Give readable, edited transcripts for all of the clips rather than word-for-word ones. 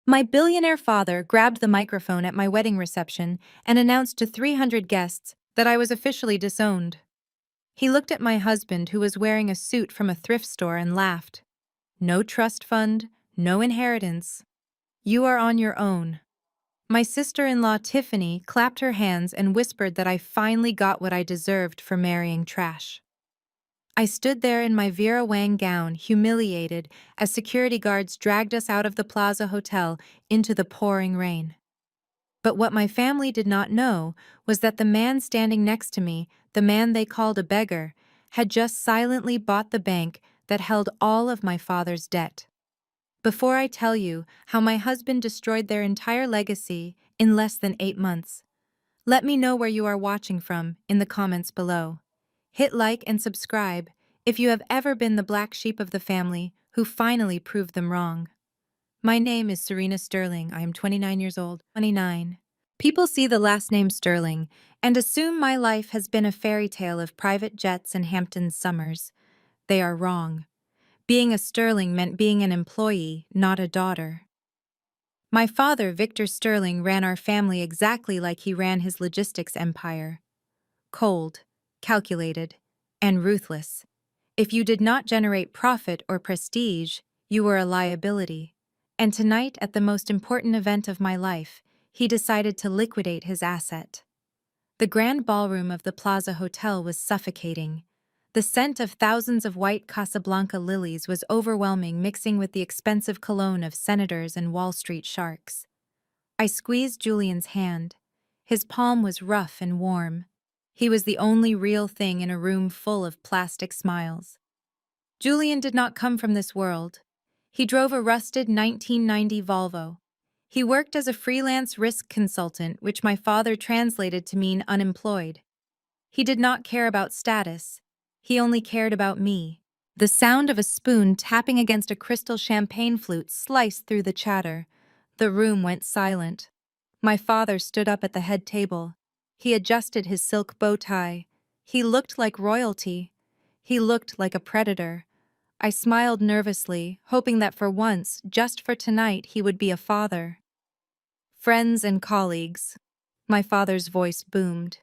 My billionaire father grabbed the microphone at my wedding reception and announced to 300 guests that I was officially disowned. He looked at my husband, who was wearing a suit from a thrift store, and laughed. No trust fund, no inheritance. You are on your own. My sister-in-law Tiffany clapped her hands and whispered that I finally got what I deserved for marrying trash. I stood there in my Vera Wang gown, humiliated, as security guards dragged us out of the Plaza Hotel into the pouring rain. But what my family did not know was that the man standing next to me, the man they called a beggar, had just silently bought the bank that held all of my father's debt. Before I tell you how my husband destroyed their entire legacy in less than 8 months, let me know where you are watching from in the comments below. Hit like and subscribe if you have ever been the black sheep of the family who finally proved them wrong. My name is Serena Sterling. I am 29 years old. 29. People see the last name Sterling and assume my life has been a fairy tale of private jets and Hamptons summers. They are wrong. Being a Sterling meant being an employee, not a daughter. My father, Victor Sterling, ran our family exactly like he ran his logistics empire. Cold, calculated, and ruthless. If you did not generate profit or prestige, you were a liability. And tonight, at the most important event of my life, he decided to liquidate his asset. The grand ballroom of the Plaza Hotel was suffocating. The scent of thousands of white Casablanca lilies was overwhelming, mixing with the expensive cologne of senators and Wall Street sharks. I squeezed Julian's hand. His palm was rough and warm. He was the only real thing in a room full of plastic smiles. Julian did not come from this world. He drove a rusted 1990 Volvo. He worked as a freelance risk consultant, which my father translated to mean unemployed. He did not care about status. He only cared about me. The sound of a spoon tapping against a crystal champagne flute sliced through the chatter. The room went silent. My father stood up at the head table. He adjusted his silk bow tie. He looked like royalty. He looked like a predator. I smiled nervously, hoping that for once, just for tonight, he would be a father. Friends and colleagues. My father's voice boomed.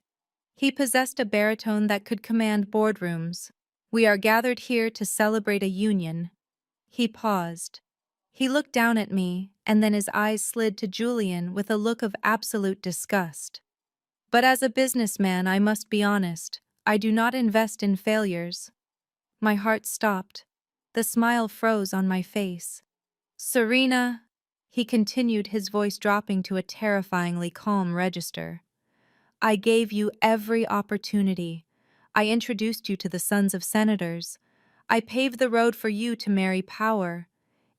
He possessed a baritone that could command boardrooms. We are gathered here to celebrate a union. He paused. He looked down at me, and then his eyes slid to Julian with a look of absolute disgust. But as a businessman, I must be honest. I do not invest in failures. My heart stopped. The smile froze on my face. Serena, he continued, his voice dropping to a terrifyingly calm register. I gave you every opportunity. I introduced you to the sons of senators. I paved the road for you to marry power.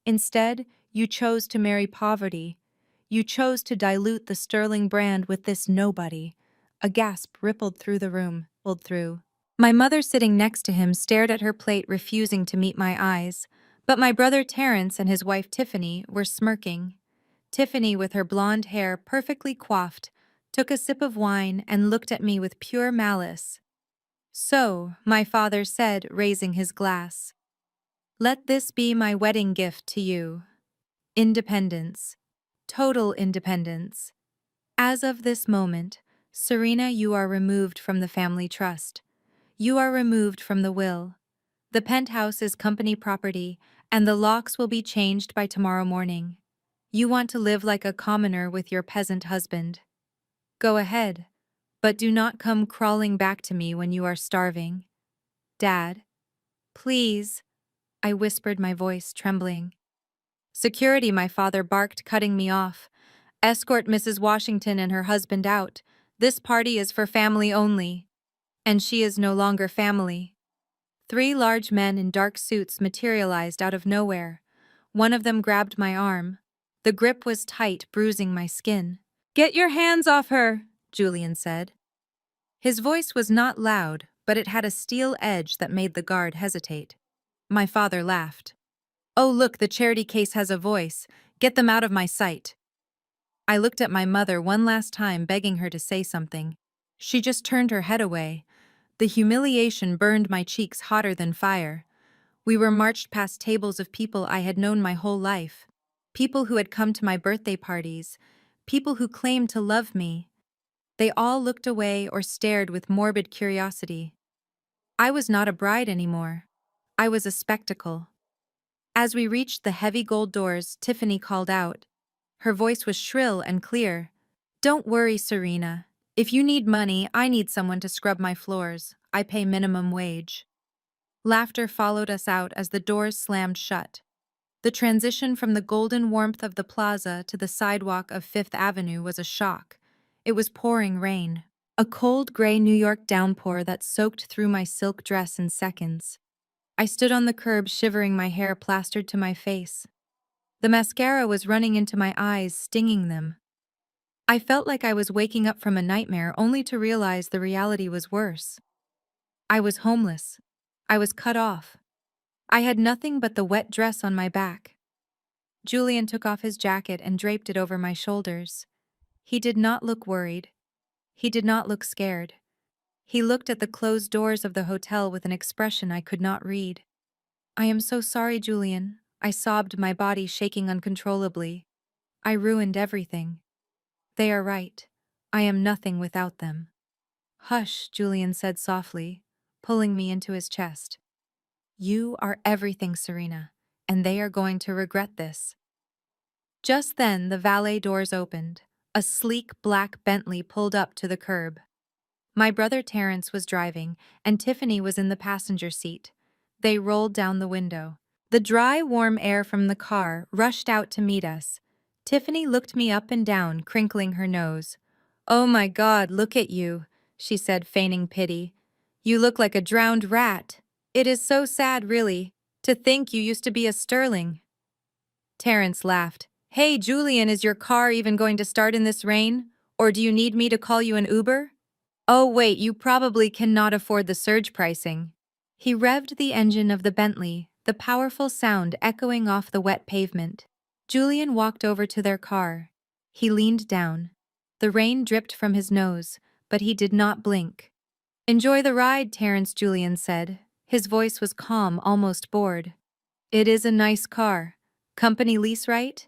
Instead, you chose to marry poverty. You chose to dilute the Sterling brand with this nobody. A gasp rippled through the room. My mother, sitting next to him, stared at her plate, refusing to meet my eyes. But my brother Terence and his wife Tiffany were smirking. Tiffany, with her blonde hair perfectly coiffed, took a sip of wine and looked at me with pure malice. So, my father said, raising his glass, let this be my wedding gift to you. Independence. Total independence. As of this moment, Serena, you are removed from the family trust. You are removed from the will. The penthouse is company property, and the locks will be changed by tomorrow morning. You want to live like a commoner with your peasant husband. Go ahead, but do not come crawling back to me when you are starving. Dad, please, I whispered, my voice trembling. Security, my father barked, cutting me off. Escort Mrs. Washington and her husband out. This party is for family only. And she is no longer family. 3 large men in dark suits materialized out of nowhere. One of them grabbed my arm. The grip was tight, bruising my skin. Get your hands off her, Julian said. His voice was not loud, but it had a steel edge that made the guard hesitate. My father laughed. Oh, look, the charity case has a voice. Get them out of my sight. I looked at my mother one last time, begging her to say something. She just turned her head away. The humiliation burned my cheeks hotter than fire. We were marched past tables of people I had known my whole life. People who had come to my birthday parties, people who claimed to love me. They all looked away or stared with morbid curiosity. I was not a bride anymore. I was a spectacle. As we reached the heavy gold doors, Tiffany called out. Her voice was shrill and clear. Don't worry, Serena. If you need money, I need someone to scrub my floors. I pay minimum wage. Laughter followed us out as the doors slammed shut. The transition from the golden warmth of the plaza to the sidewalk of Fifth Avenue was a shock. It was pouring rain. A cold gray New York downpour that soaked through my silk dress in seconds. I stood on the curb shivering, my hair plastered to my face. The mascara was running into my eyes, stinging them. I felt like I was waking up from a nightmare only to realize the reality was worse. I was homeless. I was cut off. I had nothing but the wet dress on my back. Julian took off his jacket and draped it over my shoulders. He did not look worried. He did not look scared. He looked at the closed doors of the hotel with an expression I could not read. I am so sorry, Julian, I sobbed, my body shaking uncontrollably. I ruined everything. They are right. I am nothing without them. Hush, Julian said softly, pulling me into his chest. You are everything, Serena, and they are going to regret this. Just then, the valet doors opened. A sleek black Bentley pulled up to the curb. My brother Terrence was driving, and Tiffany was in the passenger seat. They rolled down the window. The dry, warm air from the car rushed out to meet us. Tiffany looked me up and down, crinkling her nose. Oh my God, look at you, she said, feigning pity. You look like a drowned rat. It is so sad, really, to think you used to be a sterling. Terrence laughed. Hey, Julian, is your car even going to start in this rain? Or do you need me to call you an Uber? Oh wait, you probably cannot afford the surge pricing. He revved the engine of the Bentley, the powerful sound echoing off the wet pavement. Julian walked over to their car. He leaned down. The rain dripped from his nose, but he did not blink. Enjoy the ride, Terrence, Julian said. His voice was calm, almost bored. It is a nice car. Company lease, right?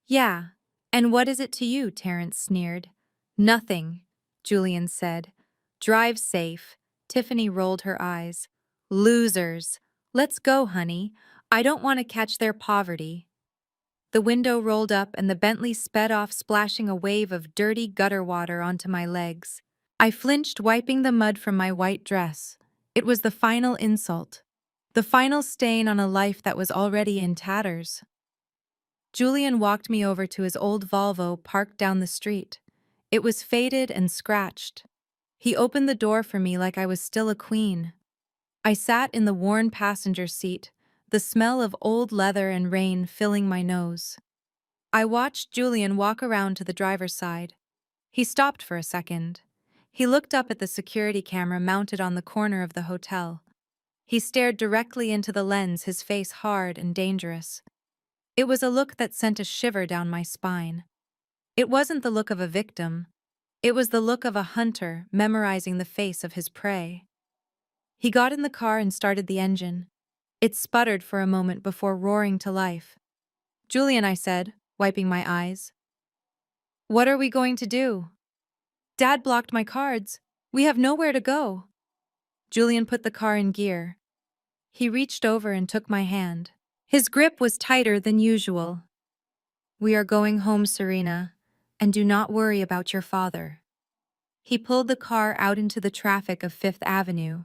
Yeah. And what is it to you? Terrence sneered. Nothing, Julian said. Drive safe. Tiffany rolled her eyes. Losers. Let's go, honey. I don't want to catch their poverty. The window rolled up and the Bentley sped off, splashing a wave of dirty gutter water onto my legs. I flinched, wiping the mud from my white dress. It was the final insult. The final stain on a life that was already in tatters. Julian walked me over to his old Volvo parked down the street. It was faded and scratched. He opened the door for me like I was still a queen. I sat in the worn passenger seat, the smell of old leather and rain filling my nose. I watched Julian walk around to the driver's side. He stopped for a second. He looked up at the security camera mounted on the corner of the hotel. He stared directly into the lens, his face hard and dangerous. It was a look that sent a shiver down my spine. It wasn't the look of a victim. It was the look of a hunter memorizing the face of his prey. He got in the car and started the engine. It sputtered for a moment before roaring to life. Julian, I said, wiping my eyes. What are we going to do? Dad blocked my cards. We have nowhere to go. Julian put the car in gear. He reached over and took my hand. His grip was tighter than usual. We are going home, Serena, and do not worry about your father. He pulled the car out into the traffic of Fifth Avenue.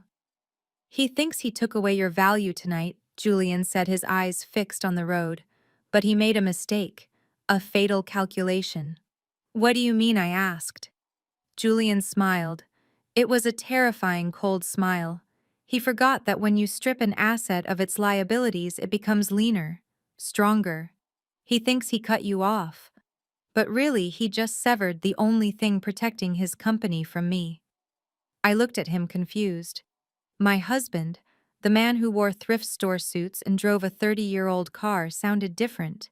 He thinks he took away your value tonight, Julian said, his eyes fixed on the road. But he made a mistake, a fatal calculation. What do you mean? I asked. Julian smiled. It was a terrifying, cold smile. He forgot that when you strip an asset of its liabilities, it becomes leaner, stronger. He thinks he cut you off. But really, he just severed the only thing protecting his company from me. I looked at him confused. My husband, the man who wore thrift store suits and drove a 30-year-old car, sounded different.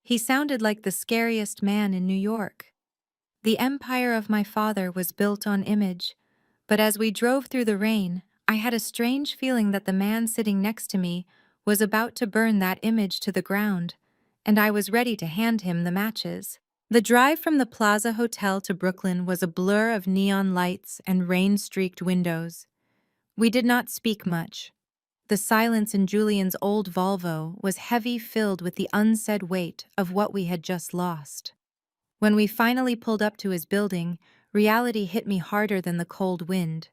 He sounded like the scariest man in New York. The empire of my father was built on image, but as we drove through the rain, I had a strange feeling that the man sitting next to me was about to burn that image to the ground, and I was ready to hand him the matches. The drive from the Plaza Hotel to Brooklyn was a blur of neon lights and rain-streaked windows. We did not speak much. The silence in Julian's old Volvo was heavy, filled with the unsaid weight of what we had just lost. When we finally pulled up to his building, reality hit me harder than the cold wind.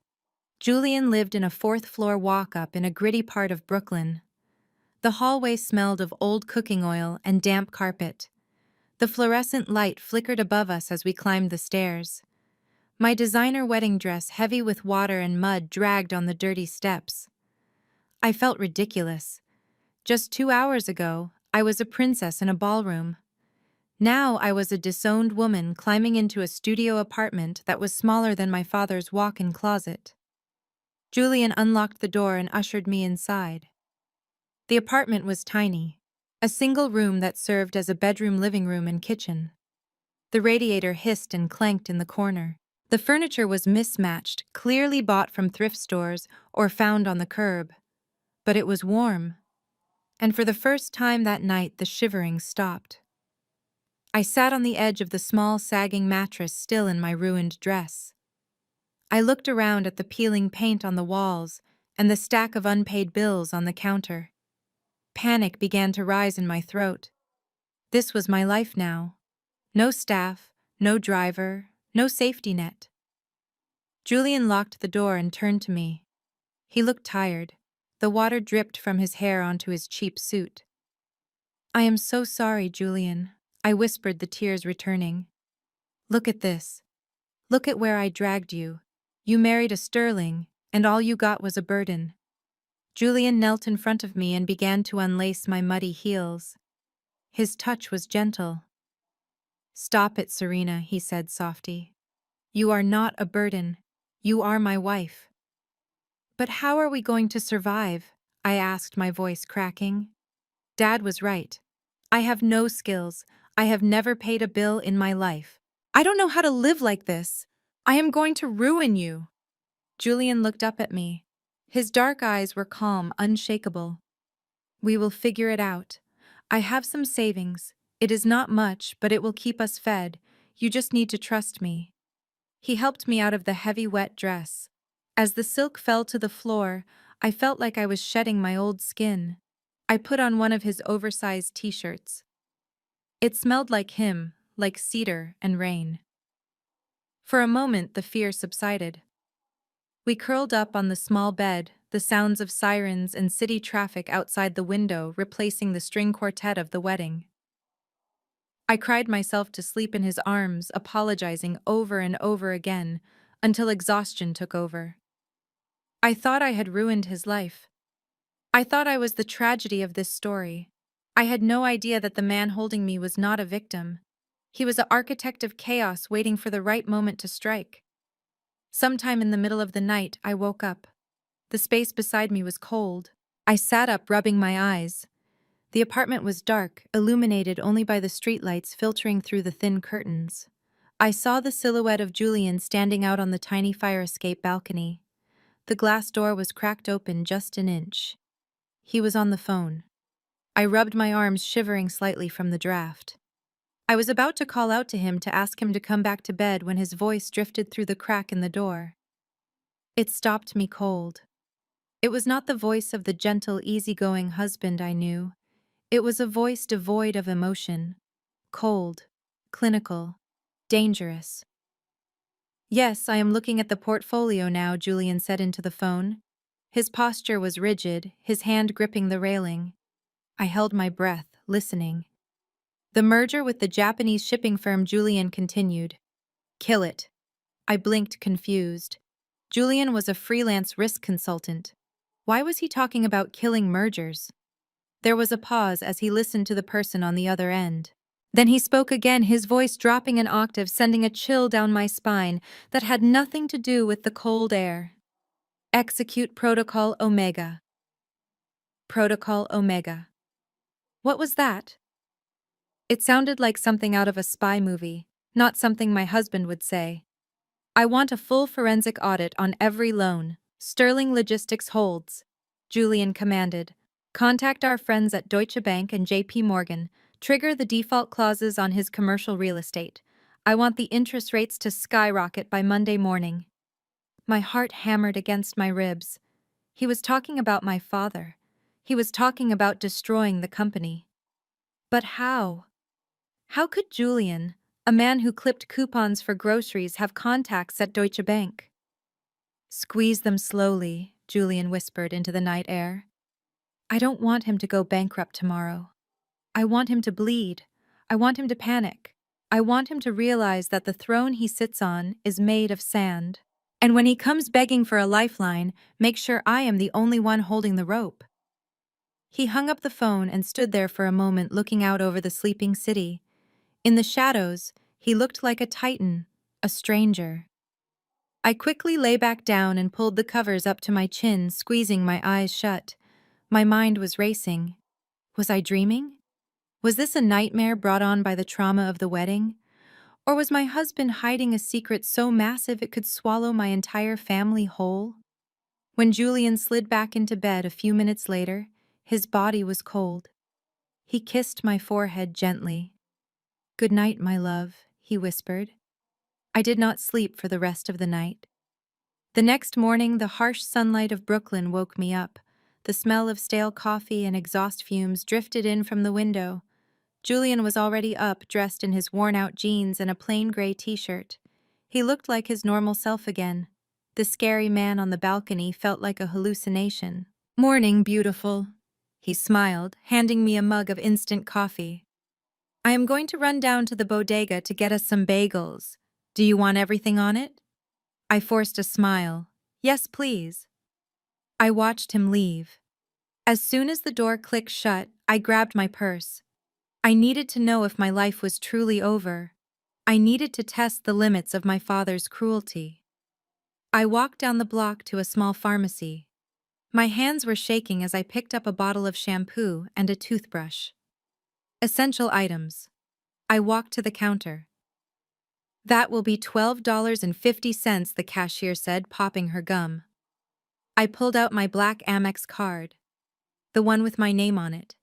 Julian lived in a fourth-floor walk-up in a gritty part of Brooklyn. The hallway smelled of old cooking oil and damp carpet. The fluorescent light flickered above us as we climbed the stairs. My designer wedding dress, heavy with water and mud, dragged on the dirty steps. I felt ridiculous. Just 2 hours ago, I was a princess in a ballroom. Now I was a disowned woman climbing into a studio apartment that was smaller than my father's walk-in closet. Julian unlocked the door and ushered me inside. The apartment was tiny, a single room that served as a bedroom, living room, and kitchen. The radiator hissed and clanked in the corner. The furniture was mismatched, clearly bought from thrift stores or found on the curb. But it was warm, and for the first time that night the shivering stopped. I sat on the edge of the small, sagging mattress, still in my ruined dress. I looked around at the peeling paint on the walls and the stack of unpaid bills on the counter. Panic began to rise in my throat. This was my life now. No staff, no driver, no safety net. Julian locked the door and turned to me. He looked tired. The water dripped from his hair onto his cheap suit. "I am so sorry, Julian," I whispered, the tears returning. "Look at this. Look at where I dragged you. You married a sterling, and all you got was a burden." Julian knelt in front of me and began to unlace my muddy heels. His touch was gentle. "Stop it, Serena," he said softly. "You are not a burden. You are my wife." "But how are we going to survive?" I asked, my voice cracking. Dad was right. I have no skills. I have never paid a bill in my life. I don't know how to live like this. I am going to ruin you. Julian looked up at me. His dark eyes were calm, unshakable. "We will figure it out. I have some savings. It is not much, but it will keep us fed. You just need to trust me." He helped me out of the heavy, wet dress. As the silk fell to the floor, I felt like I was shedding my old skin. I put on one of his oversized t-shirts. It smelled like him, like cedar and rain. For a moment, the fear subsided. We curled up on the small bed, the sounds of sirens and city traffic outside the window replacing the string quartet of the wedding. I cried myself to sleep in his arms, apologizing over and over again, until exhaustion took over. I thought I had ruined his life. I thought I was the tragedy of this story. I had no idea that the man holding me was not a victim. He was an architect of chaos waiting for the right moment to strike. Sometime in the middle of the night, I woke up. The space beside me was cold. I sat up, rubbing my eyes. The apartment was dark, illuminated only by the streetlights filtering through the thin curtains. I saw the silhouette of Julian standing out on the tiny fire escape balcony. The glass door was cracked open just an inch. He was on the phone. I rubbed my arms, shivering slightly from the draft. I was about to call out to him to ask him to come back to bed when his voice drifted through the crack in the door. It stopped me cold. It was not the voice of the gentle, easygoing husband I knew. It was a voice devoid of emotion. Cold, clinical, dangerous. "Yes, I am looking at the portfolio now," Julian said into the phone. His posture was rigid, his hand gripping the railing. I held my breath, listening. "The merger with the Japanese shipping firm," Julian continued. "Kill it." I blinked, confused. Julian was a freelance risk consultant. Why was he talking about killing mergers? There was a pause as he listened to the person on the other end. Then he spoke again, his voice dropping an octave, sending a chill down my spine that had nothing to do with the cold air. "Execute Protocol Omega." Protocol Omega. What was that? It sounded like something out of a spy movie, not something my husband would say. "I want a full forensic audit on every loan. Sterling Logistics holds," Julian commanded. "Contact our friends at Deutsche Bank and JP Morgan. Trigger the default clauses on his commercial real estate. I want the interest rates to skyrocket by Monday morning. My heart hammered against my ribs. He was talking about my father. He was talking about destroying the company. But how? How could Julian, a man who clipped coupons for groceries, have contacts at Deutsche Bank? Squeeze them slowly, Julian whispered into the night air. I don't want him to go bankrupt tomorrow. I want him to bleed. I want him to panic. I want him to realize that the throne he sits on is made of sand. And when he comes begging for a lifeline, make sure I am the only one holding the rope. He hung up the phone and stood there for a moment looking out over the sleeping city. In the shadows, he looked like a titan, a stranger. I quickly lay back down and pulled the covers up to my chin, squeezing my eyes shut. My mind was racing. Was I dreaming? Was this a nightmare brought on by the trauma of the wedding? Or was my husband hiding a secret so massive it could swallow my entire family whole? When Julian slid back into bed a few minutes later, his body was cold. He kissed my forehead gently. "Good night, my love," he whispered. I did not sleep for the rest of the night. The next morning, the harsh sunlight of Brooklyn woke me up. The smell of stale coffee and exhaust fumes drifted in from the window. Julian was already up, dressed in his worn-out jeans and a plain gray t-shirt. He looked like his normal self again. The scary man on the balcony felt like a hallucination. "Morning, beautiful," he smiled, handing me a mug of instant coffee. "I am going to run down to the bodega to get us some bagels. Do you want everything on it?" I forced a smile. "Yes, please." I watched him leave. As soon as the door clicked shut, I grabbed my purse. I needed to know if my life was truly over. I needed to test the limits of my father's cruelty. I walked down the block to a small pharmacy. My hands were shaking as I picked up a bottle of shampoo and a toothbrush. Essential items. I walked to the counter. "That will be $12.50, the cashier said, popping her gum. I pulled out my black Amex card. The one with my name on it.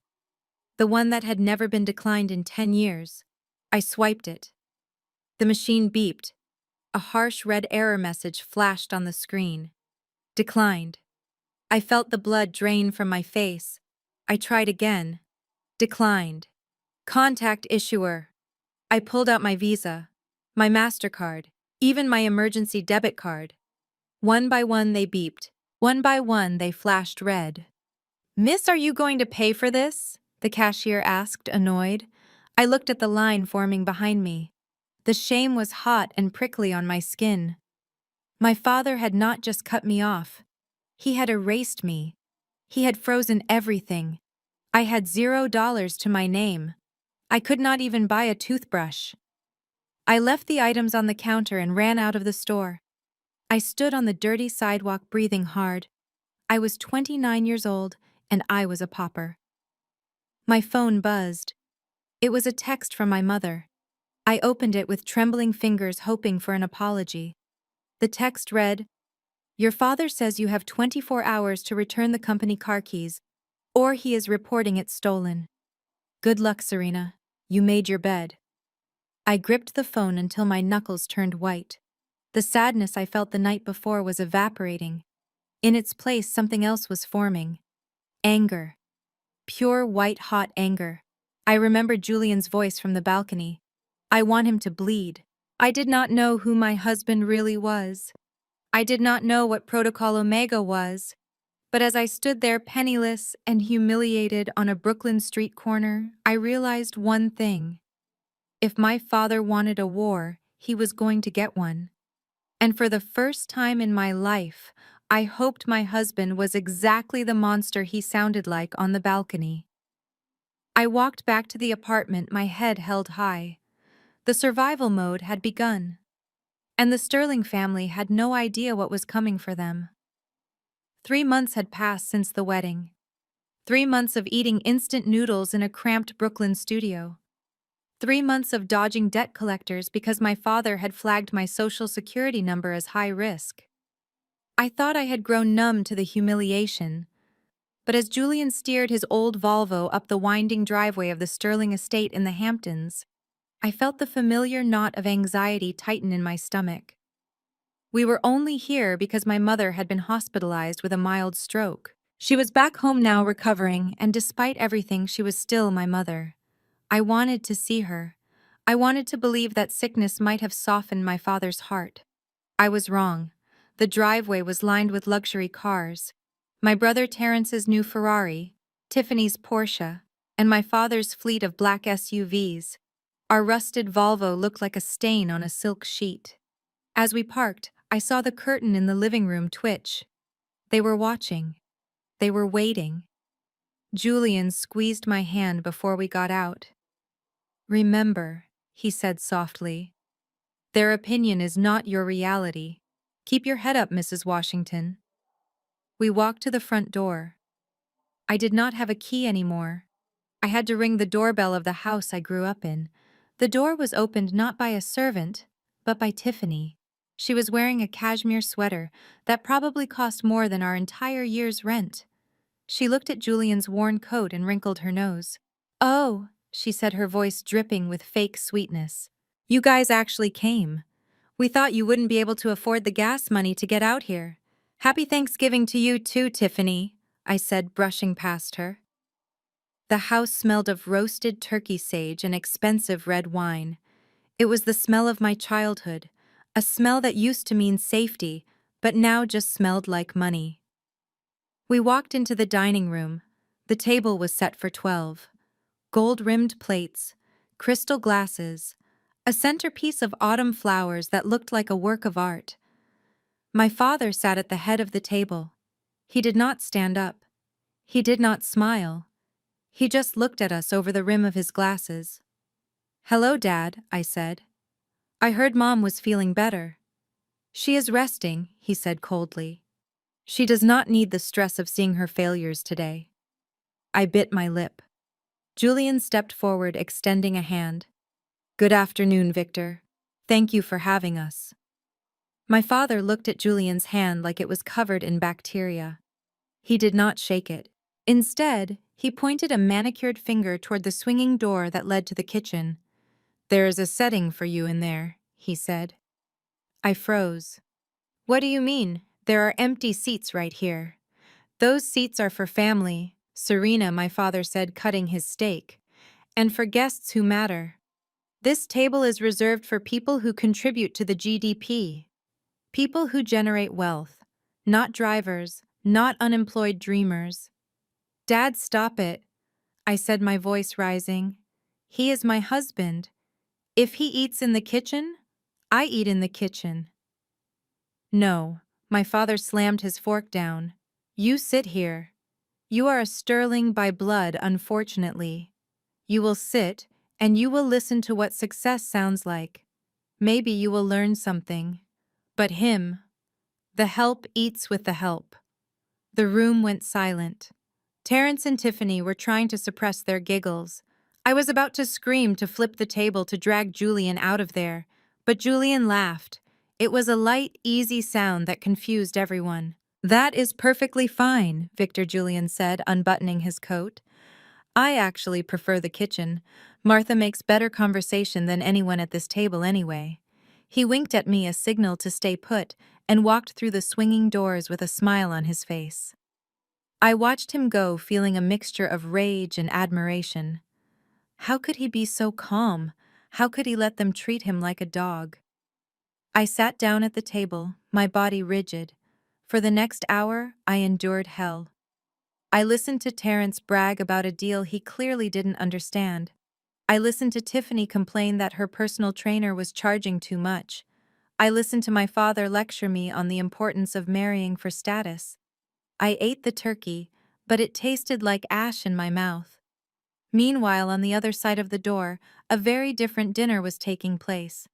The one that had never been declined in 10 years. I swiped it. The machine beeped. A harsh red error message flashed on the screen. Declined. I felt the blood drain from my face. I tried again. Declined. Contact issuer. I pulled out my Visa, my MasterCard, even my emergency debit card. One by one they beeped. One by one they flashed red. "Miss, are you going to pay for this?" the cashier asked, annoyed. I looked at the line forming behind me. The shame was hot and prickly on my skin. My father had not just cut me off. He had erased me. He had frozen everything. I had $0 to my name. I could not even buy a toothbrush. I left the items on the counter and ran out of the store. I stood on the dirty sidewalk breathing hard. I was 29 years old, and I was a pauper. My phone buzzed. It was a text from my mother. I opened it with trembling fingers, hoping for an apology. The text read, "Your father says you have 24 hours to return the company car keys, or he is reporting it stolen. Good luck, Serena. You made your bed." I gripped the phone until my knuckles turned white. The sadness I felt the night before was evaporating. In its place, something else was forming. Anger. Pure, white-hot anger. I remembered Julian's voice from the balcony. "I want him to bleed." I did not know who my husband really was. I did not know what Protocol Omega was. But as I stood there penniless and humiliated on a Brooklyn street corner, I realized one thing. If my father wanted a war, he was going to get one. And for the first time in my life, I hoped my husband was exactly the monster he sounded like on the balcony. I walked back to the apartment, my head held high. The survival mode had begun. And the Sterling family had no idea what was coming for them. 3 months had passed since the wedding. 3 months of eating instant noodles in a cramped Brooklyn studio. 3 months of dodging debt collectors because my father had flagged my social security number as high risk. I thought I had grown numb to the humiliation, but as Julian steered his old Volvo up the winding driveway of the Sterling estate in the Hamptons, I felt the familiar knot of anxiety tighten in my stomach. We were only here because my mother had been hospitalized with a mild stroke. She was back home now recovering, and despite everything, she was still my mother. I wanted to see her. I wanted to believe that sickness might have softened my father's heart. I was wrong. The driveway was lined with luxury cars. My brother Terrence's new Ferrari, Tiffany's Porsche, and my father's fleet of black SUVs. Our rusted Volvo looked like a stain on a silk sheet. As we parked, I saw the curtain in the living room twitch. They were watching. They were waiting. Julian squeezed my hand before we got out. "Remember," he said softly, "their opinion is not your reality. Keep your head up, Mrs. Washington." We walked to the front door. I did not have a key anymore. I had to ring the doorbell of the house I grew up in. The door was opened not by a servant, but by Tiffany. She was wearing a cashmere sweater that probably cost more than our entire year's rent. She looked at Julian's worn coat and wrinkled her nose. "Oh," she said, her voice dripping with fake sweetness. "You guys actually came. We thought you wouldn't be able to afford the gas money to get out here. Happy Thanksgiving to you too, Tiffany," I said, brushing past her. The house smelled of roasted turkey sage and expensive red wine. It was the smell of my childhood, a smell that used to mean safety, but now just smelled like money. We walked into the dining room. The table was set for 12. Gold-rimmed plates, crystal glasses, a centerpiece of autumn flowers that looked like a work of art. My father sat at the head of the table. He did not stand up. He did not smile. He just looked at us over the rim of his glasses. "Hello, Dad," I said. "I heard Mom was feeling better." "She is resting," he said coldly. "She does not need the stress of seeing her failures today." I bit my lip. Julian stepped forward, extending a hand. "Good afternoon, Victor. Thank you for having us." My father looked at Julian's hand like it was covered in bacteria. He did not shake it. Instead, he pointed a manicured finger toward the swinging door that led to the kitchen. "There is a setting for you in there," he said. I froze. "What do you mean? There are empty seats right here." "Those seats are for family," Serena, my father said, cutting his steak, "and for guests who matter. This table is reserved for people who contribute to the GDP. People who generate wealth. Not drivers, not unemployed dreamers." "Dad, stop it," I said, my voice rising. "He is my husband. If he eats in the kitchen, I eat in the kitchen." "No," my father slammed his fork down. "You sit here. You are a Sterling by blood, unfortunately. You will sit, and you will listen to what success sounds like. Maybe you will learn something. But him, the help eats with the help." The room went silent. Terrence and Tiffany were trying to suppress their giggles. I was about to scream, to flip the table, to drag Julian out of there, but Julian laughed. It was a light, easy sound that confused everyone. "That is perfectly fine," Victor Julian said, unbuttoning his coat. "I actually prefer the kitchen. Martha makes better conversation than anyone at this table anyway." He winked at me, a signal to stay put, and walked through the swinging doors with a smile on his face. I watched him go, feeling a mixture of rage and admiration. How could he be so calm? How could he let them treat him like a dog? I sat down at the table, my body rigid. For the next hour, I endured hell. I listened to Terrence brag about a deal he clearly didn't understand. I listened to Tiffany complain that her personal trainer was charging too much. I listened to my father lecture me on the importance of marrying for status. I ate the turkey, but it tasted like ash in my mouth. Meanwhile, on the other side of the door, a very different dinner was taking place.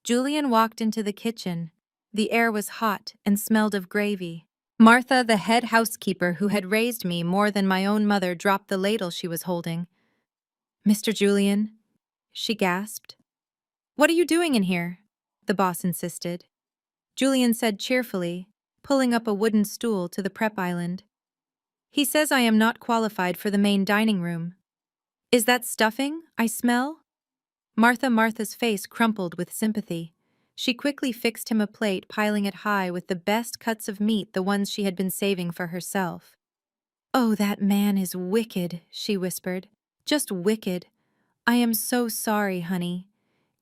Julian walked into the kitchen. The air was hot and smelled of gravy. Martha, the head housekeeper who had raised me more than my own mother, dropped the ladle she was holding. "Mr. Julian," she gasped. "What are you doing in here?" the boss insisted. Julian said cheerfully, pulling up a wooden stool to the prep island. He says I am not qualified for the main dining room. Is that stuffing I smell? Martha's face crumpled with sympathy. She quickly fixed him a plate, piling it high with the best cuts of meat, the ones she had been saving for herself. "Oh, that man is wicked," she whispered. "Just wicked. I am so sorry, honey."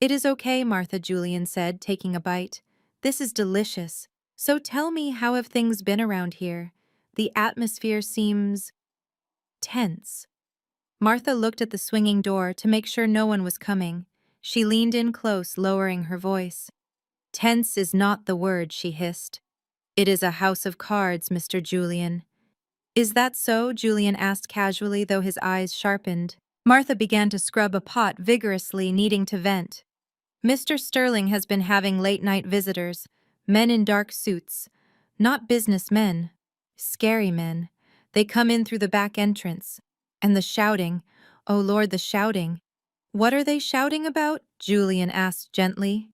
"It is okay," Julian said, taking a bite. "This is delicious. So tell me, how have things been around here? The atmosphere seems tense." Martha looked at the swinging door to make sure no one was coming. She leaned in close, lowering her voice. "Tense is not the word," she hissed. "It is a house of cards, Mr. Julian." "Is that so?" Julian asked casually, though his eyes sharpened. Martha began to scrub a pot vigorously, needing to vent. "Mr. Sterling has been having late-night visitors, men in dark suits. Not businessmen. Scary men. They come in through the back entrance. And the shouting. Oh Lord, the shouting." "What are they shouting about?" Julian asked gently.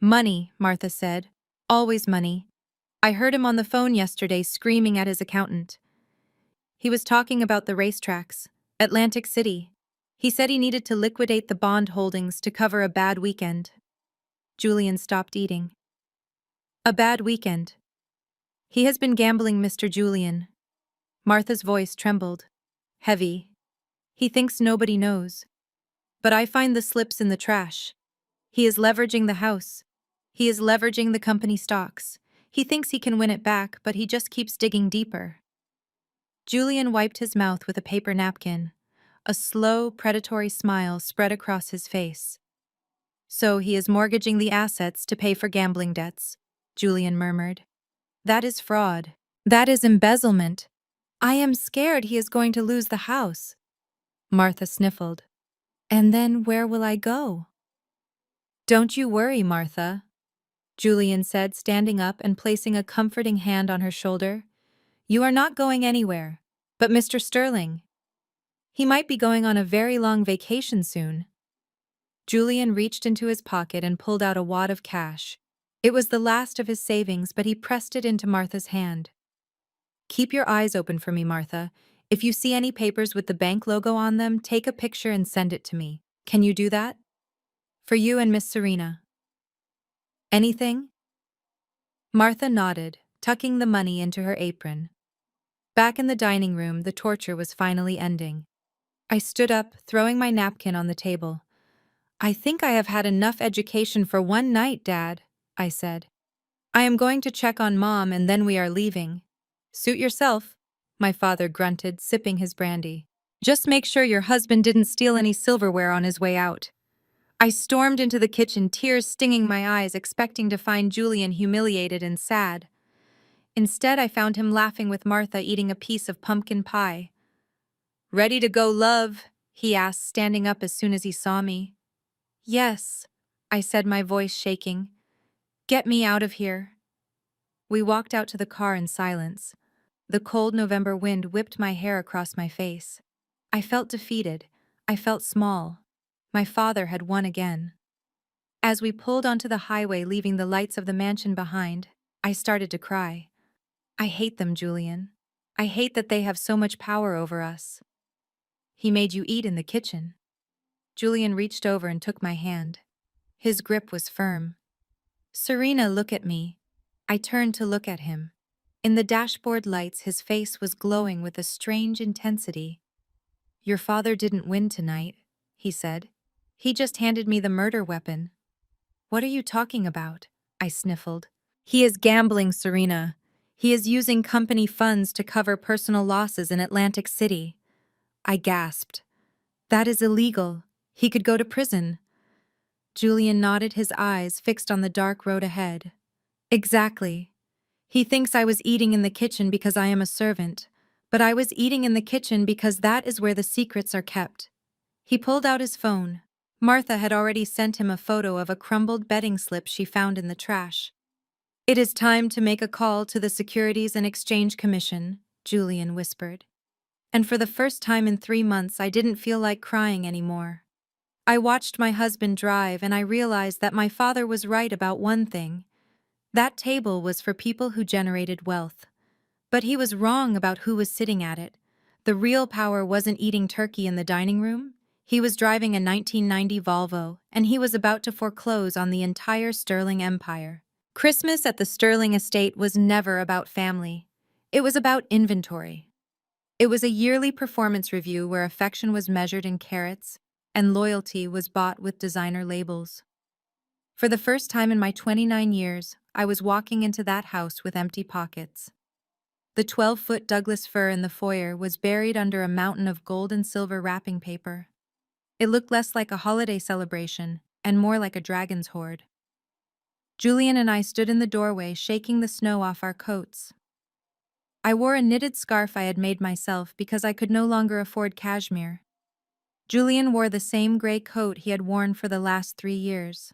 "Money," Martha said. "Always money. I heard him on the phone yesterday screaming at his accountant. He was talking about the racetracks, Atlantic City. He said he needed to liquidate the bond holdings to cover a bad weekend." Julian stopped eating. "A bad weekend. He has been gambling, Mr. Julian." Martha's voice trembled. Heavy. "He thinks nobody knows. But I find the slips in the trash. He is leveraging the house. He is leveraging the company stocks. He thinks he can win it back, but he just keeps digging deeper." Julian wiped his mouth with a paper napkin. A slow, predatory smile spread across his face. "So he is mortgaging the assets to pay for gambling debts," Julian murmured. "That is fraud. That is embezzlement. I am scared he is going to lose the house." Martha sniffled. "And then where will I go?" "Don't you worry, Martha," Julian said, standing up and placing a comforting hand on her shoulder. "You are not going anywhere. But Mr. Sterling, he might be going on a very long vacation soon." Julian reached into his pocket and pulled out a wad of cash. It was the last of his savings, but he pressed it into Martha's hand. "Keep your eyes open for me, Martha. If you see any papers with the bank logo on them, take a picture and send it to me. Can you do that? For you and Miss Serena." "Anything?" Martha nodded, tucking the money into her apron. Back in the dining room, the torture was finally ending. I stood up, throwing my napkin on the table. "I think I have had enough education for one night, Dad," I said. "I am going to check on Mom and then we are leaving." "Suit yourself," my father grunted, sipping his brandy. "Just make sure your husband didn't steal any silverware on his way out." I stormed into the kitchen, tears stinging my eyes, expecting to find Julian humiliated and sad. Instead, I found him laughing with Martha, eating a piece of pumpkin pie. "Ready to go, love?" he asked, standing up as soon as he saw me. "Yes," I said, my voice shaking. "Get me out of here." We walked out to the car in silence. The cold November wind whipped my hair across my face. I felt defeated. I felt small. My father had won again. As we pulled onto the highway, leaving the lights of the mansion behind, I started to cry. "I hate them, Julian. I hate that they have so much power over us." "He made you eat in the kitchen." Julian reached over and took my hand. His grip was firm. "Serena, look at me." I turned to look at him. In the dashboard lights, his face was glowing with a strange intensity. "Your father didn't win tonight," he said. "He just handed me the murder weapon." "What are you talking about?" I sniffled. "He is gambling, Serena. He is using company funds to cover personal losses in Atlantic City." I gasped. "That is illegal. He could go to prison." Julian nodded, his eyes fixed on the dark road ahead. "Exactly. He thinks I was eating in the kitchen because I am a servant, but I was eating in the kitchen because that is where the secrets are kept." He pulled out his phone. Martha had already sent him a photo of a crumbled betting slip she found in the trash. "It is time to make a call to the Securities and Exchange Commission," Julian whispered. And for the first time in 3 months, I didn't feel like crying anymore. I watched my husband drive, and I realized that my father was right about one thing. That table was for people who generated wealth. But he was wrong about who was sitting at it. The real power wasn't eating turkey in the dining room. He was driving a 1990 Volvo, and he was about to foreclose on the entire Sterling empire. Christmas at the Sterling estate was never about family. It was about inventory. It was a yearly performance review where affection was measured in carats and loyalty was bought with designer labels. For the first time in my 29 years, I was walking into that house with empty pockets. The 12-foot Douglas fir in the foyer was buried under a mountain of gold and silver wrapping paper. It looked less like a holiday celebration and more like a dragon's hoard. Julian and I stood in the doorway, shaking the snow off our coats. I wore a knitted scarf I had made myself because I could no longer afford cashmere. Julian wore the same gray coat he had worn for the last 3 years.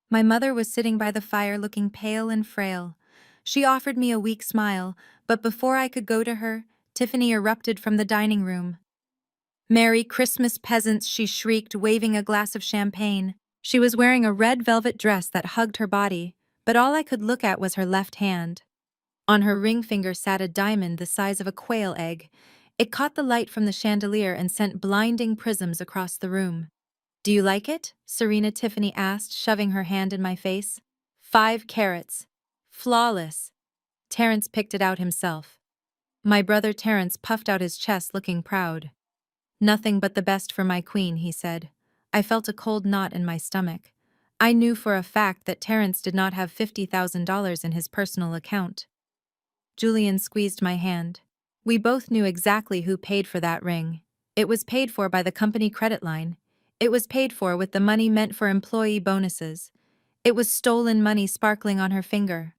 My mother was sitting by the fire looking pale and frail. She offered me a weak smile, but before I could go to her, Tiffany erupted from the dining room. "Merry Christmas, peasants," she shrieked, waving a glass of champagne. She was wearing a red velvet dress that hugged her body, but all I could look at was her left hand. On her ring finger sat a diamond the size of a quail egg. It caught the light from the chandelier and sent blinding prisms across the room. "Do you like it?" Serena Tiffany asked, shoving her hand in my face. 5 carats. Flawless. Terence picked it out himself. My brother Terence puffed out his chest, looking proud. "Nothing but the best for my queen," he said. I felt a cold knot in my stomach. I knew for a fact that Terence did not have $50,000 in his personal account. Julian squeezed my hand. We both knew exactly who paid for that ring. It was paid for by the company credit line. It was paid for with the money meant for employee bonuses. It was stolen money sparkling on her finger.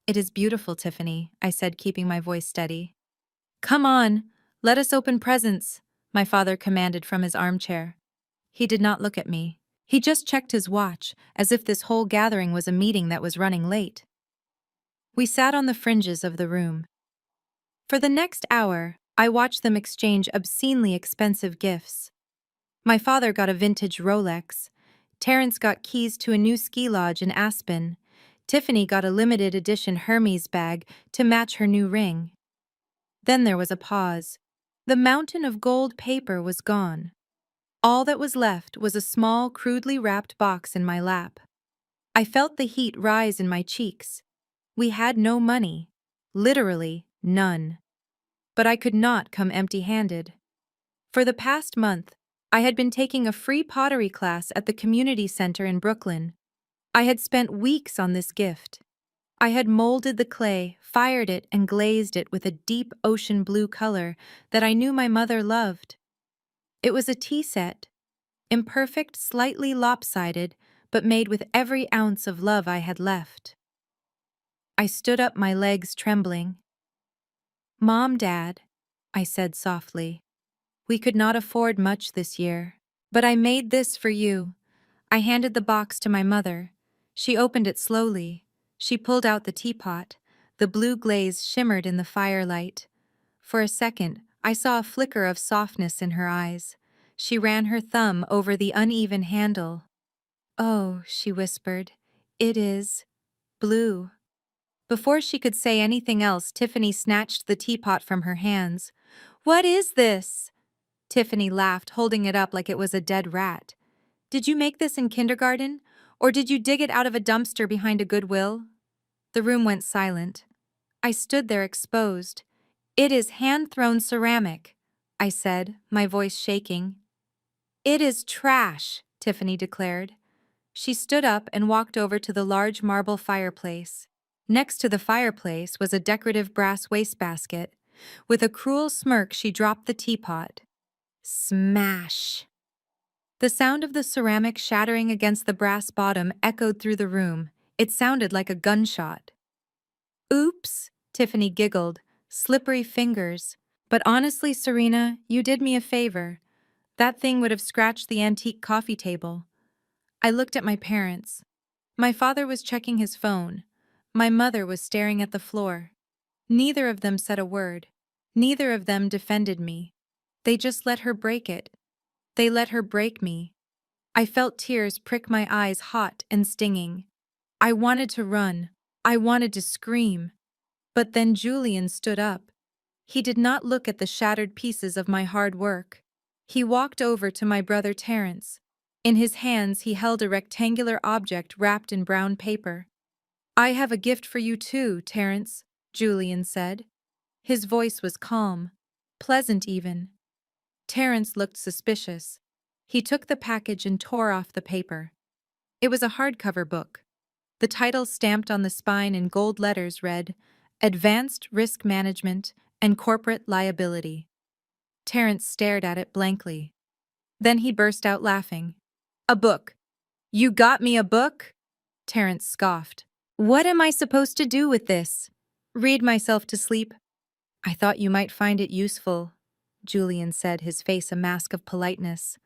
"It is beautiful, Tiffany," I said, keeping my voice steady. "Come on, let us open presents," my father commanded from his armchair. He did not look at me. He just checked his watch, as if this whole gathering was a meeting that was running late. We sat on the fringes of the room. For the next hour, I watched them exchange obscenely expensive gifts. My father got a vintage Rolex. Terence got keys to a new ski lodge in Aspen. Tiffany got a limited edition Hermes bag to match her new ring. Then there was a pause. The mountain of gold paper was gone. All that was left was a small, crudely wrapped box in my lap. I felt the heat rise in my cheeks. We had no money. Literally, none. But I could not come empty-handed. For the past month, I had been taking a free pottery class at the community center in Brooklyn. I had spent weeks on this gift. I had molded the clay, fired it, and glazed it with a deep ocean blue color that I knew my mother loved. It was a tea set, imperfect, slightly lopsided, but made with every ounce of love I had left. I stood up, my legs trembling. "Mom, Dad," I said softly, "we could not afford much this year, but I made this for you." I handed the box to my mother. She opened it slowly. She pulled out the teapot. The blue glaze shimmered in the firelight. For a second, I saw a flicker of softness in her eyes. She ran her thumb over the uneven handle. "Oh," she whispered, "it is blue." Before she could say anything else, Tiffany snatched the teapot from her hands. "What is this?" Tiffany laughed, holding it up like it was a dead rat. "Did you make this in kindergarten? Or did you dig it out of a dumpster behind a Goodwill?" The room went silent. I stood there exposed. "It is hand-thrown ceramic," I said, my voice shaking. "It is trash," Tiffany declared. She stood up and walked over to the large marble fireplace. Next to the fireplace was a decorative brass wastebasket. With a cruel smirk, she dropped the teapot. Smash! The sound of the ceramic shattering against the brass bottom echoed through the room. It sounded like a gunshot. "Oops," Tiffany giggled, slippery fingers. "But honestly, Serena, you did me a favor. That thing would have scratched the antique coffee table." I looked at my parents. My father was checking his phone. My mother was staring at the floor. Neither of them said a word. Neither of them defended me. They just let her break it. They let her break me. I felt tears prick my eyes, hot and stinging. I wanted to run. I wanted to scream. But then Julian stood up. He did not look at the shattered pieces of my hard work. He walked over to my brother Terence. In his hands he held a rectangular object wrapped in brown paper. "I have a gift for you too, Terence," Julian said. His voice was calm, pleasant even. Terence looked suspicious. He took the package and tore off the paper. It was a hardcover book. The title stamped on the spine in gold letters read, "Advanced Risk Management and Corporate Liability." Terence stared at it blankly. Then he burst out laughing. "A book! You got me a book?" Terence scoffed. "What am I supposed to do with this? Read myself to sleep?" "I thought you might find it useful," Julian said, his face a mask of politeness.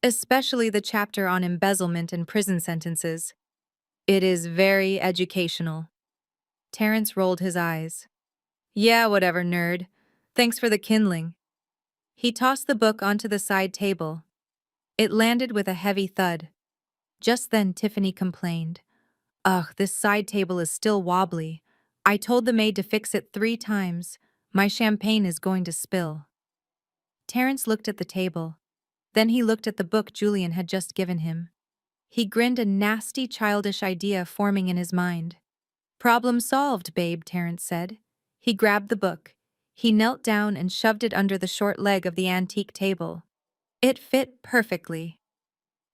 "Especially the chapter on embezzlement and prison sentences. It is very educational." Terence rolled his eyes. "Yeah, whatever, nerd. Thanks for the kindling." He tossed the book onto the side table. It landed with a heavy thud. Just then Tiffany complained. "Ugh, this side table is still wobbly. I told the maid to fix it 3 times. My champagne is going to spill." Terence looked at the table. Then he looked at the book Julian had just given him. He grinned, a nasty, childish idea forming in his mind. "Problem solved, babe," Terence said. He grabbed the book. He knelt down and shoved it under the short leg of the antique table. It fit perfectly.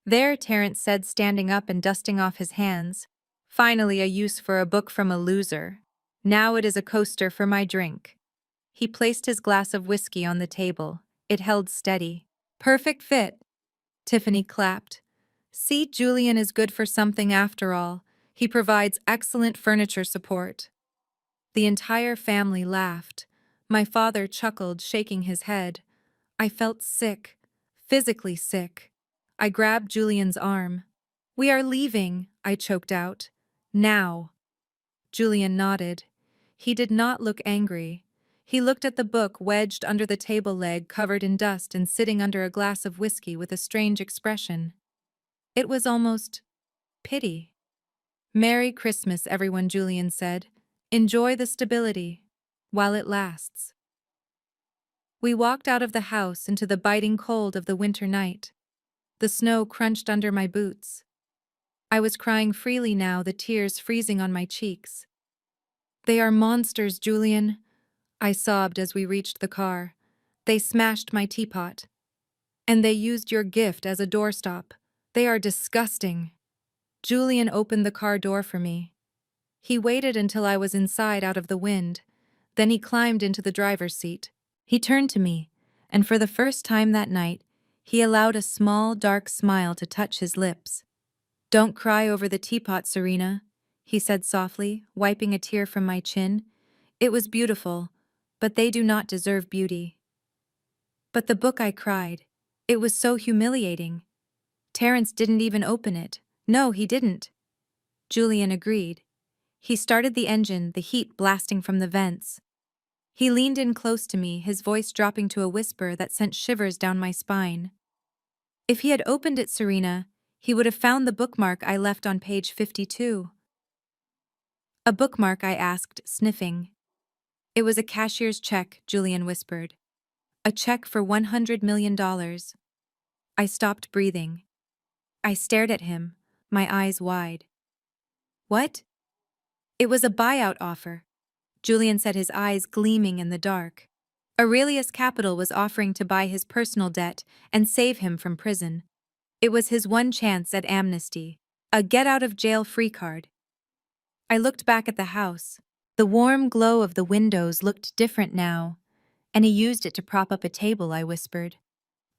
"There," Terence said, standing up and dusting off his hands. "Finally a use for a book from a loser. Now it is a coaster for my drink." He placed his glass of whiskey on the table. It held steady. "Perfect fit." Tiffany clapped. "See, Julian is good for something after all. He provides excellent furniture support." The entire family laughed. My father chuckled, shaking his head. I felt sick, physically sick. I grabbed Julian's arm. "We are leaving," I choked out. "Now." Julian nodded. He did not look angry. He looked at the book wedged under the table leg, covered in dust and sitting under a glass of whiskey with a strange expression. It was almost pity. "Merry Christmas, everyone," Julian said. "Enjoy the stability, while it lasts." We walked out of the house into the biting cold of the winter night. The snow crunched under my boots. I was crying freely now, the tears freezing on my cheeks. "They are monsters, Julian," I sobbed as we reached the car. "They smashed my teapot. And they used your gift as a doorstop. They are disgusting." Julian opened the car door for me. He waited until I was inside, out of the wind. Then he climbed into the driver's seat. He turned to me, and for the first time that night, he allowed a small, dark smile to touch his lips. "Don't cry over the teapot, Serena," he said softly, wiping a tear from my chin. "It was beautiful, but they do not deserve beauty." "But the book," I cried. "It was so humiliating. Terence didn't even open it." "No, he didn't." Julian agreed. He started the engine, the heat blasting from the vents. He leaned in close to me, his voice dropping to a whisper that sent shivers down my spine. "If he had opened it, Serena, he would have found the bookmark I left on page 52. "A bookmark?" I asked, sniffing. "It was a cashier's check," Julian whispered. "A check for $100 million. I stopped breathing. I stared at him, my eyes wide. "What?" "It was a buyout offer," Julian said, his eyes gleaming in the dark. Aurelius Capital was offering to buy his personal debt and save him from prison. It was his one chance at amnesty, a get-out-of-jail-free card. I looked back at the house. The warm glow of the windows looked different now. "And he used it to prop up a table," I whispered.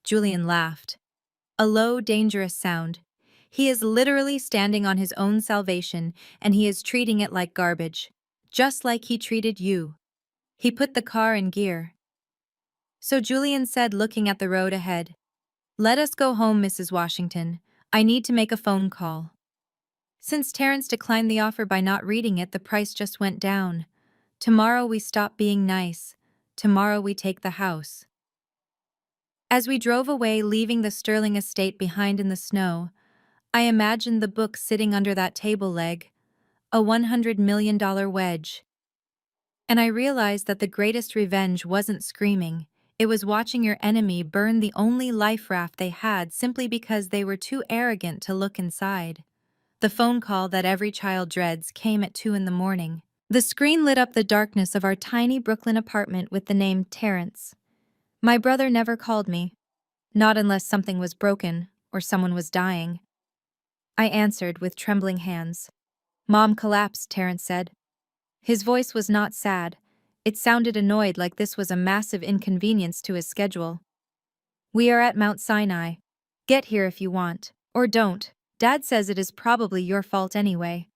Julian laughed. A low, dangerous sound. "He is literally standing on his own salvation, and he is treating it like garbage. Just like he treated you." He put the car in gear. "So," Julian said, looking at the road ahead, "let us go home, Mrs. Washington. I need to make a phone call." Since Terence declined the offer by not reading it, the price just went down. Tomorrow we stop being nice. Tomorrow we take the house. As we drove away, leaving the Sterling estate behind in the snow, I imagined the book sitting under that table leg, a $100 million wedge. And I realized that the greatest revenge wasn't screaming. It was watching your enemy burn the only life raft they had simply because they were too arrogant to look inside. The phone call that every child dreads came at 2 in the morning. The screen lit up the darkness of our tiny Brooklyn apartment with the name Terrence. My brother never called me, not unless something was broken or someone was dying. I answered with trembling hands. Mom collapsed, Terrence said. His voice was not sad. It sounded annoyed, like this was a massive inconvenience to his schedule. We are at Mount Sinai. Get here if you want. Or don't. Dad says it is probably your fault anyway.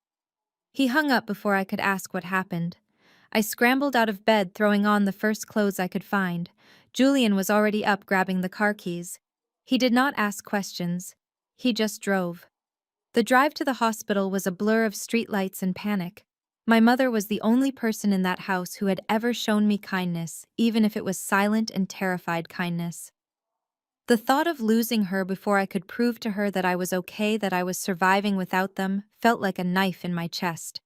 He hung up before I could ask what happened. I scrambled out of bed, throwing on the first clothes I could find. Julian was already up, grabbing the car keys. He did not ask questions. He just drove. The drive to the hospital was a blur of streetlights and panic. My mother was the only person in that house who had ever shown me kindness, even if it was silent and terrified kindness. The thought of losing her before I could prove to her that I was okay, that I was surviving without them, felt like a knife in my chest.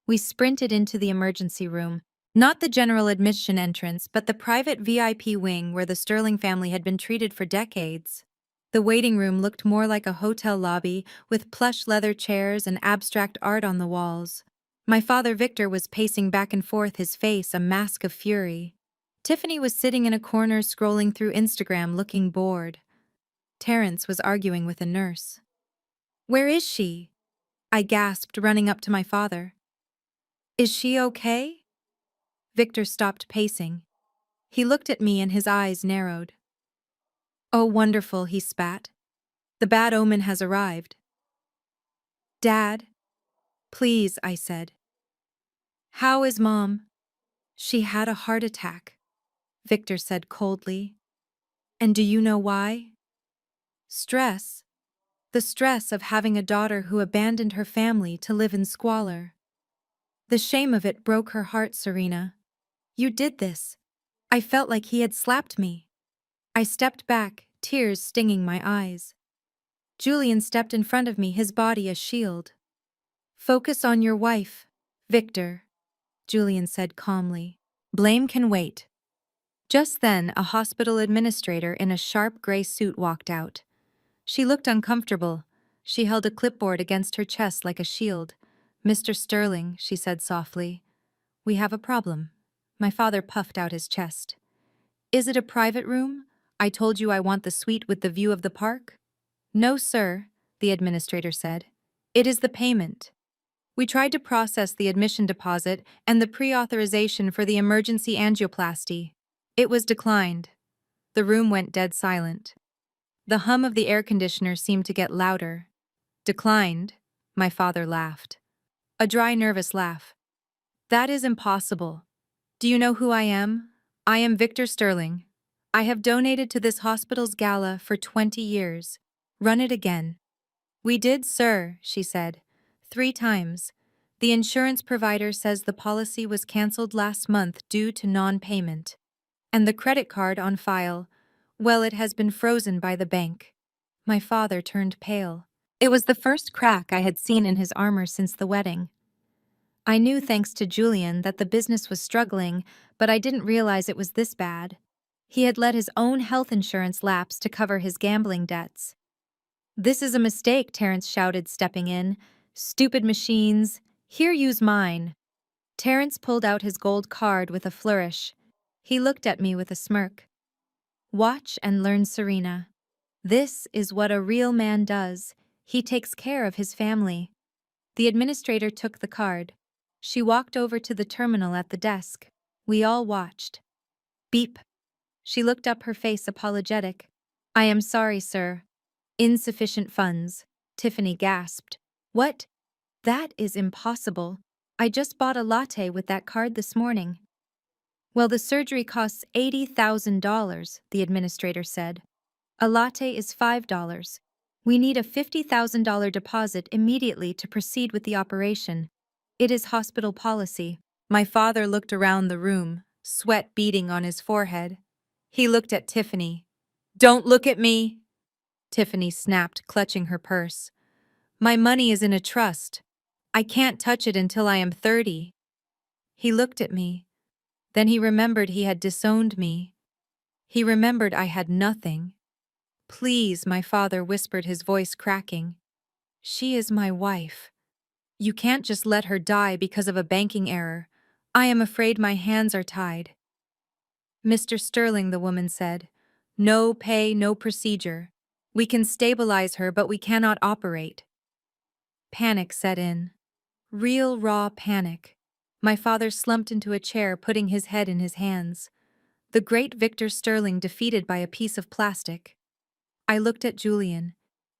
We sprinted into the emergency room, not the general admission entrance, but the private VIP wing where the Sterling family had been treated for decades. The waiting room looked more like a hotel lobby, with plush leather chairs and abstract art on the walls. My father Victor was pacing back and forth, his face a mask of fury. Tiffany was sitting in a corner scrolling through Instagram, looking bored. Terrence was arguing with a nurse. "Where is she?" I gasped, running up to my father. "Is she okay?" Victor stopped pacing. He looked at me and his eyes narrowed. "Oh, wonderful," he spat. "The bad omen has arrived." "Dad?" "Please," I said. "How is Mom?" "She had a heart attack," Victor said coldly. "And do you know why?" "Stress. The stress of having a daughter who abandoned her family to live in squalor. The shame of it broke her heart, Serena. You did this." I felt like he had slapped me. I stepped back, tears stinging my eyes. Julian stepped in front of me, his body a shield. "Focus on your wife, Victor," Julian said calmly. "Blame can wait." Just then, a hospital administrator in a sharp gray suit walked out. She looked uncomfortable. She held a clipboard against her chest like a shield. "Mr. Sterling," she said softly, "we have a problem." My father puffed out his chest. "Is it a private room? I told you I want the suite with the view of the park." "No, sir," the administrator said. "It is the payment. We tried to process the admission deposit and the pre-authorization for the emergency angioplasty. It was declined." The room went dead silent. The hum of the air conditioner seemed to get louder. "Declined?" My father laughed. A dry, nervous laugh. "That is impossible. Do you know who I am? I am Victor Sterling. I have donated to this hospital's gala for 20 years. Run it again." "We did, sir," she said. 3 times. The insurance provider says the policy was canceled last month due to non-payment. And the credit card on file, well, it has been frozen by the bank." My father turned pale. It was the first crack I had seen in his armor since the wedding. I knew, thanks to Julian, that the business was struggling, but I didn't realize it was this bad. He had let his own health insurance lapse to cover his gambling debts. "This is a mistake," Terrence shouted, stepping in. "Stupid machines. Here, use mine." Terrence pulled out his gold card with a flourish. He looked at me with a smirk. "Watch and learn, Serena. This is what a real man does. He takes care of his family." The administrator took the card. She walked over to the terminal at the desk. We all watched. "Beep." She looked up, her face apologetic. "I am sorry, sir. Insufficient funds." Tiffany gasped. "What? That is impossible. I just bought a latte with that card this morning." "Well, the surgery costs $80,000, the administrator said. "A latte is $5. We need a $50,000 deposit immediately to proceed with the operation. It is hospital policy." My father looked around the room, sweat beading on his forehead. He looked at Tiffany. "Don't look at me!" Tiffany snapped, clutching her purse. "My money is in a trust. I can't touch it until I am 30. He looked at me. Then he remembered he had disowned me. He remembered I had nothing. Please, my father whispered, his voice cracking. She is my wife. You can't just let her die because of a banking error. I am afraid my hands are tied. Mr. Sterling, the woman said. No pay, no procedure. We can stabilize her, but we cannot operate. Panic set in. Real, raw panic. My father slumped into a chair, putting his head in his hands. The great Victor Sterling defeated by a piece of plastic. I looked at Julian.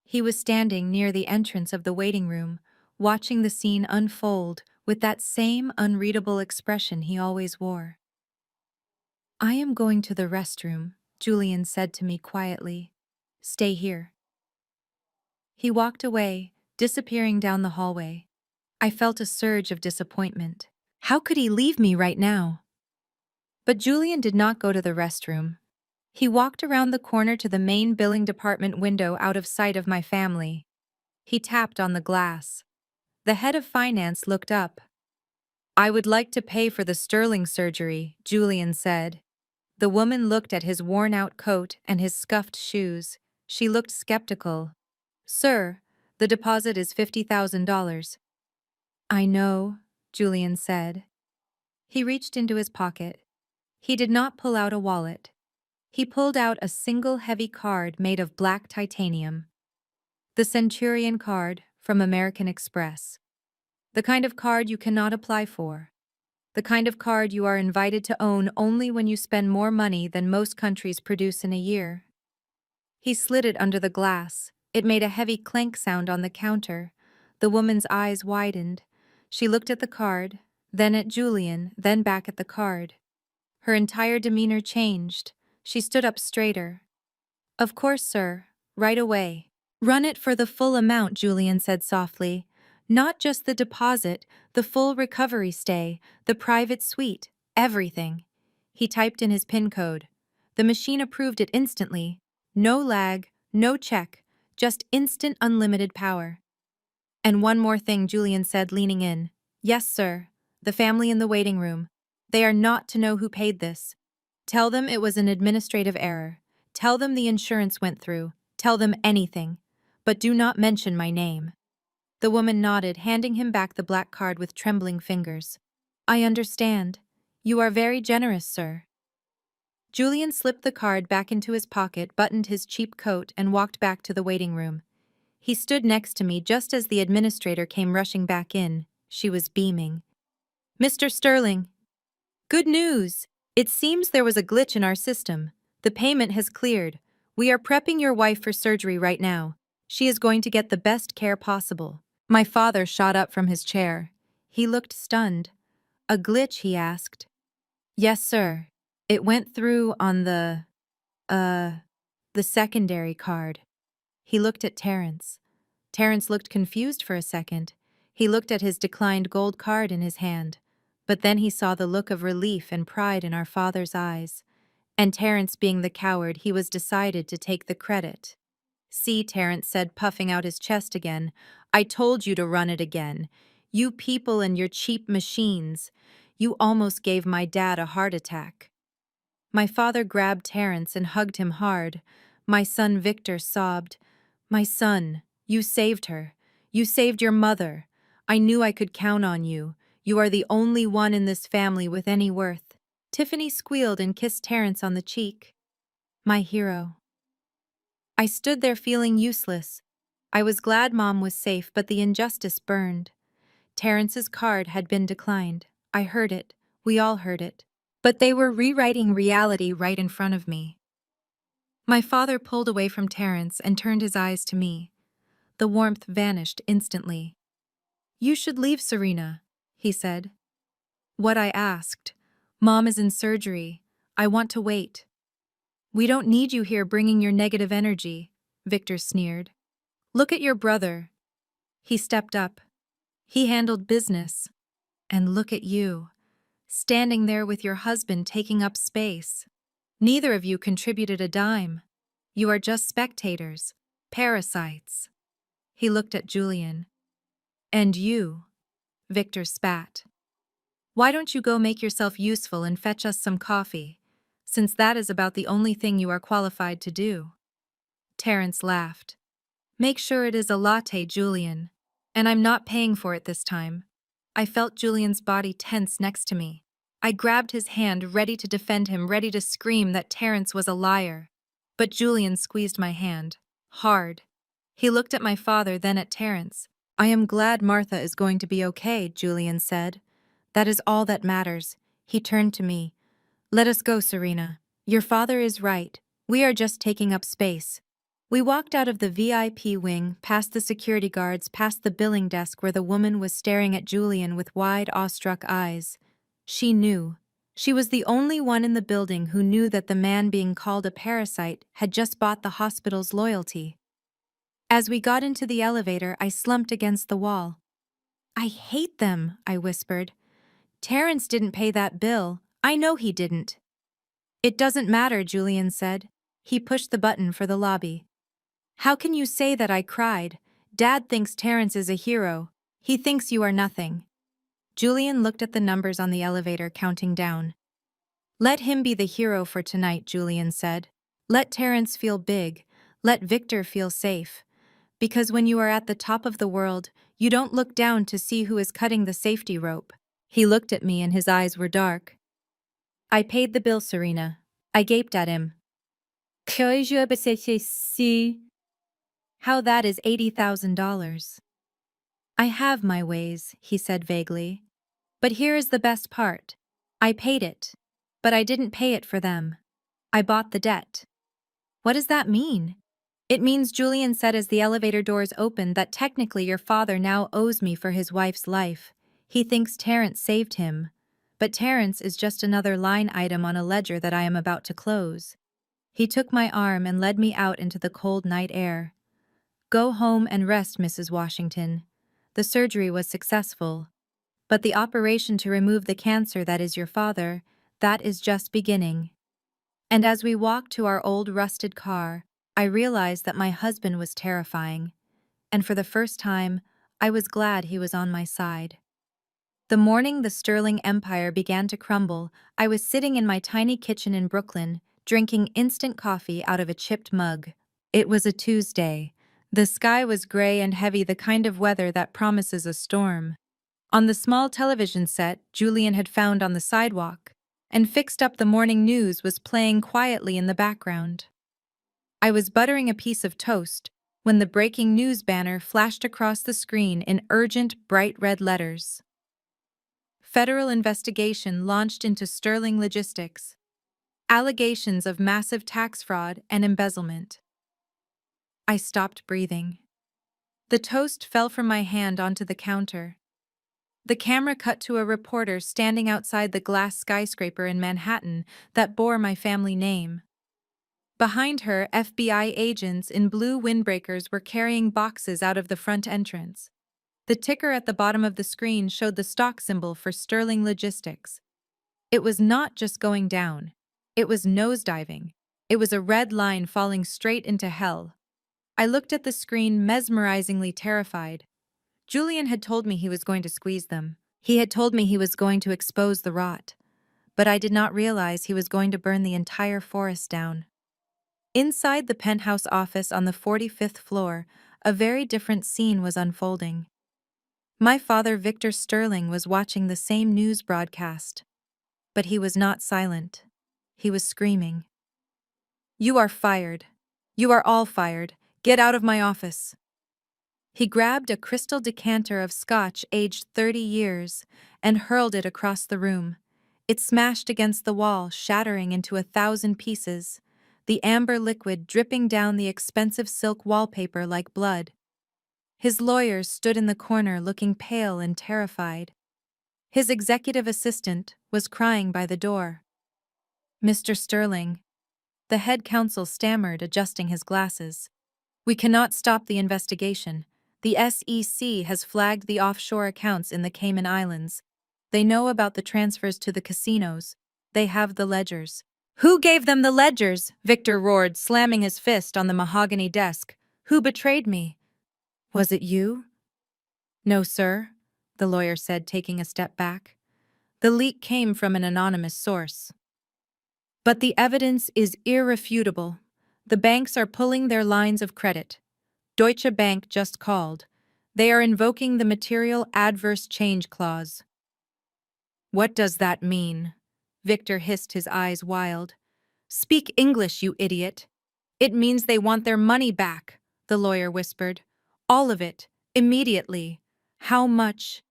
He was standing near the entrance of the waiting room, watching the scene unfold with that same unreadable expression he always wore. I am going to the restroom, Julian said to me quietly. Stay here. He walked away, disappearing down the hallway. I felt a surge of disappointment. How could he leave me right now? But Julian did not go to the restroom. He walked around the corner to the main billing department window out of sight of my family. He tapped on the glass. The head of finance looked up. I would like to pay for the Sterling surgery, Julian said. The woman looked at his worn-out coat and his scuffed shoes. She looked skeptical. Sir, the deposit is $50,000. I know, Julian said. He reached into his pocket. He did not pull out a wallet. He pulled out a single heavy card made of black titanium. The Centurion card from American Express. The kind of card you cannot apply for. The kind of card you are invited to own only when you spend more money than most countries produce in a year. He slid it under the glass. It made a heavy clank sound on the counter. The woman's eyes widened. She looked at the card, then at Julian, then back at the card. Her entire demeanor changed. She stood up straighter. Of course, sir. Right away. Run it for the full amount, Julian said softly. Not just the deposit, the full recovery stay, the private suite, everything. He typed in his PIN code. The machine approved it instantly. No lag, no check, just instant unlimited power. And one more thing, Julian said, leaning in. Yes, sir. The family in the waiting room. They are not to know who paid this. Tell them it was an administrative error. Tell them the insurance went through. Tell them anything. But do not mention my name. The woman nodded, handing him back the black card with trembling fingers. I understand. You are very generous, sir. Julian slipped the card back into his pocket, buttoned his cheap coat, and walked back to the waiting room. He stood next to me just as the administrator came rushing back in. She was beaming. Mr. Sterling. Good news! It seems there was a glitch in our system. The payment has cleared. We are prepping your wife for surgery right now. She is going to get the best care possible. My father shot up from his chair. He looked stunned. A glitch, he asked. Yes, sir. It went through on the secondary card. He looked at Terrence. Terrence looked confused for a second. He looked at his declined gold card in his hand. But then he saw the look of relief and pride in our father's eyes. And Terrence, being the coward, he was decided to take the credit. See, Terrence said, puffing out his chest again. I told you to run it again. You people and your cheap machines. You almost gave my dad a heart attack. My father grabbed Terrence and hugged him hard. My son Victor sobbed. My son, you saved her. You saved your mother. I knew I could count on you. You are the only one in this family with any worth. Tiffany squealed and kissed Terrence on the cheek. My hero. I stood there feeling useless. I was glad Mom was safe, but the injustice burned. Terrence's card had been declined. I heard it. We all heard it. But they were rewriting reality right in front of me. My father pulled away from Terrence and turned his eyes to me. The warmth vanished instantly. You should leave, Serena, he said. What? I asked. Mom is in surgery. I want to wait. We don't need you here bringing your negative energy, Victor sneered. Look at your brother. He stepped up. He handled business. And look at you, standing there with your husband taking up space. Neither of you contributed a dime. You are just spectators, parasites. He looked at Julian. And you, Victor spat. Why don't you go make yourself useful and fetch us some coffee, since that is about the only thing you are qualified to do? Terence laughed. Make sure it is a latte, Julian. And I'm not paying for it this time. I felt Julian's body tense next to me. I grabbed his hand, ready to defend him, ready to scream that Terence was a liar. But Julian squeezed my hand. Hard. He looked at my father, then at Terence. I am glad Martha is going to be okay, Julian said. That is all that matters. He turned to me. Let us go, Serena. Your father is right. We are just taking up space. We walked out of the VIP wing, past the security guards, past the billing desk where the woman was staring at Julian with wide, awestruck eyes. She knew. She was the only one in the building who knew that the man being called a parasite had just bought the hospital's loyalty. As we got into the elevator, I slumped against the wall. I hate them, I whispered. Terence didn't pay that bill. I know he didn't. It doesn't matter, Julian said. He pushed the button for the lobby. How can you say that? I cried. Dad thinks Terence is a hero. He thinks you are nothing. Julian looked at the numbers on the elevator, counting down. Let him be the hero for tonight, Julian said. Let Terence feel big. Let Victor feel safe. Because when you are at the top of the world, you don't look down to see who is cutting the safety rope. He looked at me and his eyes were dark. I paid the bill, Serena. I gaped at him. How that is $80,000. I have my ways, he said vaguely. But here is the best part. I paid it. But I didn't pay it for them. I bought the debt. What does that mean? It means, Julian said as the elevator doors opened, that technically your father now owes me for his wife's life. He thinks Terence saved him. But Terence is just another line item on a ledger that I am about to close. He took my arm and led me out into the cold night air. Go home and rest, Mrs. Washington. The surgery was successful. But the operation to remove the cancer that is your father, that is just beginning. And as we walked to our old rusted car, I realized that my husband was terrifying. And for the first time, I was glad he was on my side. The morning the Sterling Empire began to crumble, I was sitting in my tiny kitchen in Brooklyn, drinking instant coffee out of a chipped mug. It was a Tuesday. The sky was gray and heavy, the kind of weather that promises a storm. On the small television set Julian had found on the sidewalk, and fixed up the morning news was playing quietly in the background. I was buttering a piece of toast when the breaking news banner flashed across the screen in urgent, bright red letters. Federal investigation launched into Sterling Logistics. Allegations of massive tax fraud and embezzlement. I stopped breathing. The toast fell from my hand onto the counter. The camera cut to a reporter standing outside the glass skyscraper in Manhattan that bore my family name. Behind her, FBI agents in blue windbreakers were carrying boxes out of the front entrance. The ticker at the bottom of the screen showed the stock symbol for Sterling Logistics. It was not just going down. It was nosediving. It was a red line falling straight into hell. I looked at the screen, mesmerizingly terrified. Julian had told me he was going to squeeze them. He had told me he was going to expose the rot. But I did not realize he was going to burn the entire forest down. Inside the penthouse office on the 45th floor, a very different scene was unfolding. My father, Victor Sterling, was watching the same news broadcast. But he was not silent. He was screaming. You are fired. You are all fired. Get out of my office. He grabbed a crystal decanter of scotch aged 30 years and hurled it across the room. It smashed against the wall, shattering into 1,000 pieces, the amber liquid dripping down the expensive silk wallpaper like blood. His lawyers stood in the corner looking pale and terrified. His executive assistant was crying by the door. Mr. Sterling, the head counsel stammered, adjusting his glasses. We cannot stop the investigation. The SEC has flagged the offshore accounts in the Cayman Islands. They know about the transfers to the casinos. They have the ledgers. Who gave them the ledgers? Victor roared, slamming his fist on the mahogany desk. Who betrayed me? Was it you? No, sir, the lawyer said, taking a step back. The leak came from an anonymous source. But the evidence is irrefutable. The banks are pulling their lines of credit. Deutsche Bank just called. They are invoking the material adverse change clause. What does that mean? Victor hissed, his eyes wild. Speak English, you idiot. It means they want their money back, the lawyer whispered. All of it, immediately. How much?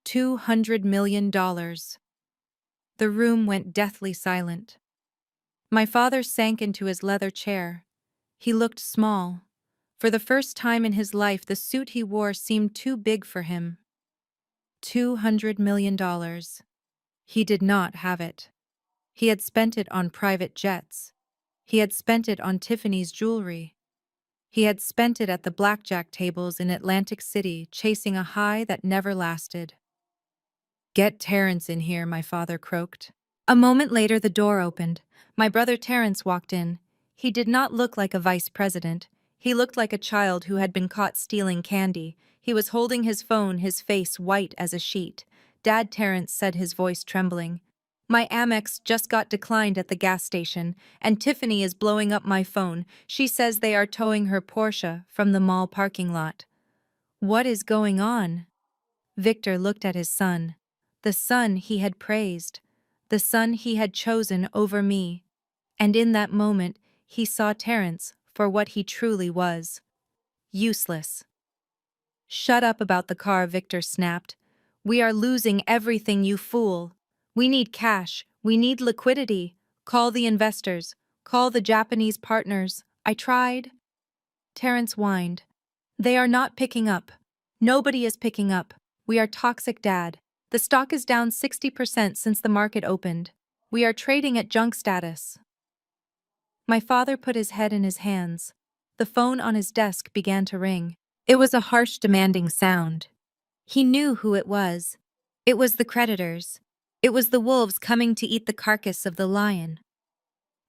$200 million. The room went deathly silent. My father sank into his leather chair. He looked small. For the first time in his life, the suit he wore seemed too big for him. $200 million. He did not have it. He had spent it on private jets. He had spent it on Tiffany's jewelry. He had spent it at the blackjack tables in Atlantic City, chasing a high that never lasted. Get Terrence in here, my father croaked. A moment later, the door opened. My brother Terrence walked in. He did not look like a vice president. He looked like a child who had been caught stealing candy. He was holding his phone, his face white as a sheet. Dad, Terrence said, his voice trembling. My Amex just got declined at the gas station, and Tiffany is blowing up my phone. She says they are towing her Porsche from the mall parking lot. What is going on? Victor looked at his son. The son he had praised. The son he had chosen over me. And in that moment, he saw Terrence for what he truly was. Useless. Shut up about the car, Victor snapped. We are losing everything, you fool. We need cash. We need liquidity. Call the investors. Call the Japanese partners. I tried. Terrence whined. They are not picking up. Nobody is picking up. We are toxic, Dad. The stock is down 60% since the market opened. We are trading at junk status. My father put his head in his hands. The phone on his desk began to ring. It was a harsh, demanding sound. He knew who it was. It was the creditors. It was the wolves coming to eat the carcass of the lion.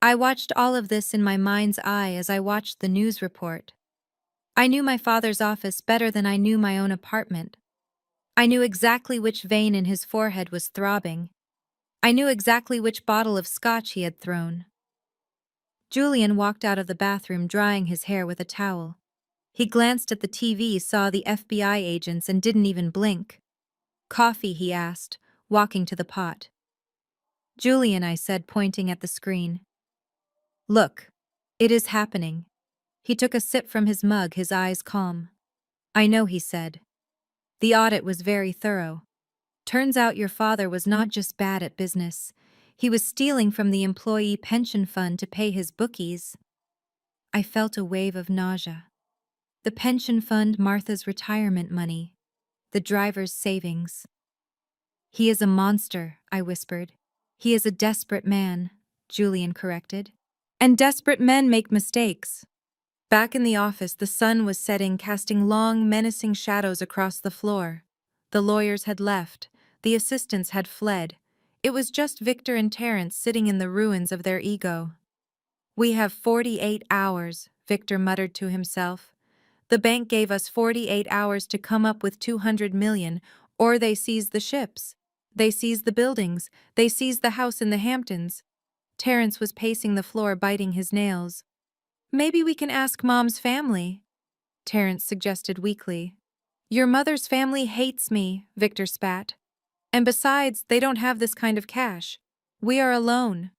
I watched all of this in my mind's eye as I watched the news report. I knew my father's office better than I knew my own apartment. I knew exactly which vein in his forehead was throbbing. I knew exactly which bottle of scotch he had thrown. Julian walked out of the bathroom drying his hair with a towel. He glanced at the TV, saw the FBI agents, and didn't even blink. Coffee, he asked, walking to the pot. Julian, I said, pointing at the screen. Look, it is happening. He took a sip from his mug, his eyes calm. I know, he said. The audit was very thorough. Turns out your father was not just bad at business. He was stealing from the employee pension fund to pay his bookies. I felt a wave of nausea. The pension fund, Martha's retirement money, the driver's savings. He is a monster, I whispered. He is a desperate man, Julian corrected. And desperate men make mistakes. Back in the office, the sun was setting, casting long, menacing shadows across the floor. The lawyers had left. The assistants had fled. It was just Victor and Terrence sitting in the ruins of their ego. We have 48 hours, Victor muttered to himself. The bank gave us 48 hours to come up with 200 million, or they seize the ships. They seize the buildings. They seize the house in the Hamptons. Terrence was pacing the floor, biting his nails. Maybe we can ask Mom's family, Terrence suggested weakly. Your mother's family hates me, Victor spat. And besides, they don't have this kind of cash. We are alone.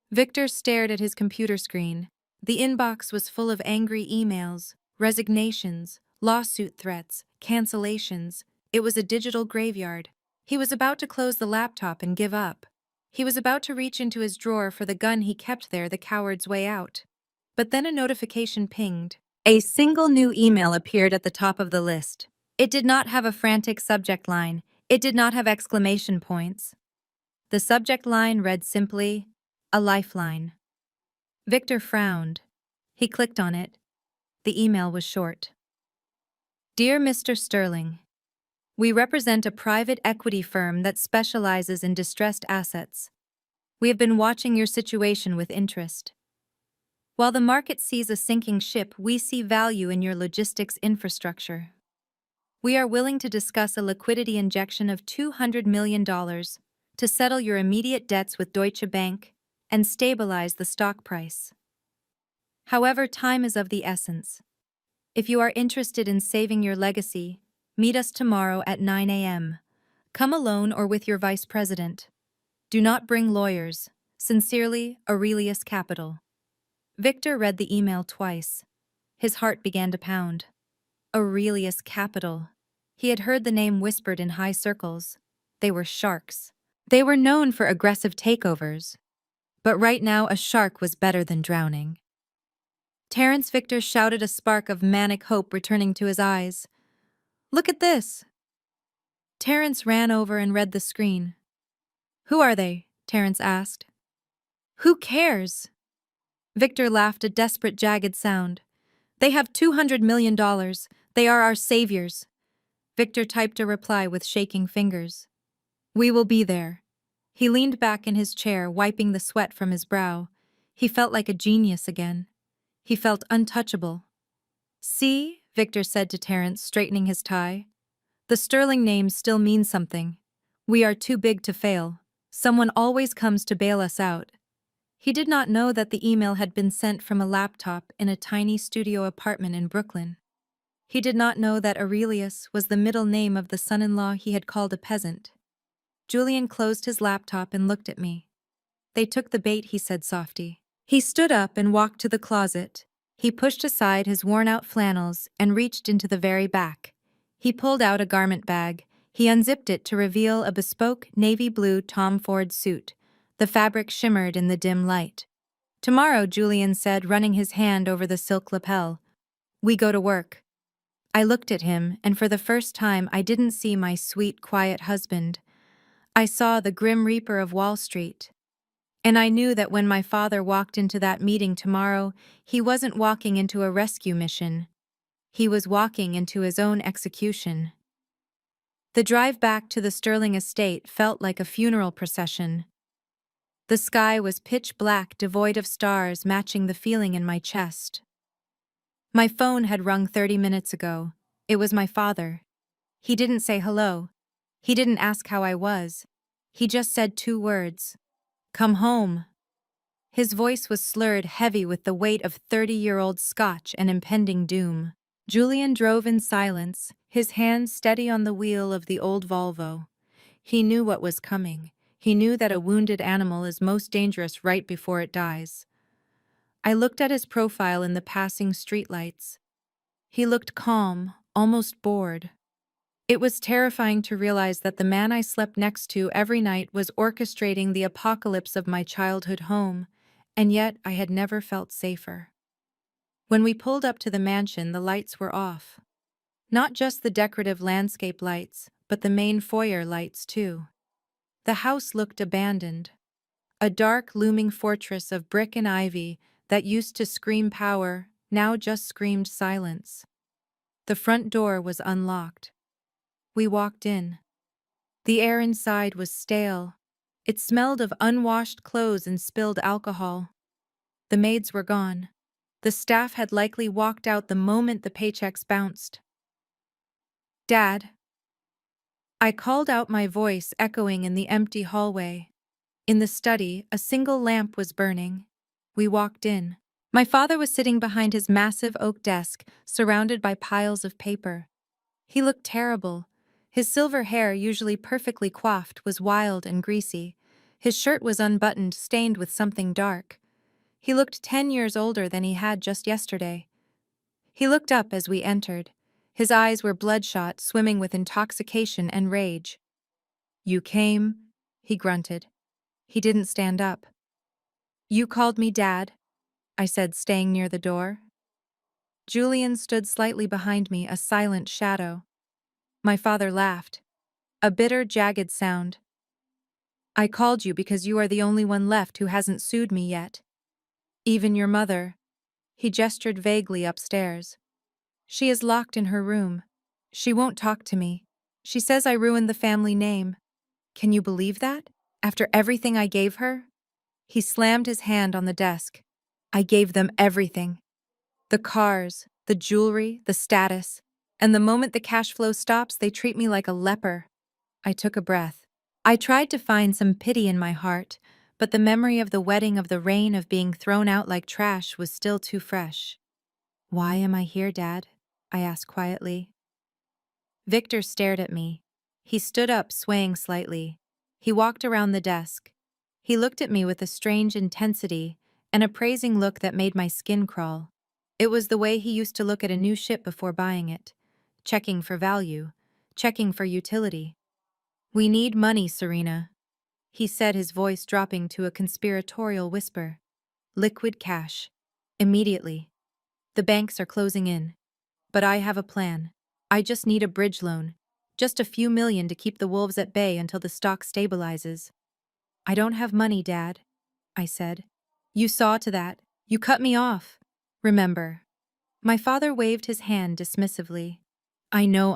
Victor stared at his computer screen. The inbox was full of angry emails, resignations, lawsuit threats, cancellations. It was a digital graveyard. He was about to close the laptop and give up. He was about to reach into his drawer for the gun he kept there, the coward's way out. But then a notification pinged. A single new email appeared at the top of the list. It did not have a frantic subject line. It did not have exclamation points. The subject line read simply, "A lifeline." Victor frowned. He clicked on it. The email was short. Dear Mr. Sterling, we represent a private equity firm that specializes in distressed assets. We have been watching your situation with interest. While the market sees a sinking ship, we see value in your logistics infrastructure. We are willing to discuss a liquidity injection of $200 million. to settle your immediate debts with Deutsche Bank and stabilize the stock price. However, time is of the essence. If you are interested in saving your legacy, meet us tomorrow at 9 a.m. Come alone or with your vice president. Do not bring lawyers. Sincerely, Aurelius Capital. Victor read the email twice. His heart began to pound. Aurelius Capital. He had heard the name whispered in high circles. They were sharks. They were known for aggressive takeovers. But right now, a shark was better than drowning. Terence Victor shouted, a spark of manic hope returning to his eyes. "Look at this!" Terence ran over and read the screen. "Who are they?" Terence asked. "Who cares?" Victor laughed, a desperate, jagged sound. "They have $200 million. They are our saviors." Victor typed a reply with shaking fingers. "We will be there." He leaned back in his chair, wiping the sweat from his brow. He felt like a genius again. He felt untouchable. "See," Victor said to Terence, straightening his tie. "The sterling names still mean something. We are too big to fail. Someone always comes to bail us out." He did not know that the email had been sent from a laptop in a tiny studio apartment in Brooklyn. He did not know that Aurelius was the middle name of the son-in-law he had called a peasant. Julian closed his laptop and looked at me. "They took the bait," he said softly. He stood up and walked to the closet. He pushed aside his worn-out flannels and reached into the very back. He pulled out a garment bag. He unzipped it to reveal a bespoke navy blue Tom Ford suit. The fabric shimmered in the dim light. "Tomorrow," Julian said, running his hand over the silk lapel. "We go to work." I looked at him, and for the first time I didn't see my sweet, quiet husband. I saw the grim reaper of Wall Street. And I knew that when my father walked into that meeting tomorrow, he wasn't walking into a rescue mission. He was walking into his own execution. The drive back to the Sterling estate felt like a funeral procession. The sky was pitch black, devoid of stars, matching the feeling in my chest. My phone had rung 30 minutes ago. It was my father. He didn't say hello. He didn't ask how I was. He just said 2 words. "Come home." His voice was slurred, heavy with the weight of 30-year-old scotch and impending doom. Julian drove in silence, his hands steady on the wheel of the old Volvo. He knew what was coming. He knew that a wounded animal is most dangerous right before it dies. I looked at his profile in the passing streetlights. He looked calm, almost bored. It was terrifying to realize that the man I slept next to every night was orchestrating the apocalypse of my childhood home, and yet I had never felt safer. When we pulled up to the mansion, the lights were off. Not just the decorative landscape lights, but the main foyer lights too. The house looked abandoned. A dark, looming fortress of brick and ivy that used to scream power, now just screamed silence. The front door was unlocked. We walked in. The air inside was stale. It smelled of unwashed clothes and spilled alcohol. The maids were gone. The staff had likely walked out the moment the paychecks bounced. "Dad." I called out, my voice echoing in the empty hallway. In the study, a single lamp was burning. We walked in. My father was sitting behind his massive oak desk, surrounded by piles of paper. He looked terrible. His silver hair, usually perfectly coiffed, was wild and greasy. His shirt was unbuttoned, stained with something dark. He looked 10 years older than he had just yesterday. He looked up as we entered. His eyes were bloodshot, swimming with intoxication and rage. "You came?" he grunted. He didn't stand up. "You called me Dad," I said, staying near the door. Julian stood slightly behind me, a silent shadow. My father laughed. A bitter, jagged sound. "I called you because you are the only one left who hasn't sued me yet. Even your mother." He gestured vaguely upstairs. "She is locked in her room. She won't talk to me. She says I ruined the family name. Can you believe that? After everything I gave her?" He slammed his hand on the desk. "I gave them everything. The cars, the jewelry, the status. And the moment the cash flow stops, they treat me like a leper." I took a breath. I tried to find some pity in my heart, but the memory of the wedding, of the rain, of being thrown out like trash was still too fresh. "Why am I here, Dad?" I asked quietly. Victor stared at me. He stood up, swaying slightly. He walked around the desk. He looked at me with a strange intensity, an appraising look that made my skin crawl. It was the way he used to look at a new ship before buying it, checking for value, checking for utility. "We need money, Serena," he said, his voice dropping to a conspiratorial whisper. "Liquid cash. Immediately. The banks are closing in. But I have a plan. I just need a bridge loan. Just a few million to keep the wolves at bay until the stock stabilizes." "I don't have money, Dad," I said. "You saw to that. You cut me off. Remember." My father waved his hand dismissively. I know.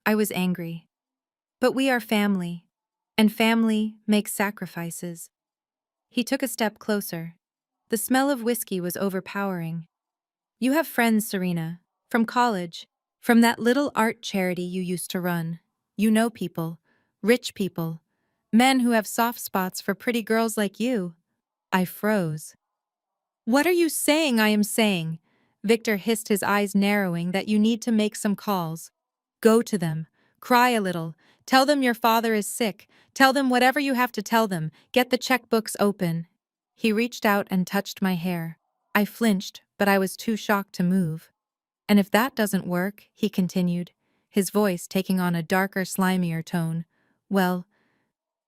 I was angry. "But we are family. And family makes sacrifices." He took a step closer. The smell of whiskey was overpowering. "You have friends, Serena. From college. From that little art charity you used to run. You know people. Rich people. Men who have soft spots for pretty girls like you." I froze. "What are you saying I am saying?" Victor hissed, his eyes narrowing. "That you need to make some calls. Go to them. Cry a little. Tell them your father is sick. Tell them whatever you have to tell them. Get the checkbooks open." He reached out and touched my hair. I flinched, but I was too shocked to move. "And if that doesn't work," he continued, his voice taking on a darker, slimier tone, "well,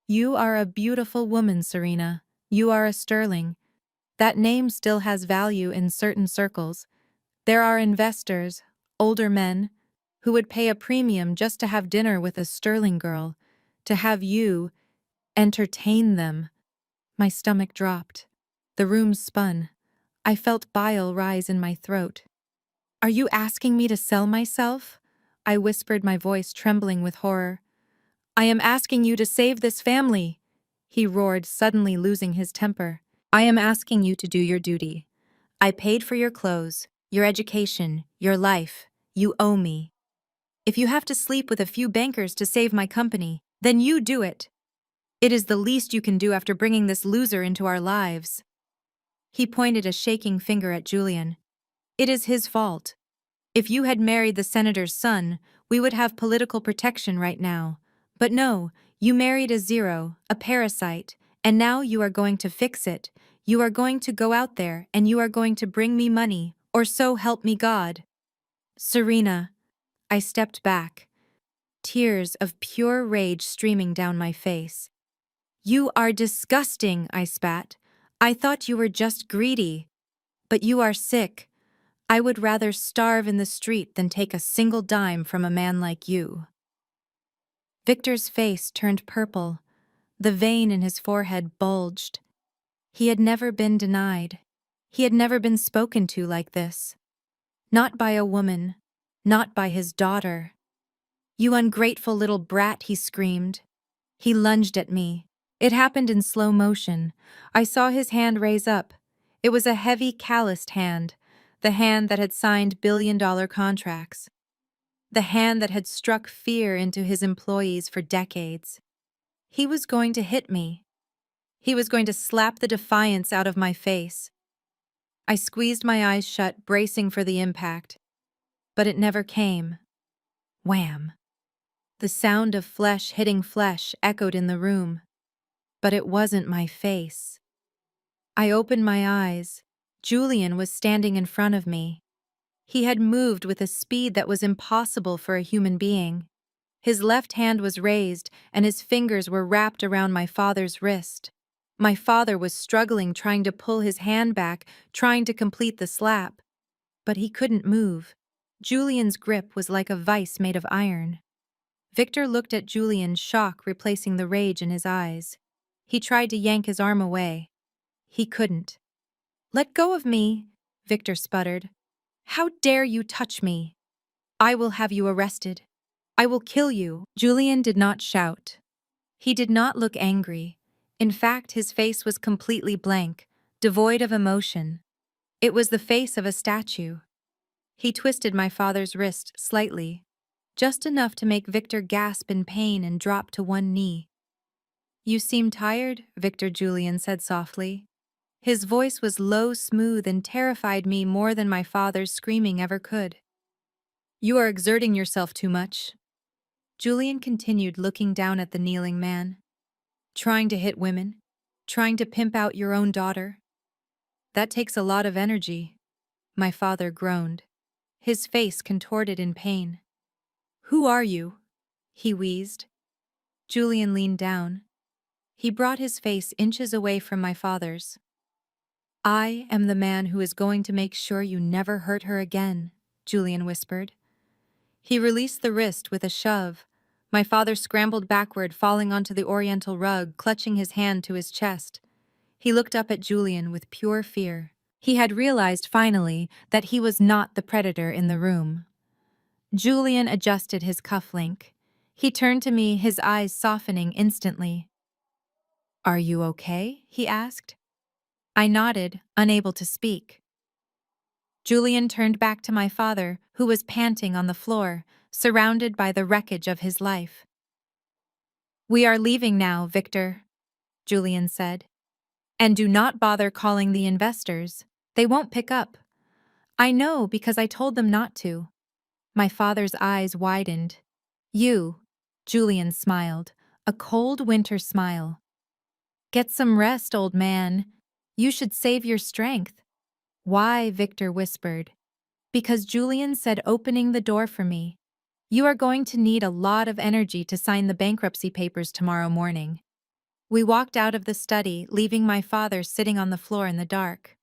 you are a beautiful woman, Serena. You are a sterling. That name still has value in certain circles. There are investors, older men, who would pay a premium just to have dinner with a sterling girl, to have you entertain them." My stomach dropped. The room spun. I felt bile rise in my throat. "Are you asking me to sell myself?" I whispered, my voice trembling with horror. "I am asking you to save this family," he roared, suddenly losing his temper. "I am asking you to do your duty. I paid for your clothes, your education, your life. You owe me. If you have to sleep with a few bankers to save my company, then you do it. It is the least you can do after bringing this loser into our lives." He pointed a shaking finger at Julian. "It is his fault. If you had married the senator's son, we would have political protection right now. But no, you married a zero, a parasite, and now you are going to fix it. You are going to go out there and you are going to bring me money, or so help me God." "Serena." I stepped back, tears of pure rage streaming down my face. "You are disgusting," I spat. "I thought you were just greedy. But you are sick. I would rather starve in the street than take a single dime from a man like you." Victor's face turned purple. The vein in his forehead bulged. He had never been denied. He had never been spoken to like this. Not by a woman. Not by his daughter. "You ungrateful little brat," he screamed. He lunged at me. It happened in slow motion. I saw his hand raise up. It was a heavy, calloused hand, the hand that had signed billion-dollar contracts, the hand that had struck fear into his employees for decades. He was going to hit me. He was going to slap the defiance out of my face. I squeezed my eyes shut, bracing for the impact. But it never came. Wham! The sound of flesh hitting flesh echoed in the room. But it wasn't my face. I opened my eyes. Julian was standing in front of me. He had moved with a speed that was impossible for a human being. His left hand was raised, and his fingers were wrapped around my father's wrist. My father was struggling, trying to pull his hand back, trying to complete the slap. But he couldn't move. Julian's grip was like a vice made of iron. Victor looked at Julian, shock replacing the rage in his eyes. He tried to yank his arm away. He couldn't. "Let go of me," Victor sputtered. "How dare you touch me? I will have you arrested. I will kill you." Julian did not shout. He did not look angry. In fact, his face was completely blank, devoid of emotion. It was the face of a statue. He twisted my father's wrist slightly, just enough to make Victor gasp in pain and drop to one knee. You seem tired, Victor, Julian said softly. His voice was low, smooth, and terrified me more than my father's screaming ever could. You are exerting yourself too much. Julian continued, looking down at the kneeling man. Trying to hit women? Trying to pimp out your own daughter? That takes a lot of energy. My father groaned, his face contorted in pain. Who are you? He wheezed. Julian leaned down. He brought his face inches away from my father's. I am the man who is going to make sure you never hurt her again, Julian whispered. He released the wrist with a shove. My father scrambled backward, falling onto the oriental rug, clutching his hand to his chest. He looked up at Julian with pure fear. He had realized finally that he was not the predator in the room. Julian adjusted his cufflink. He turned to me, his eyes softening instantly. Are you okay? He asked. I nodded, unable to speak. Julian turned back to my father, who was panting on the floor, surrounded by the wreckage of his life. We are leaving now, Victor, Julian said. And do not bother calling the investors. They won't pick up. I know because I told them not to. My father's eyes widened. You, Julian smiled, a cold winter smile. Get some rest, old man. You should save your strength. Why? Victor whispered. Because Julian said, opening the door for me. You are going to need a lot of energy to sign the bankruptcy papers tomorrow morning. We walked out of the study, leaving my father sitting on the floor in the dark.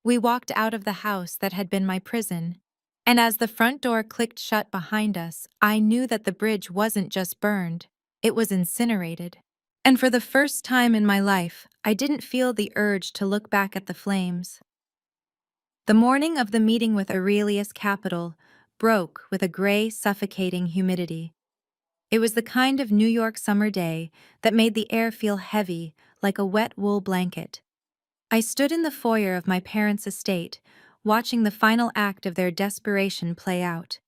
We walked out of the house that had been my prison. And as the front door clicked shut behind us, I knew that the bridge wasn't just burned, it was incinerated. And for the first time in my life, I didn't feel the urge to look back at the flames. The morning of the meeting with Aurelius Capital broke with a gray, suffocating humidity. It was the kind of New York summer day that made the air feel heavy, like a wet wool blanket. I stood in the foyer of my parents' estate, watching the final act of their desperation play out.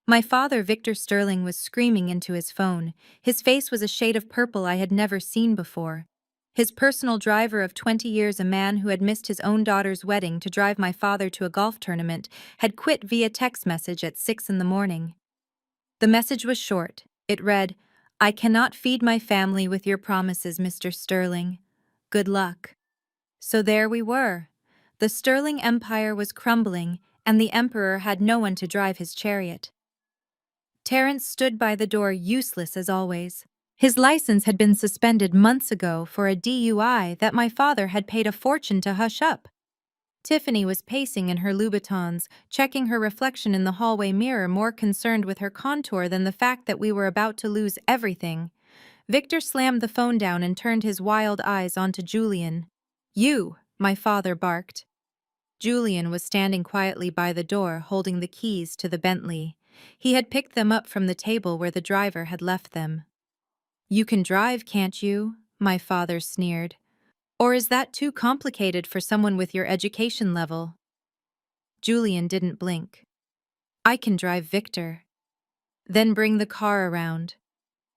My father, Victor Sterling, was screaming into his phone. His face was a shade of purple I had never seen before. His personal driver of 20 years, a man who had missed his own daughter's wedding to drive my father to a golf tournament, had quit via text message at 6 in the morning. The message was short. It read, I cannot feed my family with your promises, Mr. Sterling. Good luck. So there we were. The Sterling Empire was crumbling, and the Emperor had no one to drive his chariot. Terence stood by the door, useless as always. His license had been suspended months ago for a DUI that my father had paid a fortune to hush up. Tiffany was pacing in her Louboutins, checking her reflection in the hallway mirror, more concerned with her contour than the fact that we were about to lose everything. Victor slammed the phone down and turned his wild eyes onto Julian. You, my father barked. Julian was standing quietly by the door, holding the keys to the Bentley. He had picked them up from the table where the driver had left them. You can drive, can't you? My father sneered. Or is that too complicated for someone with your education level? Julian didn't blink. I can drive, Victor. Then bring the car around.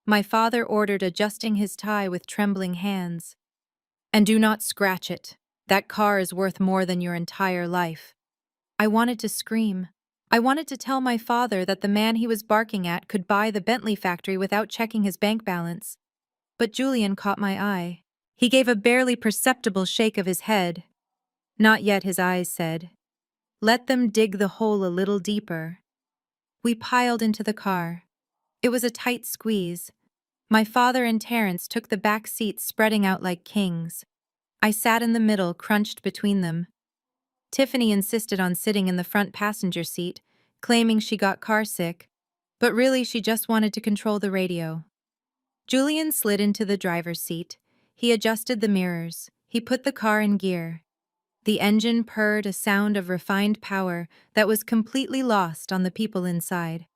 My father ordered, adjusting his tie with trembling hands. And do not scratch it. That car is worth more than your entire life. I wanted to scream. I wanted to tell my father that the man he was barking at could buy the Bentley factory without checking his bank balance. But Julian caught my eye. He gave a barely perceptible shake of his head. Not yet, his eyes said. Let them dig the hole a little deeper. We piled into the car. It was a tight squeeze. My father and Terence took the back seats, spreading out like kings. I sat in the middle, crunched between them. Tiffany insisted on sitting in the front passenger seat, claiming she got car sick, but really she just wanted to control the radio. Julian slid into the driver's seat. He adjusted the mirrors. He put the car in gear. The engine purred, a sound of refined power that was completely lost on the people inside.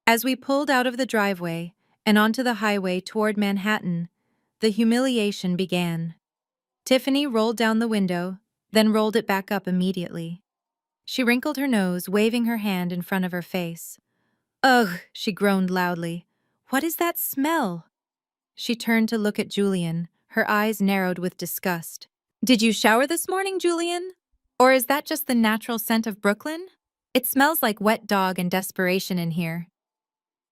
As we pulled out of the driveway and onto the highway toward Manhattan, the humiliation began. Tiffany rolled down the window, then rolled it back up immediately. She wrinkled her nose, waving her hand in front of her face. Ugh, she groaned loudly. What is that smell? She turned to look at Julian, her eyes narrowed with disgust. Did you shower this morning, Julian? Or is that just the natural scent of Brooklyn? It smells like wet dog and desperation in here.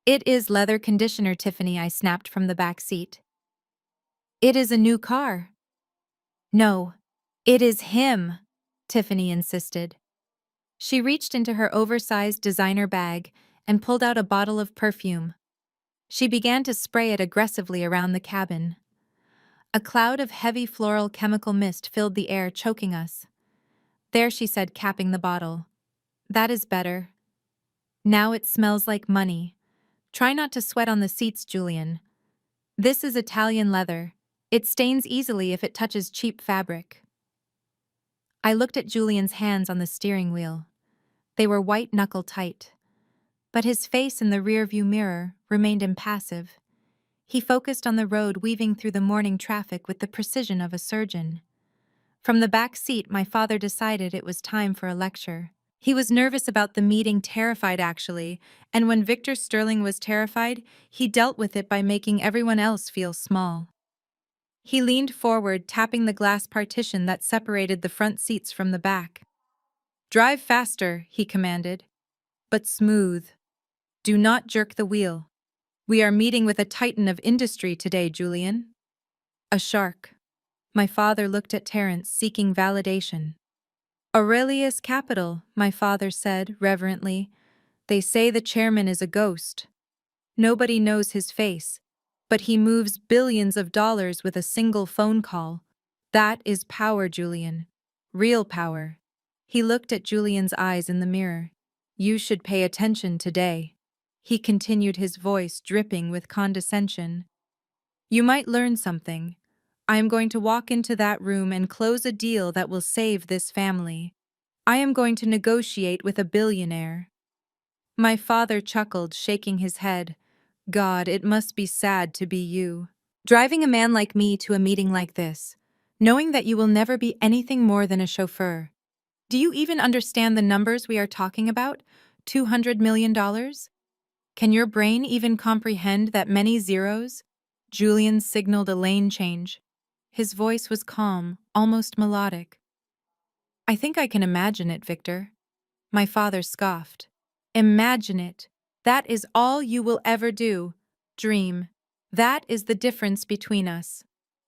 It is leather conditioner, Tiffany, I snapped from the back seat. It is a new car. No, it is him, Tiffany insisted. She reached into her oversized designer bag and pulled out a bottle of perfume. She began to spray it aggressively around the cabin. A cloud of heavy floral chemical mist filled the air, choking us. There, she said, capping the bottle. That is better. Now it smells like money. Try not to sweat on the seats, Julian. This is Italian leather. It stains easily if it touches cheap fabric. I looked at Julian's hands on the steering wheel. They were white knuckle tight. But his face in the rearview mirror remained impassive. He focused on the road, weaving through the morning traffic with the precision of a surgeon. From the back seat, my father decided it was time for a lecture. He was nervous about the meeting, terrified actually, and when Victor Sterling was terrified, he dealt with it by making everyone else feel small. He leaned forward, tapping the glass partition that separated the front seats from the back. Drive faster, he commanded, but smooth. Do not jerk the wheel. We are meeting with a titan of industry today, Julian. A shark. My father looked at Terence, seeking validation. Aurelius Capital, my father said reverently. They say the chairman is a ghost. Nobody knows his face, but he moves billions of dollars with a single phone call. That is power, Julian. Real power. He looked at Julian's eyes in the mirror. You should pay attention today. He continued, his voice dripping with condescension. You might learn something. I am going to walk into that room and close a deal that will save this family. I am going to negotiate with a billionaire. My father chuckled, shaking his head. God, it must be sad to be you. Driving a man like me to a meeting like this, knowing that you will never be anything more than a chauffeur. Do you even understand the numbers we are talking about? $200 million? Can your brain even comprehend that many zeros? Julian signaled a lane change. His voice was calm, almost melodic. I think I can imagine it, Victor. My father scoffed. Imagine it. That is all you will ever do. Dream. That is the difference between us.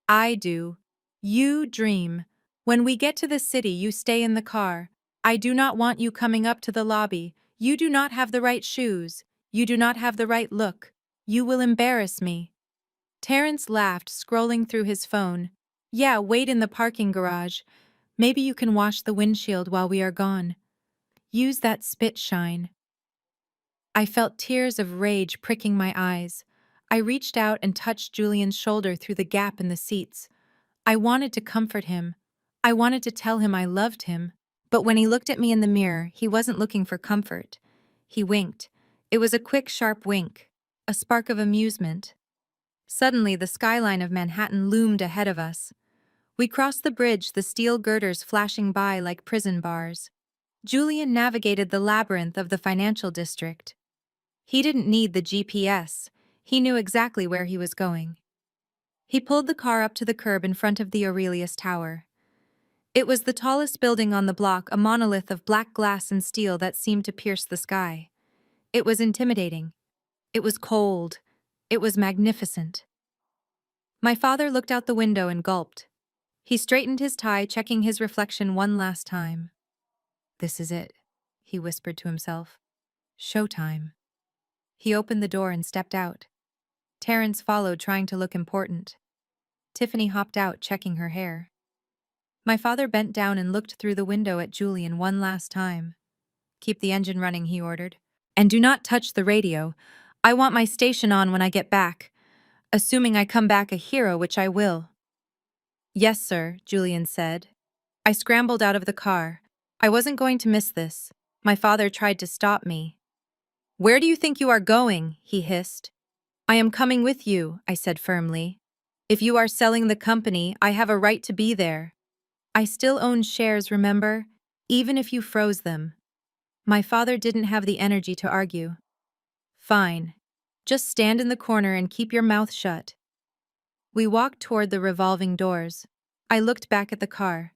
I do. You dream. When we get to the city, you stay in the car. I do not want you coming up to the lobby. You do not have the right shoes. You do not have the right look. You will embarrass me. Terence laughed, scrolling through his phone. Yeah, wait in the parking garage. Maybe you can wash the windshield while we are gone. Use that spit shine. I felt tears of rage pricking my eyes. I reached out and touched Julian's shoulder through the gap in the seats. I wanted to comfort him. I wanted to tell him I loved him. But when he looked at me in the mirror, he wasn't looking for comfort. He winked. It was a quick, sharp wink, a spark of amusement. Suddenly, the skyline of Manhattan loomed ahead of us. We crossed the bridge, the steel girders flashing by like prison bars. Julian navigated the labyrinth of the financial district. He didn't need the GPS. He knew exactly where he was going. He pulled the car up to the curb in front of the Aurelius Tower. It was the tallest building on the block, a monolith of black glass and steel that seemed to pierce the sky. It was intimidating. It was cold. It was magnificent. My father looked out the window and gulped. He straightened his tie, checking his reflection one last time. This is it, he whispered to himself. Showtime. He opened the door and stepped out. Terence followed, trying to look important. Tiffany hopped out, checking her hair. My father bent down and looked through the window at Julian one last time. Keep the engine running, he ordered. And do not touch the radio. I want my station on when I get back. Assuming I come back a hero, which I will. Yes, sir, Julian said. I scrambled out of the car. I wasn't going to miss this. My father tried to stop me. Where do you think you are going? He hissed. I am coming with you, I said firmly. If you are selling the company, I have a right to be there. I still own shares, remember? Even if you froze them. My father didn't have the energy to argue. Fine. Just stand in the corner and keep your mouth shut. We walked toward the revolving doors. I looked back at the car.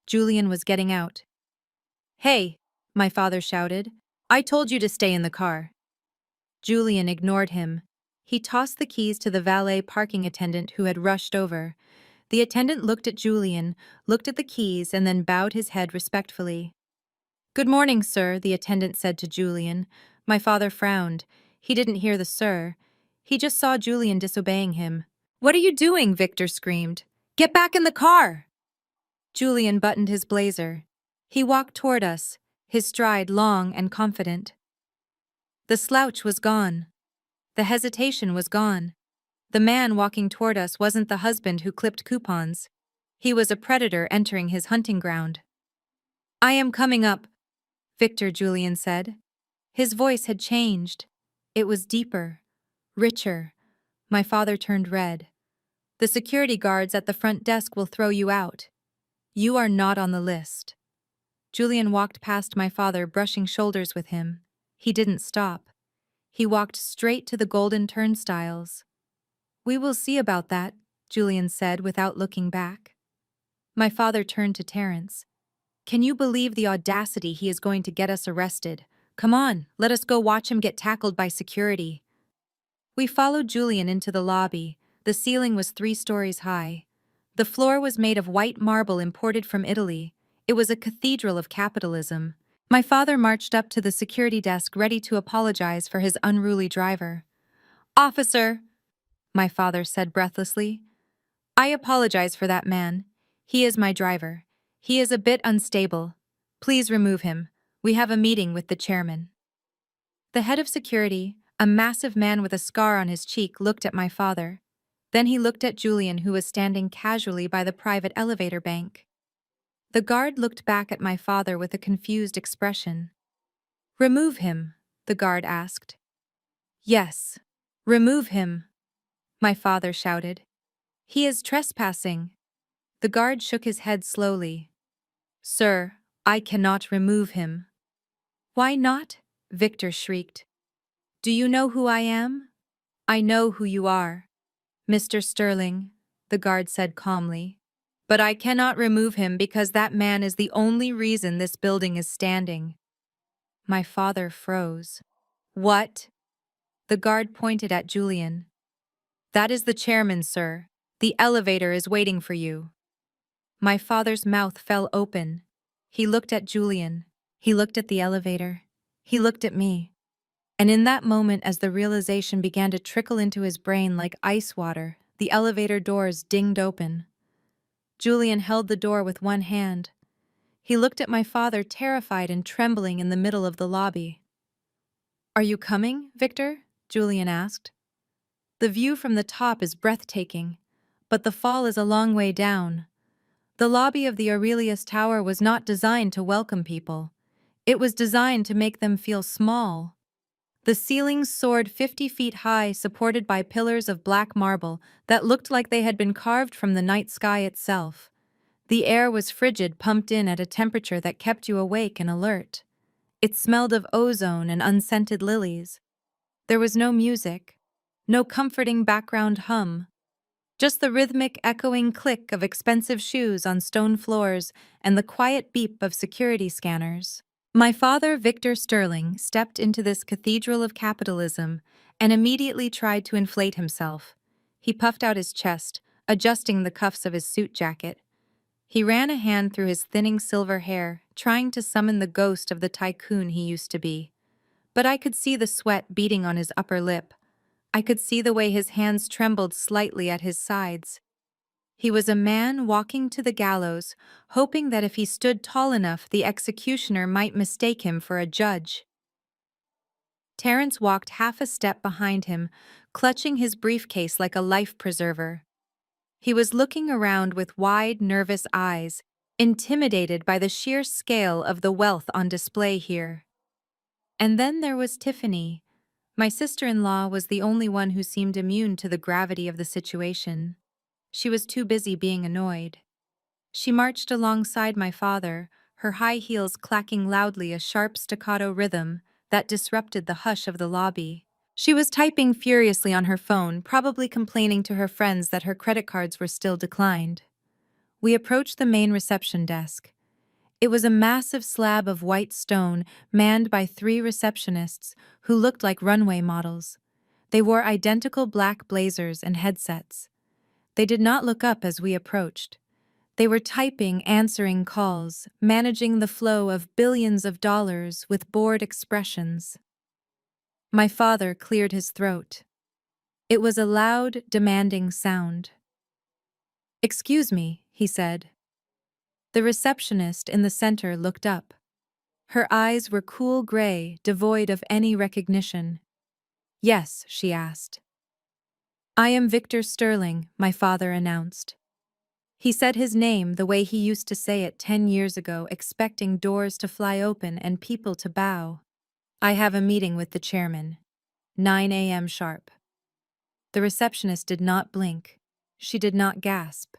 Julian was getting out. "Hey," my father shouted. "I told you to stay in the car." Julian ignored him. He tossed the keys to the valet parking attendant who had rushed over. The attendant looked at Julian, looked at the keys, and then bowed his head respectfully. "Good morning, sir," the attendant said to Julian. My father frowned. He didn't hear the "sir." He just saw Julian disobeying him. "What are you doing?" Victor screamed. "Get back in the car!" Julian buttoned his blazer. He walked toward us, his stride long and confident. The slouch was gone. The hesitation was gone. The man walking toward us wasn't the husband who clipped coupons. He was a predator entering his hunting ground. "I am coming up," Victor, Julian said. His voice had changed. It was deeper, richer. My father turned red. "The security guards at the front desk will throw you out. You are not on the list." Julian walked past my father, brushing shoulders with him. He didn't stop. He walked straight to the golden turnstiles. "We will see about that," Julian said without looking back. My father turned to Terence. "Can you believe the audacity? He is going to get us arrested. Come on, let us go watch him get tackled by security." We followed Julian into the lobby. The ceiling was 3 stories high. The floor was made of white marble imported from Italy. It was a cathedral of capitalism. My father marched up to the security desk ready to apologize for his unruly driver. "Officer," my father said breathlessly, "I apologize for that man. He is my driver. He is a bit unstable. Please remove him. We have a meeting with the chairman." The head of security, a massive man with a scar on his cheek, looked at my father. Then he looked at Julian, who was standing casually by the private elevator bank. The guard looked back at my father with a confused expression. "Remove him?" the guard asked. "Yes. Remove him," my father shouted. "He is trespassing." The guard shook his head slowly. "Sir, I cannot remove him." "Why not?" Victor shrieked. "Do you know who I am?" "I know who you are, Mr. Sterling," the guard said calmly. "But I cannot remove him because that man is the only reason this building is standing." My father froze. "What?" The guard pointed at Julian. "That is the chairman, sir. The elevator is waiting for you." My father's mouth fell open. He looked at Julian. He looked at the elevator. He looked at me. And in that moment, as the realization began to trickle into his brain like ice water, the elevator doors dinged open. Julian held the door with one hand. He looked at my father, terrified and trembling, in the middle of the lobby. "Are you coming, Victor?" Julian asked. "The view from the top is breathtaking, but the fall is a long way down." The lobby of the Aurelius Tower was not designed to welcome people. It was designed to make them feel small. The ceilings soared 50 feet high, supported by pillars of black marble that looked like they had been carved from the night sky itself. The air was frigid, pumped in at a temperature that kept you awake and alert. It smelled of ozone and unscented lilies. There was no music, no comforting background hum. Just the rhythmic, echoing click of expensive shoes on stone floors and the quiet beep of security scanners. My father, Victor Sterling, stepped into this cathedral of capitalism and immediately tried to inflate himself. He puffed out his chest, adjusting the cuffs of his suit jacket. He ran a hand through his thinning silver hair, trying to summon the ghost of the tycoon he used to be. But I could see the sweat beading on his upper lip. I could see the way his hands trembled slightly at his sides. He was a man walking to the gallows, hoping that if he stood tall enough, the executioner might mistake him for a judge. Terence walked half a step behind him, clutching his briefcase like a life preserver. He was looking around with wide, nervous eyes, intimidated by the sheer scale of the wealth on display here. And then there was Tiffany. My sister-in-law was the only one who seemed immune to the gravity of the situation. She was too busy being annoyed. She marched alongside my father, her high heels clacking loudly, a sharp staccato rhythm that disrupted the hush of the lobby. She was typing furiously on her phone, probably complaining to her friends that her credit cards were still declined. We approached the main reception desk. It was a massive slab of white stone manned by 3 receptionists who looked like runway models. They wore identical black blazers and headsets. They did not look up as we approached. They were typing, answering calls, managing the flow of billions of dollars with bored expressions. My father cleared his throat. It was a loud, demanding sound. "Excuse me," he said. The receptionist in the center looked up. Her eyes were cool gray, devoid of any recognition. "Yes," she asked. "I am Victor Sterling," my father announced. He said his name the way he used to say it 10 years ago, expecting doors to fly open and people to bow. "I have a meeting with the chairman. 9 a.m. sharp." The receptionist did not blink. She did not gasp.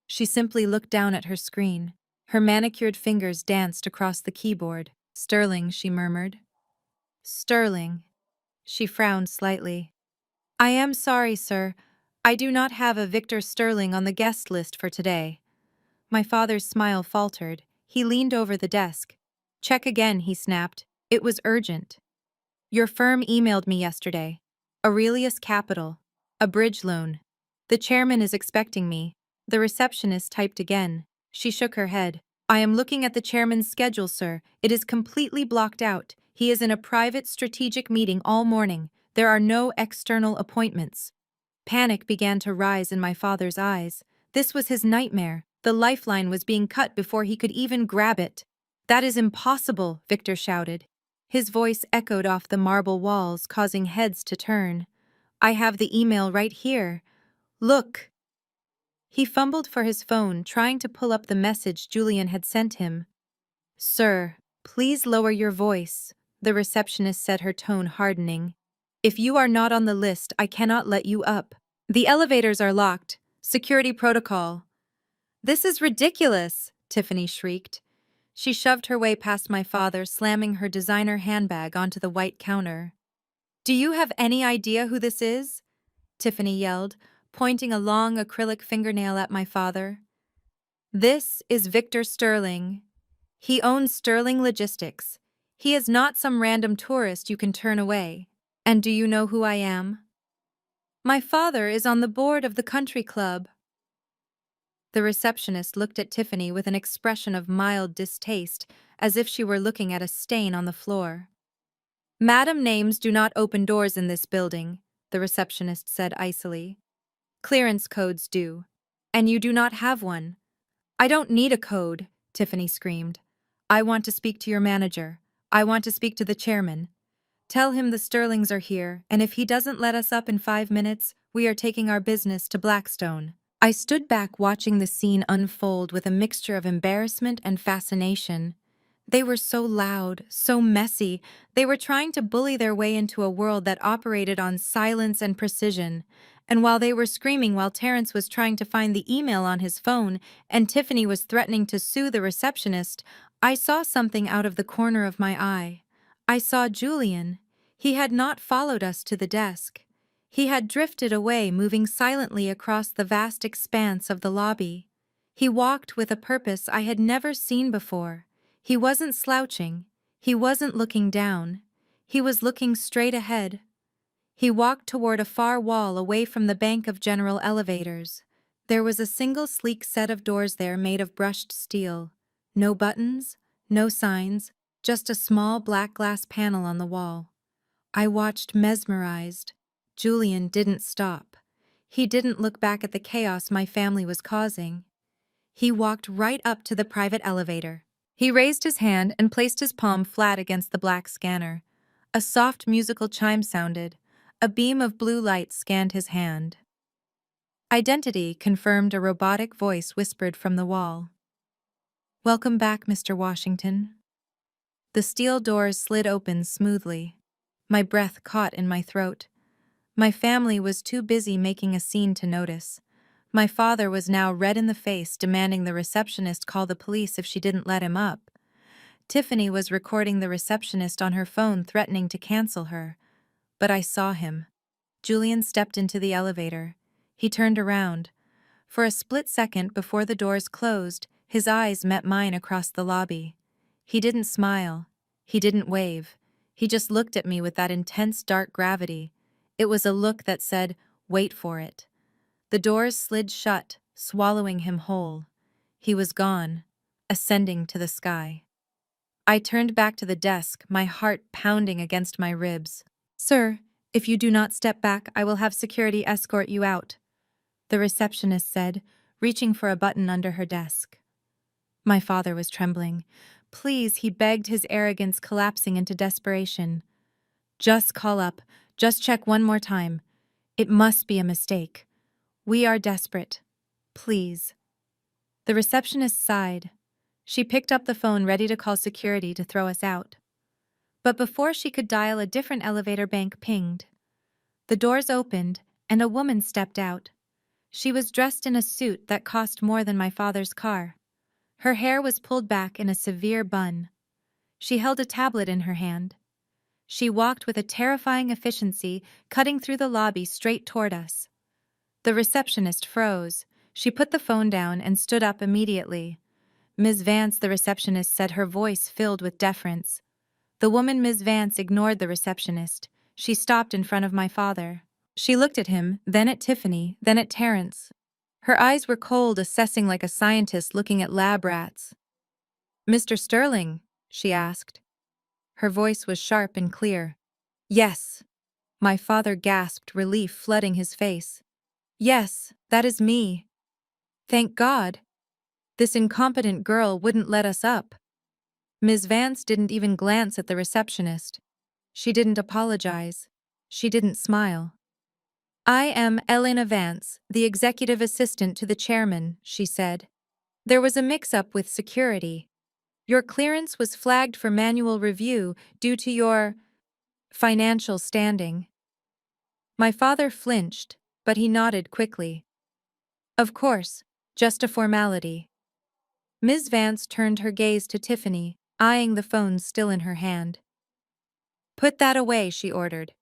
She simply looked down at her screen. Her manicured fingers danced across the keyboard. "Sterling," she murmured. "Sterling." She frowned slightly. "I am sorry, sir. I do not have a Victor Sterling on the guest list for today." My father's smile faltered. He leaned over the desk. "Check again," he snapped. "It was urgent. Your firm emailed me yesterday. Aurelius Capital. A bridge loan. The chairman is expecting me." The receptionist typed again. She shook her head. "I am looking at the chairman's schedule, sir. It is completely blocked out. He is in a private strategic meeting all morning. There are no external appointments." Panic began to rise in my father's eyes. This was his nightmare. The lifeline was being cut before he could even grab it. "That is impossible," Victor shouted. His voice echoed off the marble walls, causing heads to turn. "I have the email right here. Look." He fumbled for his phone, trying to pull up the message Julian had sent him. "Sir, please lower your voice," the receptionist said, her tone hardening. "If you are not on the list, I cannot let you up. The elevators are locked. Security protocol." "This is ridiculous," Tiffany shrieked. She shoved her way past my father, slamming her designer handbag onto the white counter. "Do you have any idea who this is?" Tiffany yelled, pointing a long acrylic fingernail at my father. "This is Victor Sterling. He owns Sterling Logistics. He is not some random tourist you can turn away. And do you know who I am? My father is on the board of the country club." The receptionist looked at Tiffany with an expression of mild distaste, as if she were looking at a stain on the floor. "Madam, names do not open doors in this building," the receptionist said icily. "Clearance codes do. And you do not have one." "I don't need a code," Tiffany screamed. "I want to speak to your manager. I want to speak to the chairman. Tell him the Sterlings are here, and if he doesn't let us up in 5 minutes, we are taking our business to Blackstone." I stood back watching the scene unfold with a mixture of embarrassment and fascination. They were so loud, so messy. They were trying to bully their way into a world that operated on silence and precision. And while they were screaming while Terrence was trying to find the email on his phone and Tiffany was threatening to sue the receptionist, I saw something out of the corner of my eye. I saw Julian. He had not followed us to the desk. He had drifted away, moving silently across the vast expanse of the lobby. He walked with a purpose I had never seen before. He wasn't slouching. He wasn't looking down. He was looking straight ahead. He walked toward a far wall away from the bank of general elevators. There was a single sleek set of doors there made of brushed steel. No buttons, no signs, just a small black glass panel on the wall. I watched mesmerized. Julian didn't stop. He didn't look back at the chaos my family was causing. He walked right up to the private elevator. He raised his hand and placed his palm flat against the black scanner. A soft musical chime sounded. A beam of blue light scanned his hand. "Identity," confirmed a robotic voice whispered from the wall. "Welcome back, Mr. Washington." The steel doors slid open smoothly. My breath caught in my throat. My family was too busy making a scene to notice. My father was now red in the face, demanding the receptionist call the police if she didn't let him up. Tiffany was recording the receptionist on her phone, threatening to cancel her. but I saw him. Julian stepped into the elevator. He turned around. For a split second before the doors closed, his eyes met mine across the lobby. He didn't smile. He didn't wave. He just looked at me with that intense dark gravity. It was a look that said, "Wait for it." The doors slid shut, swallowing him whole. He was gone, ascending to the sky. I turned back to the desk, my heart pounding against my ribs. "Sir, if you do not step back, I will have security escort you out," the receptionist said, reaching for a button under her desk. My father was trembling. "Please," he begged, his arrogance collapsing into desperation. "Just call up. Just check one more time. It must be a mistake. We are desperate. Please." The receptionist sighed. She picked up the phone, ready to call security to throw us out. But before she could dial, a different elevator bank pinged. The doors opened, and a woman stepped out. She was dressed in a suit that cost more than my father's car. Her hair was pulled back in a severe bun. She held a tablet in her hand. She walked with a terrifying efficiency, cutting through the lobby straight toward us. The receptionist froze. She put the phone down and stood up immediately. "Ms. Vance," the receptionist said, her voice filled with deference. The woman, Ms. Vance, ignored the receptionist. She stopped in front of my father. She looked at him, then at Tiffany, then at Terrence. Her eyes were cold, assessing like a scientist looking at lab rats. "Mr. Sterling?" she asked. Her voice was sharp and clear. "Yes." My father gasped, relief flooding his face. "Yes, that is me. Thank God. This incompetent girl wouldn't let us up." Ms. Vance didn't even glance at the receptionist. She didn't apologize. She didn't smile. "I am Elena Vance, the executive assistant to the chairman," she said. "There was a mix-up with security. Your clearance was flagged for manual review due to your financial standing." My father flinched, but he nodded quickly. "Of course, just a formality." Ms. Vance turned her gaze to Tiffany, eyeing the phone still in her hand. "Put that away," she ordered.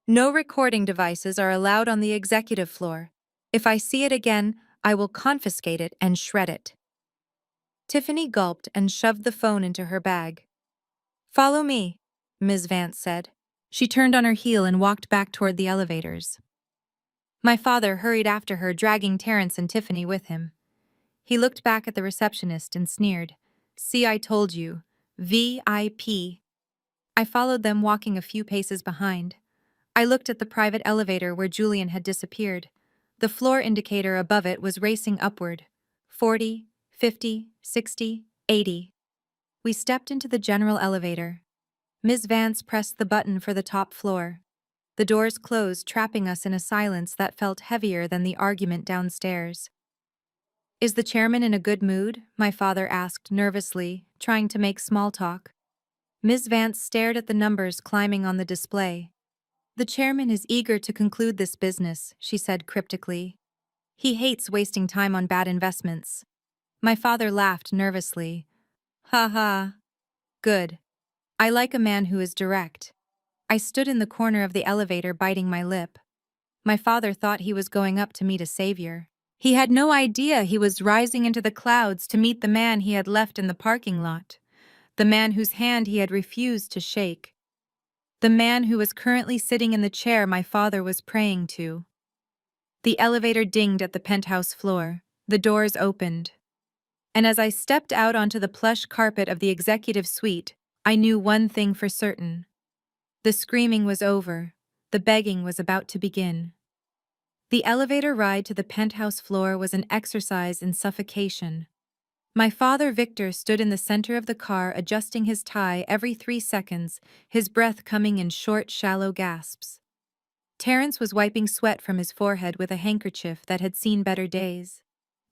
"No recording devices are allowed on the executive floor. If I see it again, I will confiscate it and shred it." Tiffany gulped and shoved the phone into her bag. "Follow me," Ms. Vance said. She turned on her heel and walked back toward the elevators. My father hurried after her, dragging Terrence and Tiffany with him. He looked back at the receptionist and sneered. "See, I told you. VIP." I followed them, walking a few paces behind. I looked at the private elevator where Julian had disappeared. The floor indicator above it was racing upward. 40, 50, 60, 80. We stepped into the general elevator. Ms. Vance pressed the button for the top floor. The doors closed, trapping us in a silence that felt heavier than the argument downstairs. "Is the chairman in a good mood?" my father asked nervously, trying to make small talk. Ms. Vance stared at the numbers climbing on the display. "The chairman is eager to conclude this business," she said cryptically. "He hates wasting time on bad investments." My father laughed nervously. "Ha ha. Good. I like a man who is direct." I stood in the corner of the elevator, biting my lip. My father thought he was going up to meet a savior. He had no idea he was rising into the clouds to meet the man he had left in the parking lot, the man whose hand he had refused to shake, the man who was currently sitting in the chair my father was praying to. The elevator dinged at the penthouse floor. The doors opened. And as I stepped out onto the plush carpet of the executive suite, I knew one thing for certain. The screaming was over. The begging was about to begin. The elevator ride to the penthouse floor was an exercise in suffocation. My father, Victor, stood in the center of the car, adjusting his tie every 3 seconds, his breath coming in short, shallow gasps. Terrence was wiping sweat from his forehead with a handkerchief that had seen better days.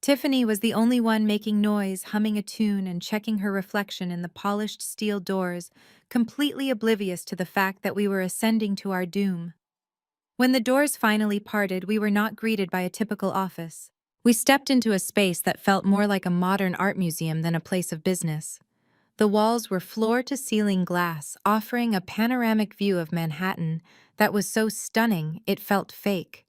Tiffany was the only one making noise, humming a tune and checking her reflection in the polished steel doors, completely oblivious to the fact that we were ascending to our doom. When the doors finally parted, we were not greeted by a typical office. We stepped into a space that felt more like a modern art museum than a place of business. The walls were floor-to-ceiling glass, offering a panoramic view of Manhattan that was so stunning it felt fake.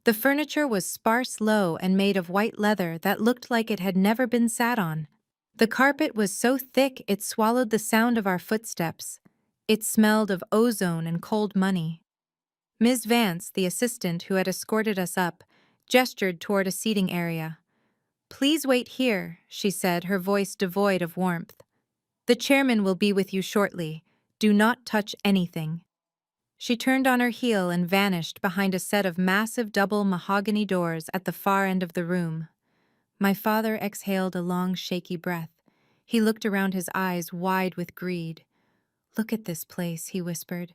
The furniture was sparse low and made of white leather that looked like it had never been sat on. The carpet was so thick it swallowed the sound of our footsteps. It smelled of ozone and cold money. Ms. Vance, the assistant who had escorted us up, gestured toward a seating area. "Please wait here," she said, her voice devoid of warmth. "The chairman will be with you shortly. Do not touch anything." She turned on her heel and vanished behind a set of massive double mahogany doors at the far end of the room. My father exhaled a long, shaky breath. He looked around, his eyes wide with greed. "Look at this place," he whispered.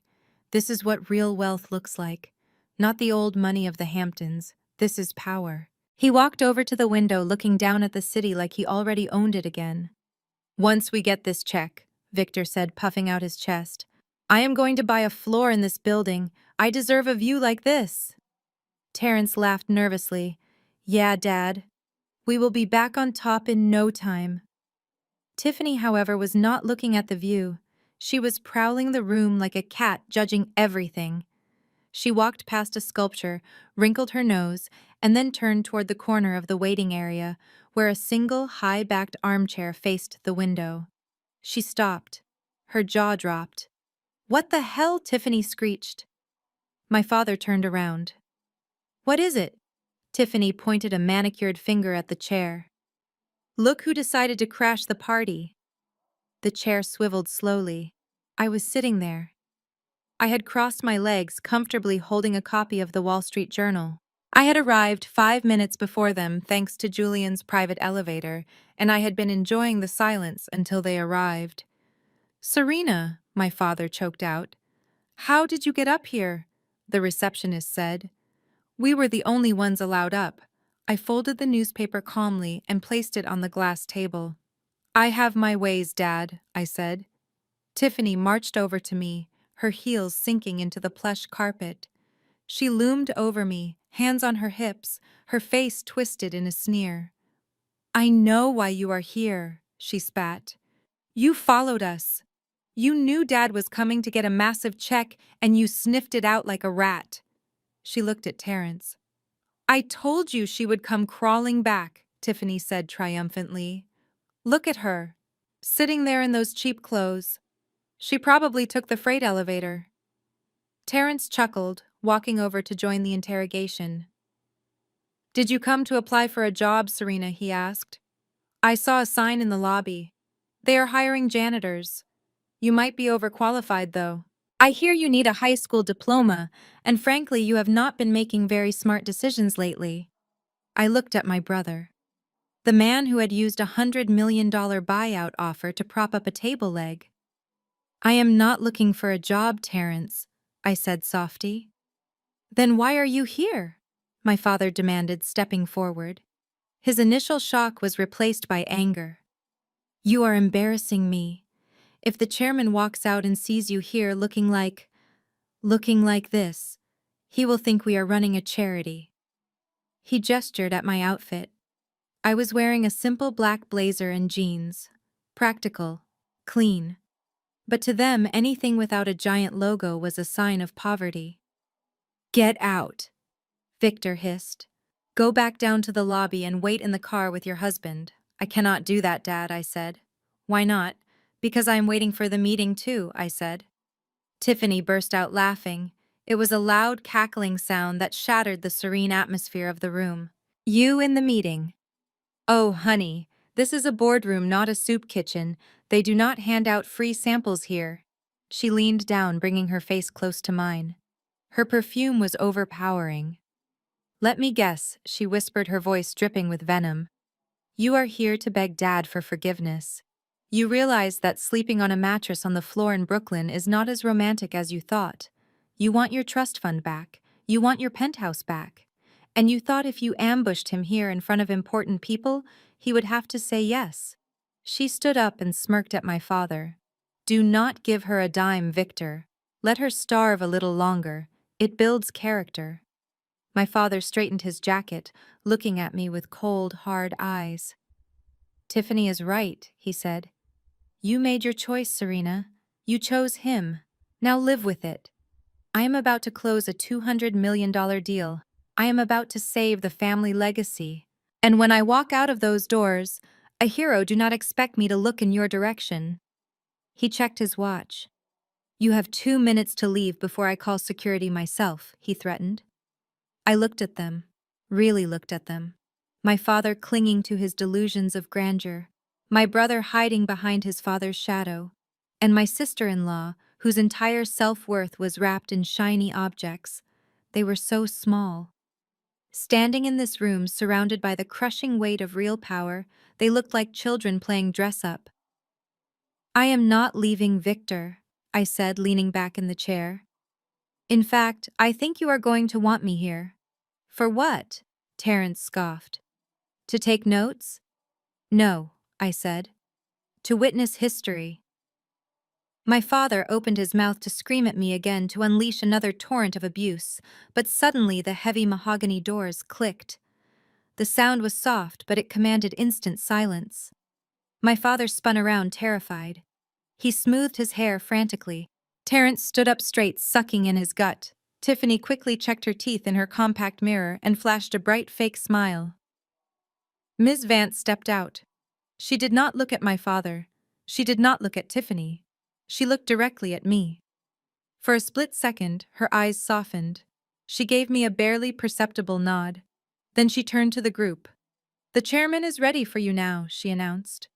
"This is what real wealth looks like. Not the old money of the Hamptons. This is power." He walked over to the window, looking down at the city like he already owned it again. "Once we get this check," Victor said, puffing out his chest, "I am going to buy a floor in this building. I deserve a view like this." Terrence laughed nervously. "Yeah, Dad. We will be back on top in no time." Tiffany, however, was not looking at the view. She was prowling the room like a cat, judging everything. She walked past a sculpture, wrinkled her nose, and then turned toward the corner of the waiting area, where a single high-backed armchair faced the window. She stopped. Her jaw dropped. "What the hell?" Tiffany screeched. My father turned around. "What is it?" Tiffany pointed a manicured finger at the chair. "Look who decided to crash the party." The chair swiveled slowly. I was sitting there. I had crossed my legs, comfortably holding a copy of the Wall Street Journal. I had arrived 5 minutes before them thanks to Julian's private elevator, and I had been enjoying the silence until they arrived. "Serena," my father choked out. "How did you get up here?" the receptionist said. "We were the only ones allowed up." I folded the newspaper calmly and placed it on the glass table. "I have my ways, Dad," I said. Tiffany marched over to me, her heels sinking into the plush carpet. She loomed over me, hands on her hips, her face twisted in a sneer. "I know why you are here," she spat. "You followed us. You knew Dad was coming to get a massive check, and you sniffed it out like a rat." She looked at Terrence. "I told you she would come crawling back," Tiffany said triumphantly. "Look at her, sitting there in those cheap clothes. She probably took the freight elevator." Terrence chuckled, walking over to join the interrogation. "Did you come to apply for a job, Serena?" he asked. "I saw a sign in the lobby. They are hiring janitors. You might be overqualified, though. I hear you need a high school diploma, and frankly, you have not been making very smart decisions lately." I looked at my brother, the man who had used a $100 million buyout offer to prop up a table leg. "I am not looking for a job, Terrence," I said softly. "Then why are you here?" my father demanded, stepping forward. His initial shock was replaced by anger. "You are embarrassing me. If the chairman walks out and sees you here looking like this, he will think we are running a charity." He gestured at my outfit. I was wearing a simple black blazer and jeans. Practical, clean. But to them, anything without a giant logo was a sign of poverty. "Get out," Victor hissed. "Go back down to the lobby and wait in the car with your husband." "I cannot do that, Dad," I said. "Why not?" "Because I am waiting for the meeting too," I said. Tiffany burst out laughing. It was a loud, cackling sound that shattered the serene atmosphere of the room. "You in the meeting?" "Oh, honey, this is a boardroom, not a soup kitchen. They do not hand out free samples here." She leaned down, bringing her face close to mine. Her perfume was overpowering. "Let me guess," she whispered, her voice dripping with venom. "You are here to beg Dad for forgiveness. You realize that sleeping on a mattress on the floor in Brooklyn is not as romantic as you thought. You want your trust fund back. You want your penthouse back. And you thought if you ambushed him here in front of important people, he would have to say yes." She stood up and smirked at my father. "Do not give her a dime, Victor. Let her starve a little longer. It builds character." My father straightened his jacket, looking at me with cold, hard eyes. "Tiffany is right," he said. "You made your choice, Serena. You chose him. Now live with it." I am about to close a $200 million deal. I am about to save the family legacy. And when I walk out of those doors, a hero do not expect me to look in your direction. He checked his watch. You have 2 minutes to leave before I call security myself, he threatened. I looked at them, really looked at them. My father clinging to his delusions of grandeur, my brother hiding behind his father's shadow, and my sister-in-law, whose entire self-worth was wrapped in shiny objects. They were so small. Standing in this room surrounded by the crushing weight of real power, they looked like children playing dress-up. I am not leaving Victor, I said, leaning back in the chair. In fact, I think you are going to want me here. For what? Terence scoffed. To take notes? No, I said. To witness history. My father opened his mouth to scream at me again to unleash another torrent of abuse, but suddenly the heavy mahogany doors clicked. The sound was soft, but it commanded instant silence. My father spun around, terrified. He smoothed his hair frantically. Terence stood up straight, sucking in his gut. Tiffany quickly checked her teeth in her compact mirror and flashed a bright fake smile. Ms. Vance stepped out. She did not look at my father. She did not look at Tiffany. She looked directly at me. For a split second, her eyes softened. She gave me a barely perceptible nod. Then she turned to the group. The chairman is ready for you now, she announced.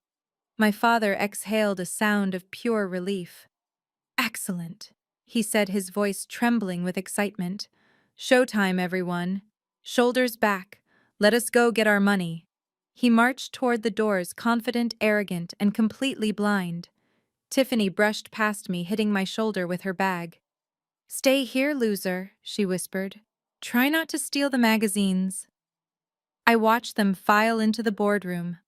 My father exhaled a sound of pure relief. Excellent, he said, his voice trembling with excitement. Showtime, everyone. Shoulders back. Let us go get our money. He marched toward the doors, confident, arrogant, and completely blind. Tiffany brushed past me, hitting my shoulder with her bag. Stay here, loser, she whispered. Try not to steal the magazines. I watched them file into the boardroom.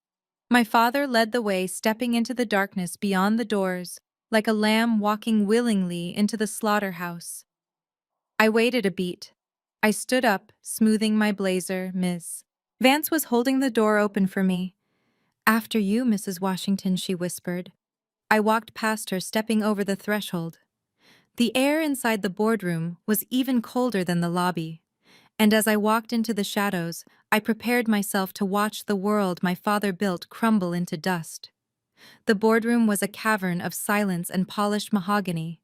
My father led the way, stepping into the darkness beyond the doors, like a lamb walking willingly into the slaughterhouse. I waited a beat. I stood up, smoothing my blazer. Ms. Vance was holding the door open for me. After you, Mrs. Washington, she whispered. I walked past her, stepping over the threshold. The air inside the boardroom was even colder than the lobby, and as I walked into the shadows, I prepared myself to watch the world my father built crumble into dust. The boardroom was a cavern of silence and polished mahogany.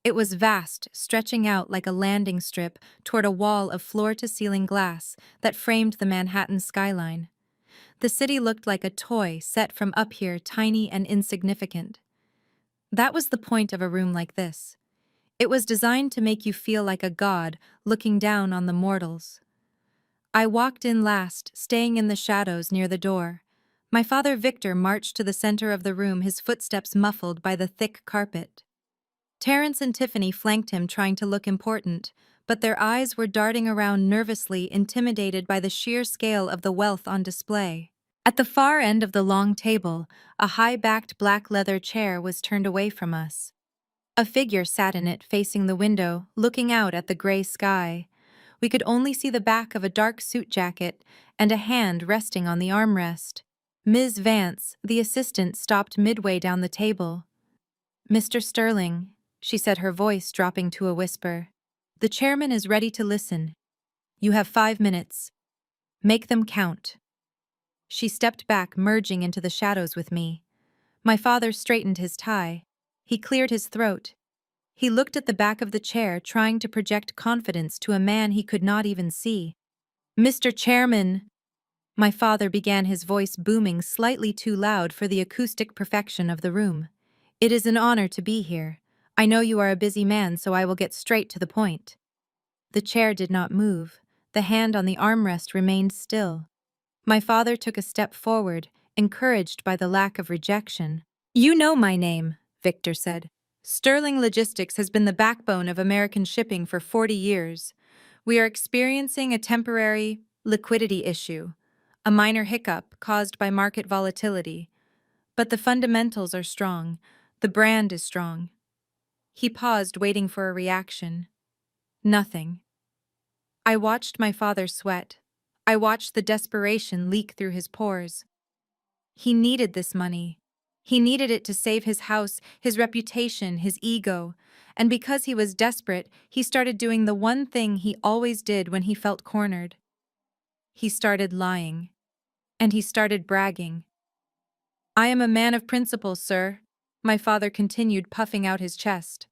It was vast, stretching out like a landing strip toward a wall of floor-to-ceiling glass that framed the Manhattan skyline. The city looked like a toy set from up here, tiny and insignificant. That was the point of a room like this. It was designed to make you feel like a god looking down on the mortals. I walked in last, staying in the shadows near the door. My father Victor marched to the center of the room, his footsteps muffled by the thick carpet. Terence and Tiffany flanked him, trying to look important, but their eyes were darting around nervously, intimidated by the sheer scale of the wealth on display. At the far end of the long table, a high-backed black leather chair was turned away from us. A figure sat in it, facing the window, looking out at the gray sky. We could only see the back of a dark suit jacket and a hand resting on the armrest. Ms. Vance, the assistant, stopped midway down the table. Mr. Sterling, she said, her voice dropping to a whisper. The chairman is ready to listen. You have 5 minutes. Make them count. She stepped back, merging into the shadows with me. My father straightened his tie. He cleared his throat. He looked at the back of the chair, trying to project confidence to a man he could not even see. Mr. Chairman! My father began, his voice booming slightly too loud for the acoustic perfection of the room. It is an honor to be here. I know you are a busy man, so I will get straight to the point. The chair did not move. The hand on the armrest remained still. My father took a step forward, encouraged by the lack of rejection. You know my name, Victor said. Sterling Logistics has been the backbone of American shipping for 40 years. We are experiencing a temporary liquidity issue, a minor hiccup caused by market volatility. But the fundamentals are strong. The brand is strong. He paused, waiting for a reaction. Nothing. I watched my father sweat. I watched the desperation leak through his pores. He needed this money. He needed it to save his house, his reputation, his ego. And because he was desperate, he started doing the one thing he always did when he felt cornered. He started lying. And he started bragging. "I am a man of principle, sir," my father continued, puffing out his chest.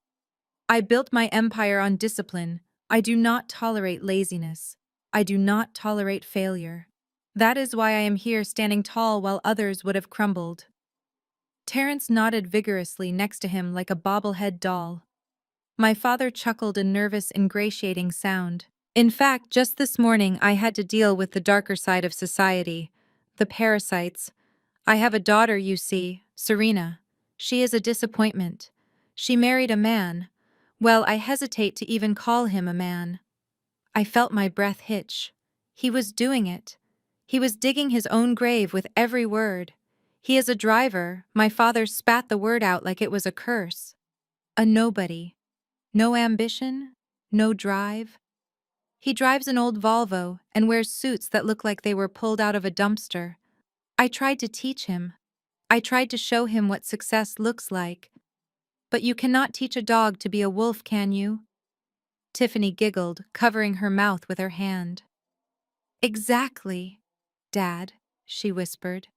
"I built my empire on discipline. I do not tolerate laziness. I do not tolerate failure. That is why I am here standing tall while others would have crumbled." Terence nodded vigorously next to him like a bobblehead doll. My father chuckled a nervous, ingratiating sound. "In fact, just this morning I had to deal with the darker side of society, the parasites. I have a daughter, you see, Serena. She is a disappointment. She married a man. Well, I hesitate to even call him a man." I felt my breath hitch. He was doing it. He was digging his own grave with every word. "He is a driver," my father spat the word out like it was a curse. "A nobody. No ambition, no drive. He drives an old Volvo and wears suits that look like they were pulled out of a dumpster." I tried to teach him. I tried to show him what success looks like. "But you cannot teach a dog to be a wolf, can you?" Tiffany giggled, covering her mouth with her hand. "Exactly, Dad," she whispered.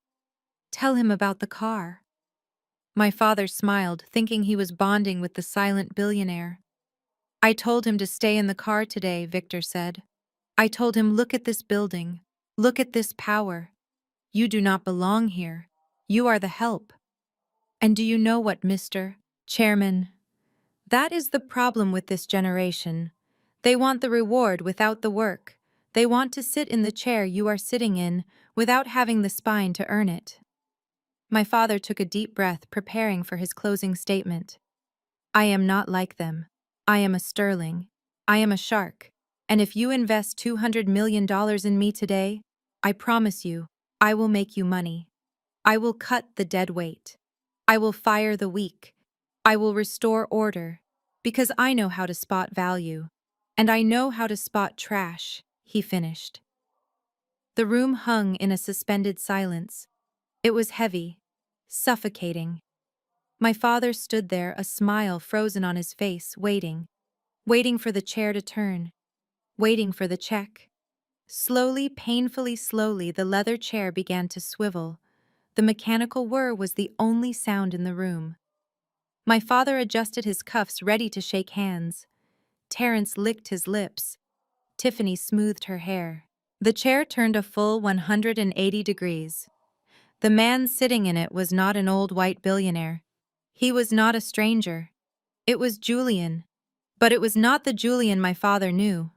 "Tell him about the car." My father smiled, thinking he was bonding with the silent billionaire. "I told him to stay in the car today," Victor said. "I told him, look at this building. Look at this power. You do not belong here. You are the help. And do you know what, Mr. Chairman? That is the problem with this generation. They want the reward without the work. They want to sit in the chair you are sitting in without having the spine to earn it." My father took a deep breath, preparing for his closing statement. "I am not like them. I am a sterling. I am a shark. And if you invest $200 million in me today, I promise you, I will make you money. I will cut the dead weight. I will fire the weak. I will restore order. Because I know how to spot value. And I know how to spot trash," he finished. The room hung in a suspended silence. It was heavy, suffocating. My father stood there, a smile frozen on his face, waiting for the chair to turn, waiting for the check. Slowly, painfully slowly, the leather chair began to swivel. The mechanical whir was the only sound in the room. My father adjusted his cuffs, ready to shake hands. Terence licked his lips. Tiffany smoothed her hair. The chair turned a full 180 degrees. The man sitting in it was not an old white billionaire. He was not a stranger. It was Julian. But it was not the Julian my father knew.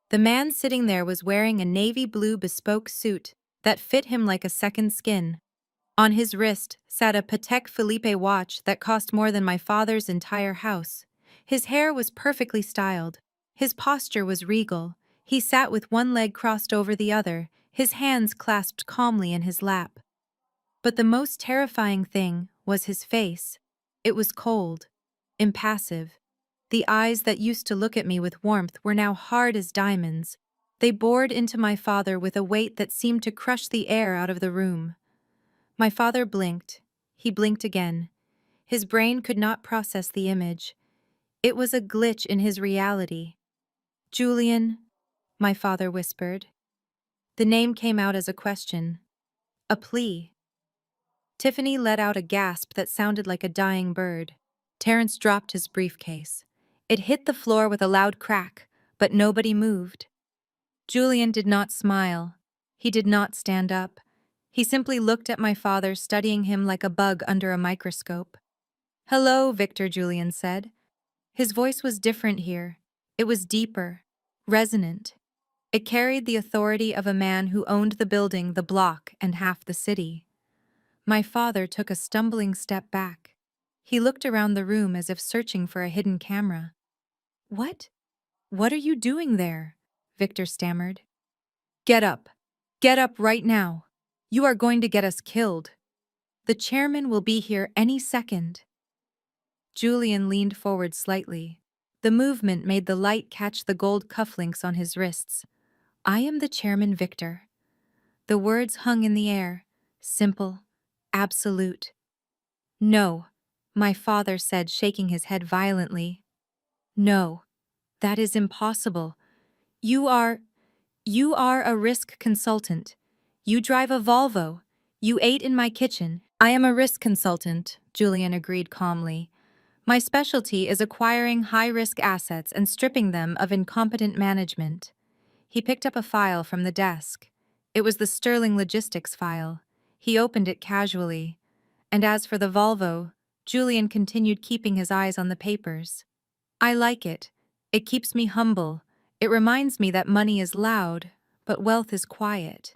The man sitting there was wearing a navy blue bespoke suit that fit him like a second skin. On his wrist sat a Patek Philippe watch that cost more than my father's entire house. His hair was perfectly styled. His posture was regal. He sat with one leg crossed over the other, his hands clasped calmly in his lap. But the most terrifying thing was his face. It was cold, impassive. The eyes that used to look at me with warmth were now hard as diamonds. They bored into my father with a weight that seemed to crush the air out of the room. My father blinked. He blinked again. His brain could not process the image. It was a glitch in his reality. "Julian," my father whispered. The name came out as a question, a plea. Tiffany let out a gasp that sounded like a dying bird. Terence dropped his briefcase. It hit the floor with a loud crack, but nobody moved. Julian did not smile. He did not stand up. He simply looked at my father, studying him like a bug under a microscope. "Hello, Victor," Julian said. His voice was different here. It was deeper, resonant. It carried the authority of a man who owned the building, the block, and half the city. My father took a stumbling step back. He looked around the room as if searching for a hidden camera. "What? What are you doing there?" Victor stammered. "Get up. Get up right now. You are going to get us killed. The chairman will be here any second." Julian leaned forward slightly. The movement made the light catch the gold cufflinks on his wrists. "I am the chairman, Victor." The words hung in the air, simple, absolute. No, my father said, shaking his head violently. No, that is impossible. You are, you are a risk consultant. You drive a Volvo. You ate in my kitchen. I am a risk consultant, Julian agreed calmly. My specialty is acquiring high-risk assets and stripping them of incompetent management. He picked up a file from the desk. It was the Sterling Logistics file. He opened it casually. And as for the Volvo, Julian continued, keeping his eyes on the papers. I like it. It keeps me humble. It reminds me that money is loud, but wealth is quiet.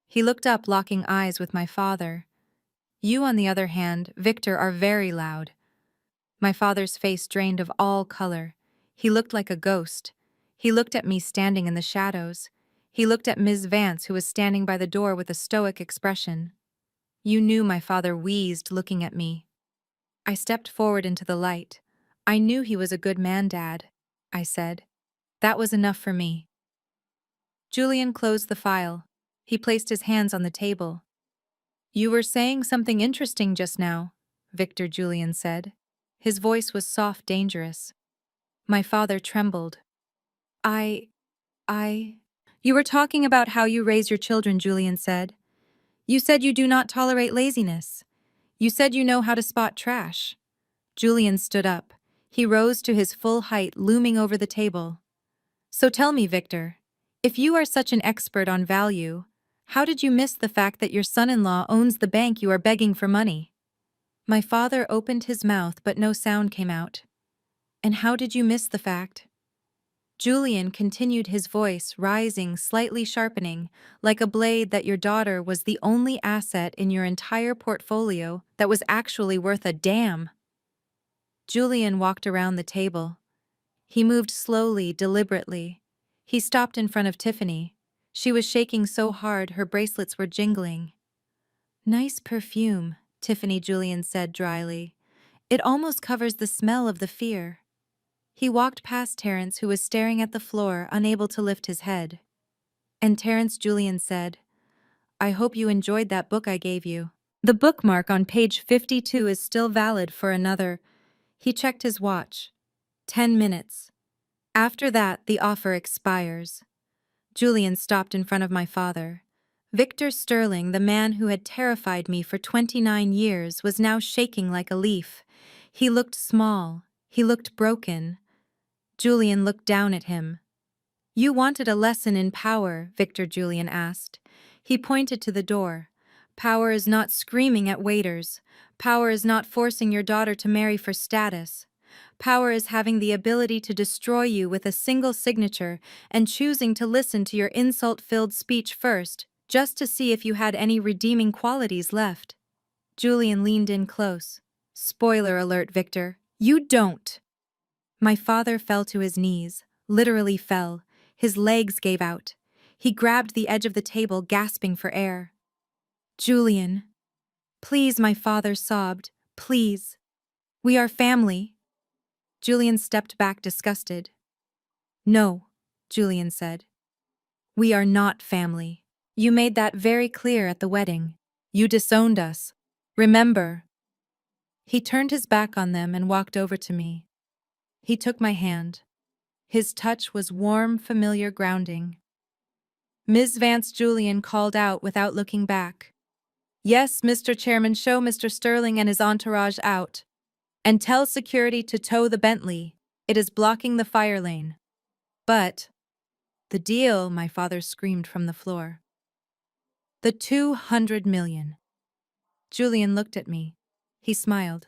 He looked up, locking eyes with my father. You, on the other hand, Victor, are very loud. My father's face drained of all color. He looked like a ghost. He looked at me standing in the shadows. He looked at Ms. Vance, who was standing by the door with a stoic expression. You knew, my father wheezed, looking at me. I stepped forward into the light. I knew he was a good man, Dad, I said. That was enough for me. Julian closed the file. He placed his hands on the table. You were saying something interesting just now, Victor, Julian said. His voice was soft, dangerous. My father trembled. I... You were talking about how you raise your children, Julian said. You said you do not tolerate laziness. You said you know how to spot trash. Julian stood up. He rose to his full height, looming over the table. So tell me, Victor, if you are such an expert on value, how did you miss the fact that your son-in-law owns the bank you are begging for money? My father opened his mouth, but no sound came out. And how did you miss the fact? Julian continued, his voice rising, slightly sharpening, like a blade, that your daughter was the only asset in your entire portfolio that was actually worth a damn. Julian walked around the table. He moved slowly, deliberately. He stopped in front of Tiffany. She was shaking so hard her bracelets were jingling. Nice perfume, Tiffany, Julian said dryly. It almost covers the smell of the fear. He walked past Terence, who was staring at the floor, unable to lift his head. And Terence, Julian said, I hope you enjoyed that book I gave you. The bookmark on page 52 is still valid for another. He checked his watch. 10 minutes. After that, the offer expires. Julian stopped in front of my father. Victor Sterling, the man who had terrified me for 29 years, was now shaking like a leaf. He looked small. He looked broken. Julian looked down at him. You wanted a lesson in power, Victor, Julian asked. He pointed to the door. Power is not screaming at waiters. Power is not forcing your daughter to marry for status. Power is having the ability to destroy you with a single signature and choosing to listen to your insult-filled speech first, just to see if you had any redeeming qualities left. Julian leaned in close. Spoiler alert, Victor. You don't. My father fell to his knees, literally fell. His legs gave out. He grabbed the edge of the table, gasping for air. Julian. Please, my father sobbed. Please. We are family. Julian stepped back, disgusted. No, Julian said. We are not family. You made that very clear at the wedding. You disowned us. Remember. He turned his back on them and walked over to me. He took my hand. His touch was warm, familiar, grounding. Ms. Vance, Julian called out without looking back. Yes, Mr. Chairman, show Mr. Sterling and his entourage out. And tell security to tow the Bentley. It is blocking the fire lane. But the deal, my father screamed from the floor. The 200 million. Julian looked at me. He smiled.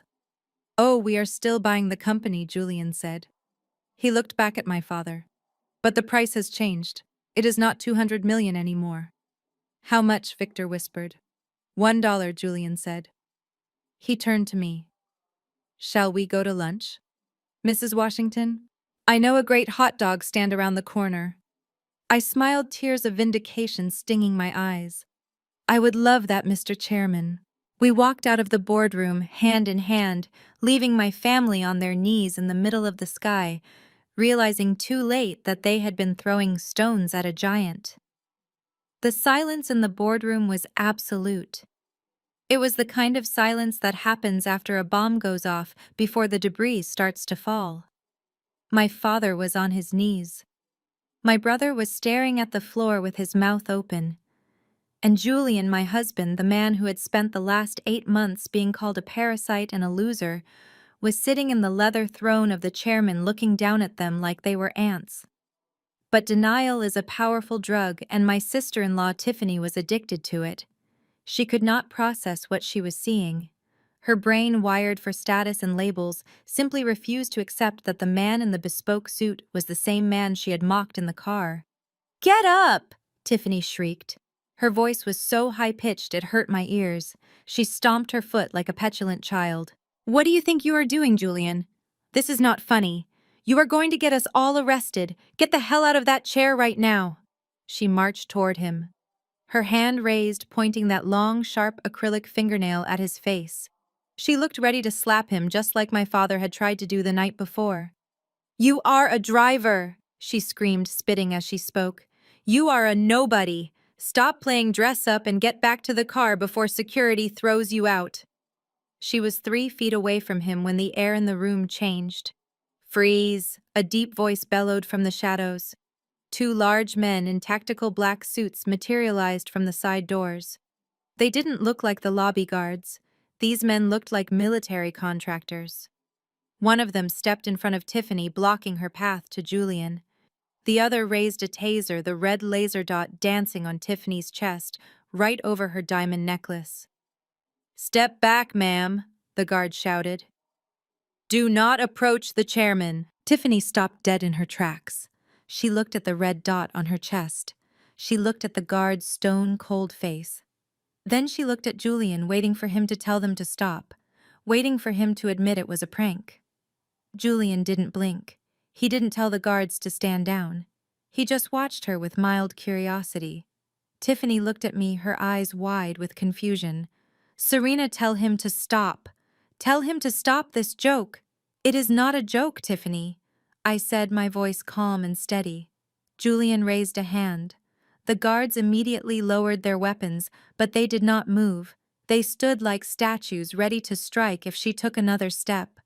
Oh, we are still buying the company, Julian said. He looked back at my father. But the price has changed. It is not 200 million anymore. How much? Victor whispered. $1, Julian said. He turned to me. Shall we go to lunch, Mrs. Washington? I know a great hot dog stand around the corner. I smiled, tears of vindication stinging my eyes. I would love that, Mr. Chairman. We walked out of the boardroom, hand in hand, leaving my family on their knees in the middle of the sky, realizing too late that they had been throwing stones at a giant. The silence in the boardroom was absolute. It was the kind of silence that happens after a bomb goes off before the debris starts to fall. My father was on his knees. My brother was staring at the floor with his mouth open. And Julian, my husband, the man who had spent the last 8 months being called a parasite and a loser, was sitting in the leather throne of the chairman looking down at them like they were ants. But denial is a powerful drug, and my sister-in-law Tiffany was addicted to it. She could not process what she was seeing. Her brain, wired for status and labels, simply refused to accept that the man in the bespoke suit was the same man she had mocked in the car. "Get up!" Tiffany shrieked. Her voice was so high-pitched it hurt my ears. She stomped her foot like a petulant child. "What do you think you are doing, Julian? This is not funny. You are going to get us all arrested. Get the hell out of that chair right now." She marched toward him, her hand raised, pointing that long, sharp acrylic fingernail at his face. She looked ready to slap him just like my father had tried to do the night before. "You are a driver," she screamed, spitting as she spoke. "You are a nobody. Stop playing dress up and get back to the car before security throws you out." She was 3 feet away from him when the air in the room changed. "Freeze!" a deep voice bellowed from the shadows. 2 large men in tactical black suits materialized from the side doors. They didn't look like the lobby guards. These men looked like military contractors. One of them stepped in front of Tiffany, blocking her path to Julian. The other raised a taser, the red laser dot dancing on Tiffany's chest, right over her diamond necklace. "Step back, ma'am," the guard shouted. "Do not approach the chairman." Tiffany stopped dead in her tracks. She looked at the red dot on her chest. She looked at the guard's stone-cold face. Then she looked at Julian, waiting for him to tell them to stop, waiting for him to admit it was a prank. Julian didn't blink. He didn't tell the guards to stand down. He just watched her with mild curiosity. Tiffany looked at me, her eyes wide with confusion. "Serena, tell him to stop. Tell him to stop this joke." "It is not a joke, Tiffany," I said, my voice calm and steady. Julian raised a hand. The guards immediately lowered their weapons, but they did not move. They stood like statues, ready to strike if she took another step.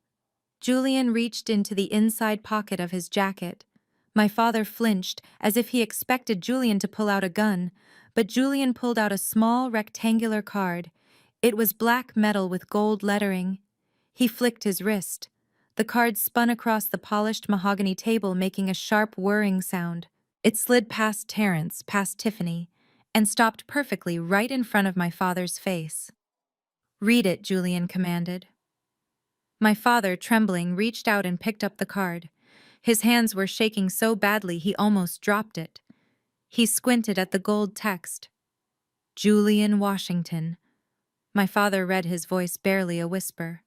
Julian reached into the inside pocket of his jacket. My father flinched, as if he expected Julian to pull out a gun, but Julian pulled out a small rectangular card. It was black metal with gold lettering. He flicked his wrist. The card spun across the polished mahogany table, making a sharp whirring sound. It slid past Terrence, past Tiffany, and stopped perfectly right in front of my father's face. "Read it," Julian commanded. My father, trembling, reached out and picked up the card. His hands were shaking so badly he almost dropped it. He squinted at the gold text. "Julian Washington." My father read, his voice barely a whisper.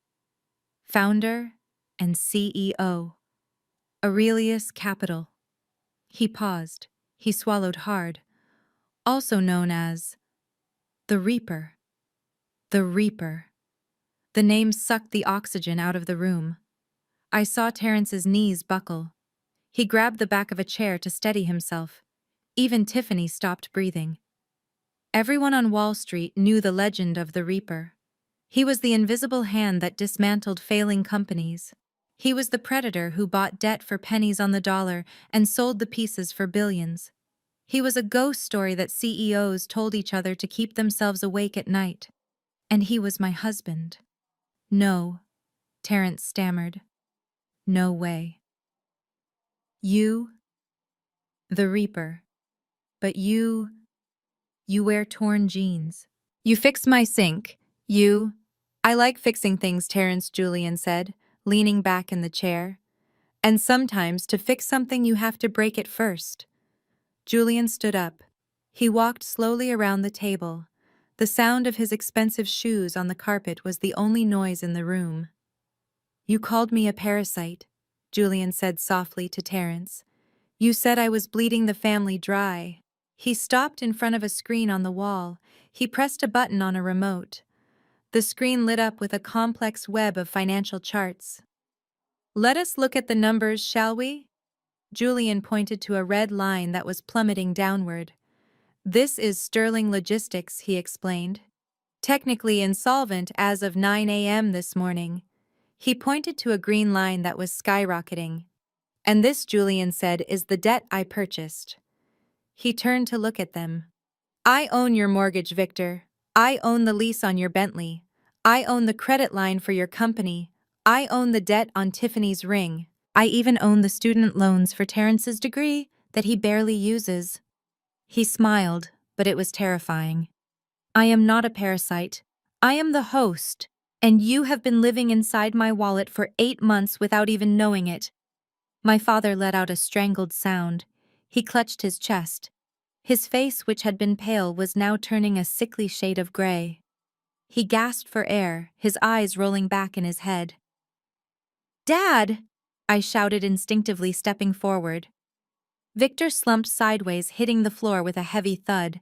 "Founder and CEO. Aurelius Capital." He paused. He swallowed hard. "Also known as the Reaper." The Reaper. The name sucked the oxygen out of the room. I saw Terrence's knees buckle. He grabbed the back of a chair to steady himself. Even Tiffany stopped breathing. Everyone on Wall Street knew the legend of the Reaper. He was the invisible hand that dismantled failing companies. He was the predator who bought debt for pennies on the dollar and sold the pieces for billions. He was a ghost story that CEOs told each other to keep themselves awake at night. And he was my husband. "No," Terrence stammered. "No way." "You, the Reaper. But you wear torn jeans. You fix my sink. You—" "I like fixing things," Terrence, Julian said, leaning back in the chair. "And sometimes to fix something you have to break it first." Julian stood up. He walked slowly around the table. The sound of his expensive shoes on the carpet was the only noise in the room. "You called me a parasite," Julian said softly to Terrence. "You said I was bleeding the family dry." He stopped in front of a screen on the wall. He pressed a button on a remote. The screen lit up with a complex web of financial charts. "Let us look at the numbers, shall we?" Julian pointed to a red line that was plummeting downward. "This is Sterling Logistics," he explained. Technically insolvent as of 9 a.m. this morning. He pointed to a green line that was skyrocketing. And this, Julian said, is the debt I purchased. He turned to look at them. I own your mortgage, Victor. I own the lease on your Bentley. I own the credit line for your company. I own the debt on Tiffany's ring. I even own the student loans for Terrence's degree that he barely uses. He smiled, but it was terrifying. I am not a parasite. I am the host, and you have been living inside my wallet for 8 months without even knowing it. My father let out a strangled sound. He clutched his chest. His face, which had been pale, was now turning a sickly shade of gray. He gasped for air, his eyes rolling back in his head. Dad! I shouted instinctively, stepping forward. Victor slumped sideways, hitting the floor with a heavy thud.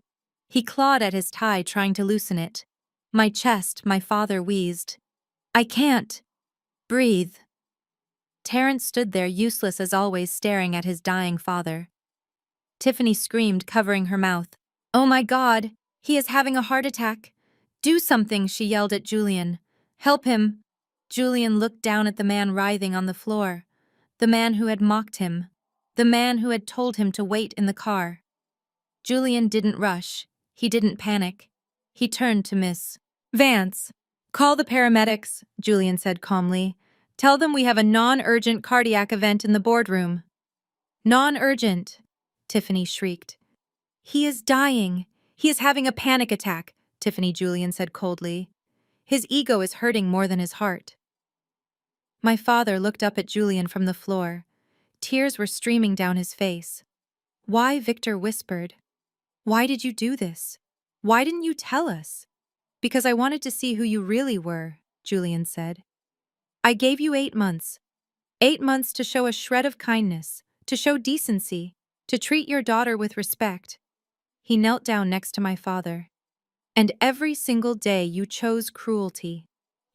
He clawed at his tie, trying to loosen it. My chest, my father wheezed. I can't breathe. Terrence stood there, useless as always, staring at his dying father. Tiffany screamed, covering her mouth. Oh my God, he is having a heart attack. Do something, she yelled at Julian. Help him. Julian looked down at the man writhing on the floor. The man who had mocked him. The man who had told him to wait in the car. Julian didn't rush. He didn't panic. He turned to Miss Vance. Call the paramedics, Julian said calmly. Tell them we have a non-urgent cardiac event in the boardroom. Non-urgent, Tiffany shrieked. He is dying. He is having a panic attack, Tiffany, Julian said coldly. His ego is hurting more than his heart. My father looked up at Julian from the floor. Tears were streaming down his face. Why, Victor whispered. Why did you do this? Why didn't you tell us? Because I wanted to see who you really were, Julian said. I gave you 8 months. 8 months to show a shred of kindness, to show decency, to treat your daughter with respect. He knelt down next to my father. And every single day you chose cruelty.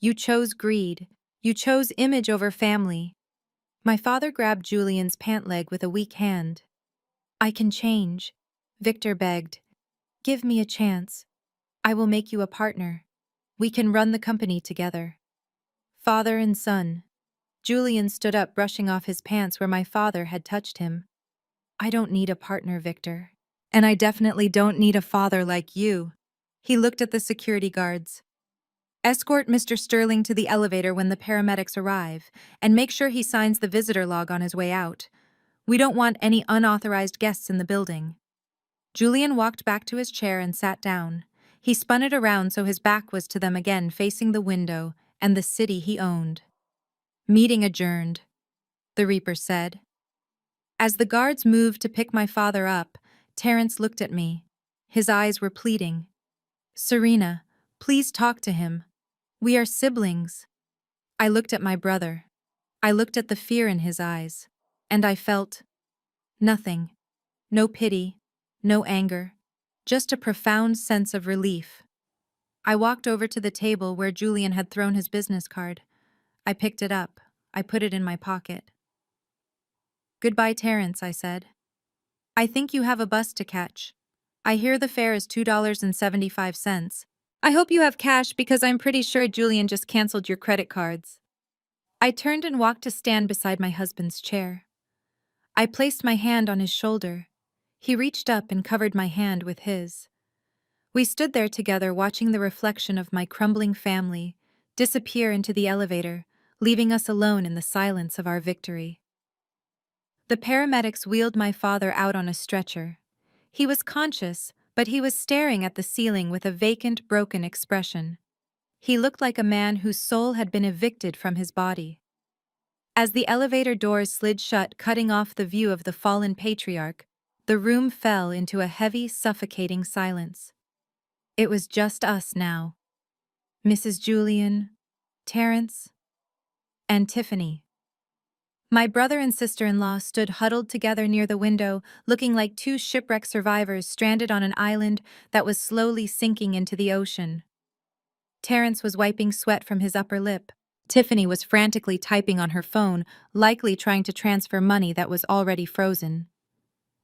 You chose greed. You chose image over family. My father grabbed Julian's pant leg with a weak hand. I can change, Victor begged. Give me a chance. I will make you a partner. We can run the company together. Father and son. Julian stood up, brushing off his pants where my father had touched him. I don't need a partner, Victor. And I definitely don't need a father like you. He looked at the security guards. Escort Mr. Sterling to the elevator when the paramedics arrive, and make sure he signs the visitor log on his way out. We don't want any unauthorized guests in the building. Julian walked back to his chair and sat down. He spun it around so his back was to them again, facing the window and the city he owned. Meeting adjourned, the Reaper said. As the guards moved to pick my father up, Terrence looked at me. His eyes were pleading. Serena, please talk to him. We are siblings. I looked at my brother. I looked at the fear in his eyes. And I felt nothing. No pity, no anger, just a profound sense of relief. I walked over to the table where Julian had thrown his business card. I picked it up. I put it in my pocket. Goodbye, Terrence, I said. I think you have a bus to catch. I hear the fare is $2.75. I hope you have cash because I'm pretty sure Julian just canceled your credit cards. I turned and walked to stand beside my husband's chair. I placed my hand on his shoulder. He reached up and covered my hand with his. We stood there together, watching the reflection of my crumbling family disappear into the elevator, leaving us alone in the silence of our victory. The paramedics wheeled my father out on a stretcher. He was conscious, but he was staring at the ceiling with a vacant, broken expression. He looked like a man whose soul had been evicted from his body. As the elevator doors slid shut, cutting off the view of the fallen patriarch, the room fell into a heavy, suffocating silence. It was just us now. Mrs. Julian, Terrence, and Tiffany. My brother and sister-in-law stood huddled together near the window, looking like two shipwreck survivors stranded on an island that was slowly sinking into the ocean. Terrence was wiping sweat from his upper lip. Tiffany was frantically typing on her phone, likely trying to transfer money that was already frozen.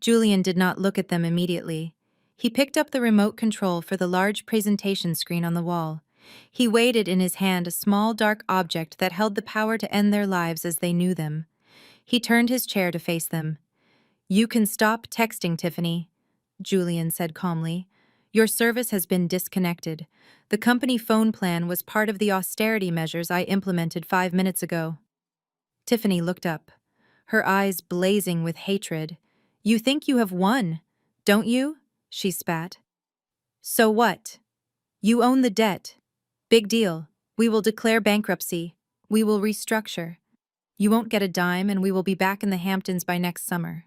Julian did not look at them immediately. He picked up the remote control for the large presentation screen on the wall. He weighed in his hand a small dark object that held the power to end their lives as they knew them. He turned his chair to face them. "You can stop texting, Tiffany," Julian said calmly. "Your service has been disconnected. The company phone plan was part of the austerity measures I implemented 5 minutes ago." Tiffany looked up, her eyes blazing with hatred. "You think you have won, don't you?" she spat. "So what? You own the debt. Big deal. We will declare bankruptcy. We will restructure. You won't get a dime, and we will be back in the Hamptons by next summer."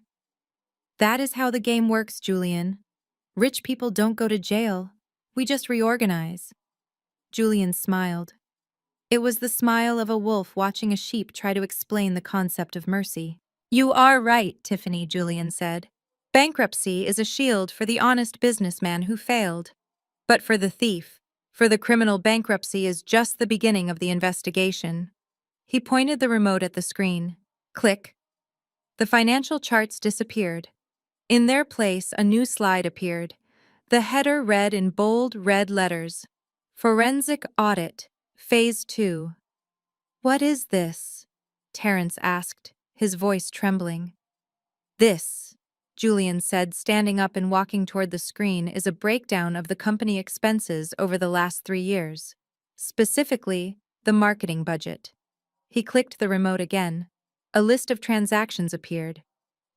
"That is how the game works, Julian. Rich people don't go to jail. We just reorganize." Julian smiled. It was the smile of a wolf watching a sheep try to explain the concept of mercy. "You are right, Tiffany," Julian said. "Bankruptcy is a shield for the honest businessman who failed. But for the thief, for the criminal, bankruptcy is just the beginning of the investigation." He pointed the remote at the screen. Click. The financial charts disappeared. In their place, a new slide appeared. The header read in bold red letters, "Forensic Audit, Phase 2. "What is this?" Terrence asked, his voice trembling. "This," Julian said, standing up and walking toward the screen, "is a breakdown of the company expenses over the last 3 years. Specifically, the marketing budget." He clicked the remote again. A list of transactions appeared.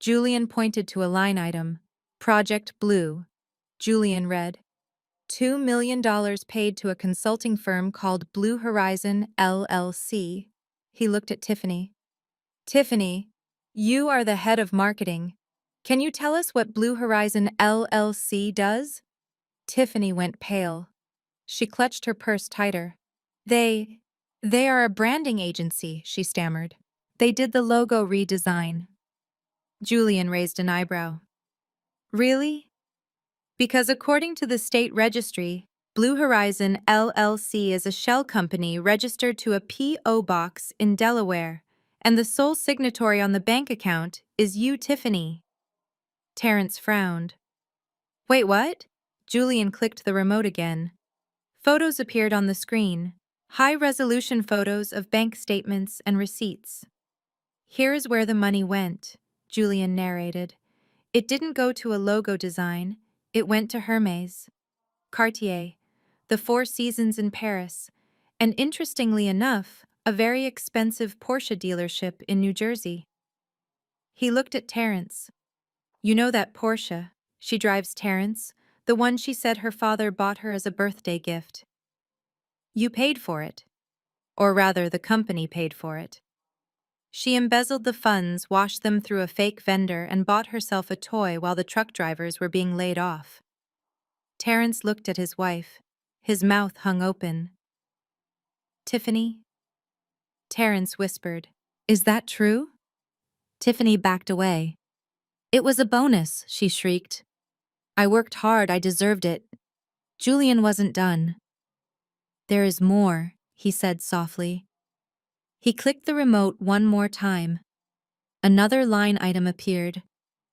Julian pointed to a line item, Project Blue. Julian read, $2 million paid to a consulting firm called Blue Horizon, LLC. He looked at Tiffany. "Tiffany, you are the head of marketing. Can you tell us what Blue Horizon, LLC does?" Tiffany went pale. She clutched her purse tighter. They are a branding agency," she stammered. "They did the logo redesign." Julian raised an eyebrow. "Really?" "Because according to the state registry, Blue Horizon LLC is a shell company registered to a P.O. box in Delaware, and the sole signatory on the bank account is you, Tiffany." Terrence frowned. "Wait, what?" Julian clicked the remote again. Photos appeared on the screen, high-resolution photos of bank statements and receipts. "Here is where the money went," Julian narrated. "It didn't go to a logo design, it went to Hermès, Cartier, the Four Seasons in Paris, and interestingly enough, a very expensive Porsche dealership in New Jersey." He looked at Terrence. "You know that Porsche she drives, Terrence, the one she said her father bought her as a birthday gift. You paid for it. Or rather, the company paid for it. She embezzled the funds, washed them through a fake vendor, and bought herself a toy while the truck drivers were being laid off." Terrence looked at his wife. His mouth hung open. "Tiffany?" Terrence whispered, "Is that true?" Tiffany backed away. "It was a bonus," she shrieked. "I worked hard, I deserved it." Julian wasn't done. "There is more," he said softly. He clicked the remote one more time. Another line item appeared.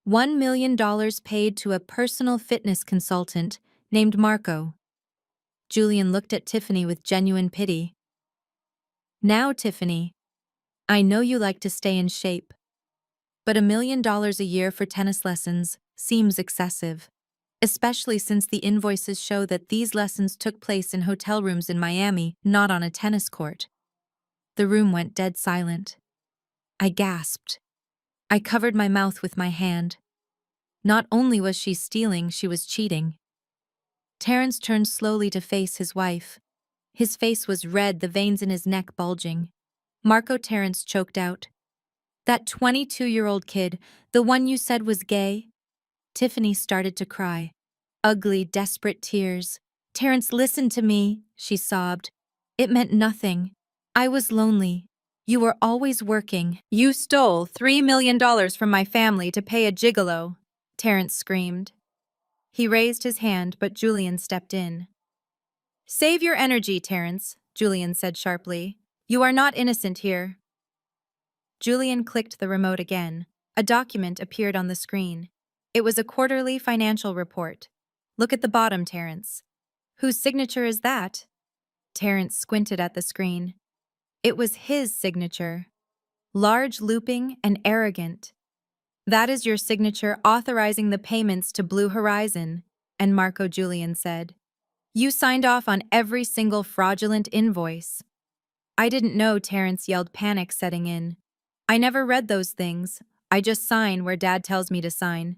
$1 million paid to a personal fitness consultant named Marco. Julian looked at Tiffany with genuine pity. "Now, Tiffany, I know you like to stay in shape, but $1 million a year for tennis lessons seems excessive, especially since the invoices show that these lessons took place in hotel rooms in Miami, not on a tennis court." The room went dead silent. I gasped. I covered my mouth with my hand. Not only was she stealing, she was cheating. Terrence turned slowly to face his wife. His face was red, the veins in his neck bulging. "Marco," Terrence choked out. "That 22-year-old kid, the one you said was gay?" Tiffany started to cry. Ugly, desperate tears. "Terrence, listen to me," she sobbed. "It meant nothing. I was lonely. You were always working." "You stole $3 million from my family to pay a gigolo," Terrence screamed. He raised his hand, but Julian stepped in. "Save your energy, Terrence," Julian said sharply. "You are not innocent here." Julian clicked the remote again. A document appeared on the screen. It was a quarterly financial report. Look at the bottom, Terrence. Whose signature is that? Terrence squinted at the screen. It was his signature. Large, looping, and arrogant. That is your signature authorizing the payments to Blue Horizon, and Marco Julian said. You signed off on every single fraudulent invoice. I didn't know, Terrence yelled, panic setting in. I never read those things. I just sign where Dad tells me to sign.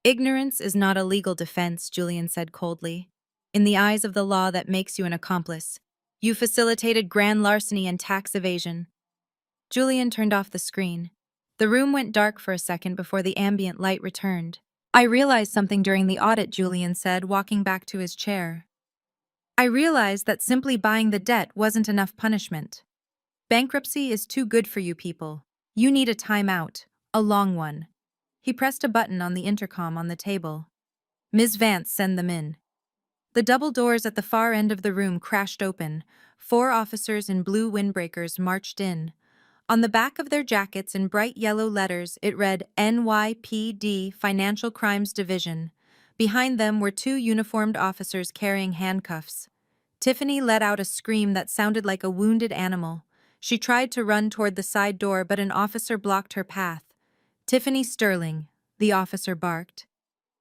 Ignorance is not a legal defense, Julian said coldly. In the eyes of the law, that makes you an accomplice. You facilitated grand larceny and tax evasion. Julian turned off the screen. The room went dark for a second before the ambient light returned. I realized something during the audit, Julian said, walking back to his chair. I realized that simply buying the debt wasn't enough punishment. Bankruptcy is too good for you people. You need a timeout, a long one. He pressed a button on the intercom on the table. Ms. Vance, send them in. The double doors at the far end of the room crashed open. 4 officers in blue windbreakers marched in. On the back of their jackets in bright yellow letters, it read NYPD Financial Crimes Division. Behind them were 2 uniformed officers carrying handcuffs. Tiffany let out a scream that sounded like a wounded animal. She tried to run toward the side door, but an officer blocked her path. Tiffany Sterling, the officer barked.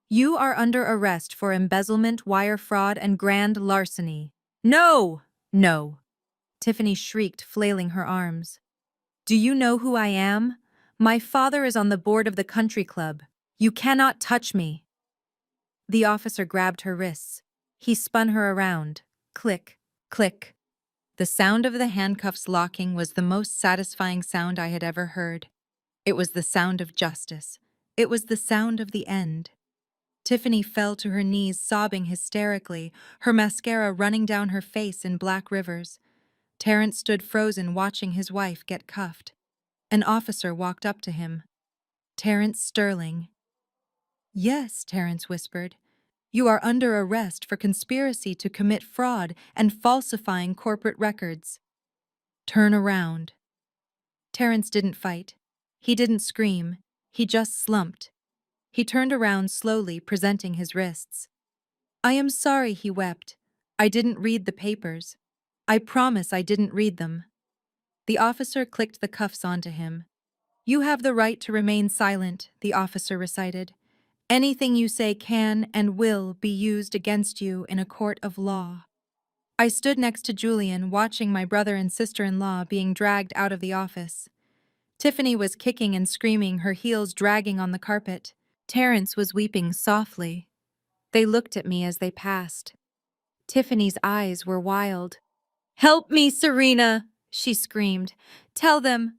You are under arrest for embezzlement, wire fraud, and grand larceny. No! No! Tiffany shrieked, flailing her arms. Do you know who I am? My father is on the board of the country club. You cannot touch me. The officer grabbed her wrists. He spun her around. Click, click. The sound of the handcuffs locking was the most satisfying sound I had ever heard. It was the sound of justice. It was the sound of the end. Tiffany fell to her knees, sobbing hysterically, her mascara running down her face in black rivers. Terrence stood frozen, watching his wife get cuffed. An officer walked up to him. Terrence Sterling. Yes, Terrence whispered. You are under arrest for conspiracy to commit fraud and falsifying corporate records. Turn around. Terrence didn't fight. He didn't scream. He just slumped. He turned around slowly, presenting his wrists. I am sorry, he wept. I didn't read the papers. I promise I didn't read them. The officer clicked the cuffs onto him. You have the right to remain silent, the officer recited. Anything you say can and will be used against you in a court of law. I stood next to Julian, watching my brother and sister-in-law being dragged out of the office. Tiffany was kicking and screaming, her heels dragging on the carpet. Terrence was weeping softly. They looked at me as they passed. Tiffany's eyes were wild. Help me, Serena, she screamed. Tell them,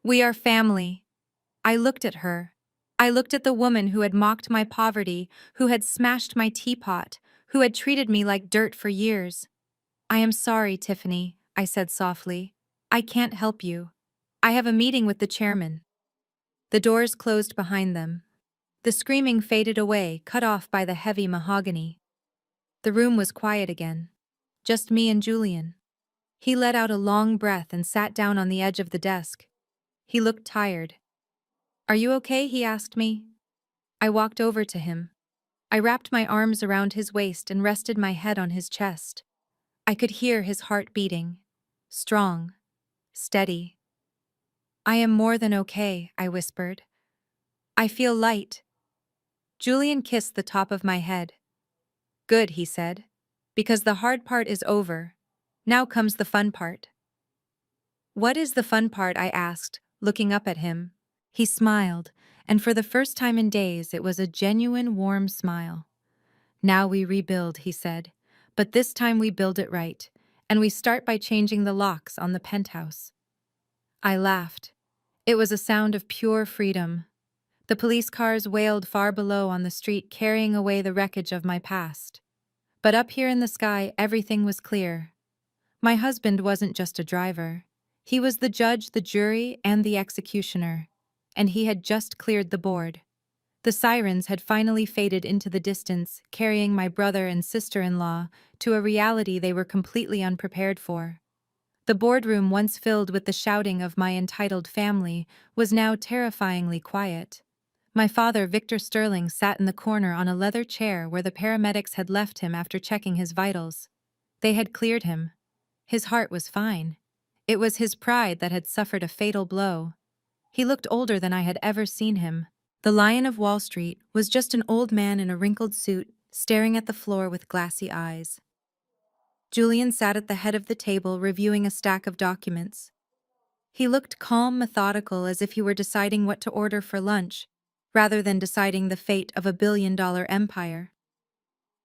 we are family. I looked at her. I looked at the woman who had mocked my poverty, who had smashed my teapot, who had treated me like dirt for years. I am sorry, Tiffany, I said softly. I can't help you. I have a meeting with the chairman. The doors closed behind them. The screaming faded away, cut off by the heavy mahogany. The room was quiet again. Just me and Julian. He let out a long breath and sat down on the edge of the desk. He looked tired. Are you okay? He asked me. I walked over to him. I wrapped my arms around his waist and rested my head on his chest. I could hear his heart beating. Strong. Steady. I am more than okay, I whispered. I feel light. Julian kissed the top of my head. Good, he said. Because the hard part is over. Now comes the fun part. What is the fun part? I asked, looking up at him. He smiled, and for the first time in days it was a genuine, warm smile. Now we rebuild, he said, but this time we build it right, and we start by changing the locks on the penthouse. I laughed. It was a sound of pure freedom. The police cars wailed far below on the street, carrying away the wreckage of my past. But up here in the sky, everything was clear. My husband wasn't just a driver. He was the judge, the jury, and the executioner. And he had just cleared the board. The sirens had finally faded into the distance, carrying my brother and sister-in-law to a reality they were completely unprepared for. The boardroom, once filled with the shouting of my entitled family, was now terrifyingly quiet. My father, Victor Sterling, sat in the corner on a leather chair where the paramedics had left him after checking his vitals. They had cleared him. His heart was fine. It was his pride that had suffered a fatal blow. He looked older than I had ever seen him. The Lion of Wall Street was just an old man in a wrinkled suit, staring at the floor with glassy eyes. Julian sat at the head of the table reviewing a stack of documents. He looked calm, methodical, as if he were deciding what to order for lunch, rather than deciding the fate of a billion-dollar empire.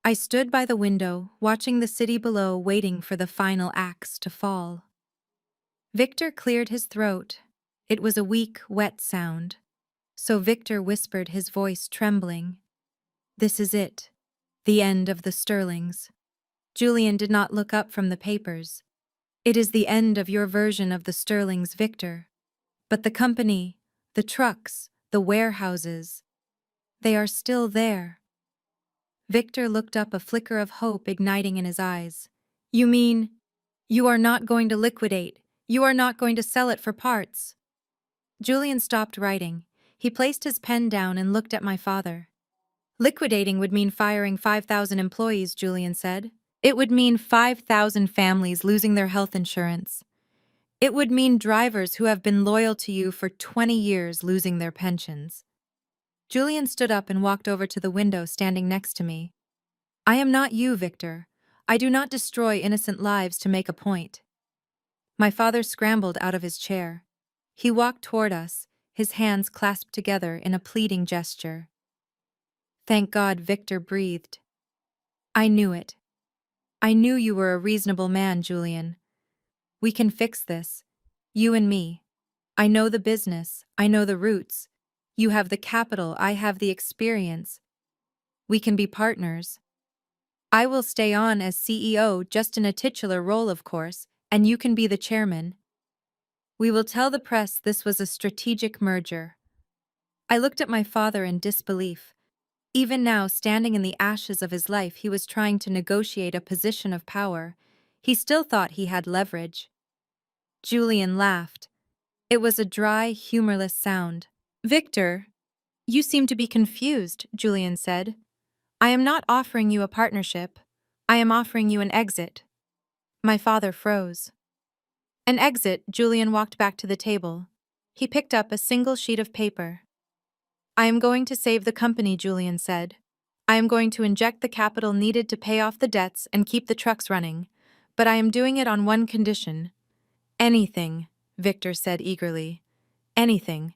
I stood by the window, watching the city below, waiting for the final axe to fall. Victor cleared his throat. It was a weak, wet sound. So Victor whispered, his voice trembling. "This is it. The end of the Sterlings." Julian did not look up from the papers. "It is the end of your version of the Sterlings, Victor. But the company, the trucks, the warehouses, they are still there." Victor looked up, a flicker of hope igniting in his eyes. "You mean, you are not going to liquidate? You are not going to sell it for parts?" Julian stopped writing. He placed his pen down and looked at my father. "Liquidating would mean firing 5,000 employees," Julian said. "It would mean 5,000 families losing their health insurance. It would mean drivers who have been loyal to you for 20 years losing their pensions." Julian stood up and walked over to the window, standing next to me. "I am not you, Victor. I do not destroy innocent lives to make a point." My father scrambled out of his chair. He walked toward us, his hands clasped together in a pleading gesture. "Thank God," Victor breathed. "I knew it. I knew you were a reasonable man, Julian. We can fix this. You and me. I know the business. I know the roots. You have the capital. I have the experience. We can be partners. I will stay on as CEO, just in a titular role, of course, and you can be the chairman. We will tell the press this was a strategic merger." I looked at my father in disbelief. Even now, standing in the ashes of his life, he was trying to negotiate a position of power. He still thought he had leverage. Julian laughed. It was a dry, humorless sound. "Victor, you seem to be confused," Julian said. "I am not offering you a partnership. I am offering you an exit." My father froze. "An exit?" Julian walked back to the table. He picked up a single sheet of paper. "I am going to save the company," Julian said. "I am going to inject the capital needed to pay off the debts and keep the trucks running. But I am doing it on one condition." "Anything," Victor said eagerly. "Anything.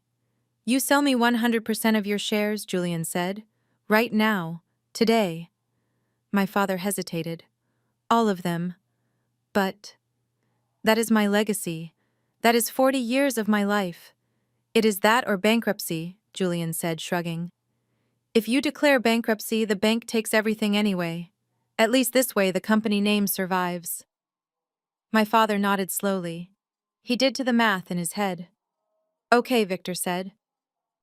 You sell me 100% of your shares," Julian said. "Right now. Today." My father hesitated. "All of them. But that is my legacy. That is 40 years of my life." "It is that or bankruptcy," Julian said, shrugging. "If you declare bankruptcy, the bank takes everything anyway. At least this way the company name survives." My father nodded slowly. He did to the math in his head. "Okay," Victor said.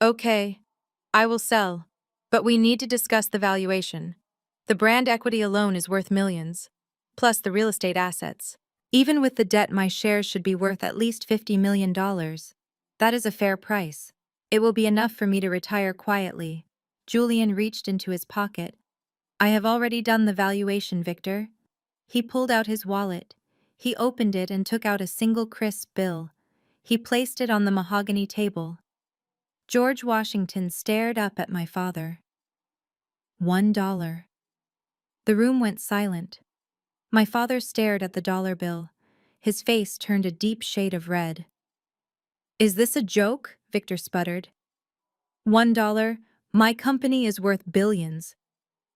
"Okay. I will sell. But we need to discuss the valuation. The brand equity alone is worth millions, plus the real estate assets. Even with the debt, my shares should be worth at least $50 million. That is a fair price. It will be enough for me to retire quietly." Julian reached into his pocket. "I have already done the valuation, Victor." He pulled out his wallet. He opened it and took out a single crisp bill. He placed it on the mahogany table. George Washington stared up at my father. $1. The room went silent. My father stared at the dollar bill. His face turned a deep shade of red. "Is this a joke?" Victor sputtered. $1? My company is worth billions.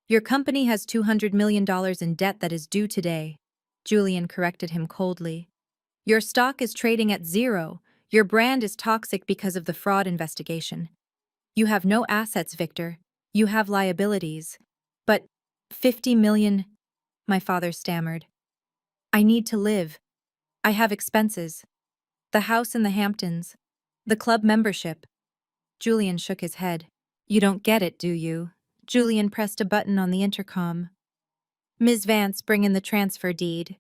Your company has $200 million in debt that is due today," Julian corrected him coldly. "Your stock is trading at zero. Your brand is toxic because of the fraud investigation. You have no assets, Victor. You have liabilities. But 50 million, my father stammered. "I need to live. I have expenses. The house in the Hamptons. The club membership." Julian shook his head. "You don't get it, do you?" Julian pressed a button on the intercom. "Ms. Vance, bring in the transfer deed."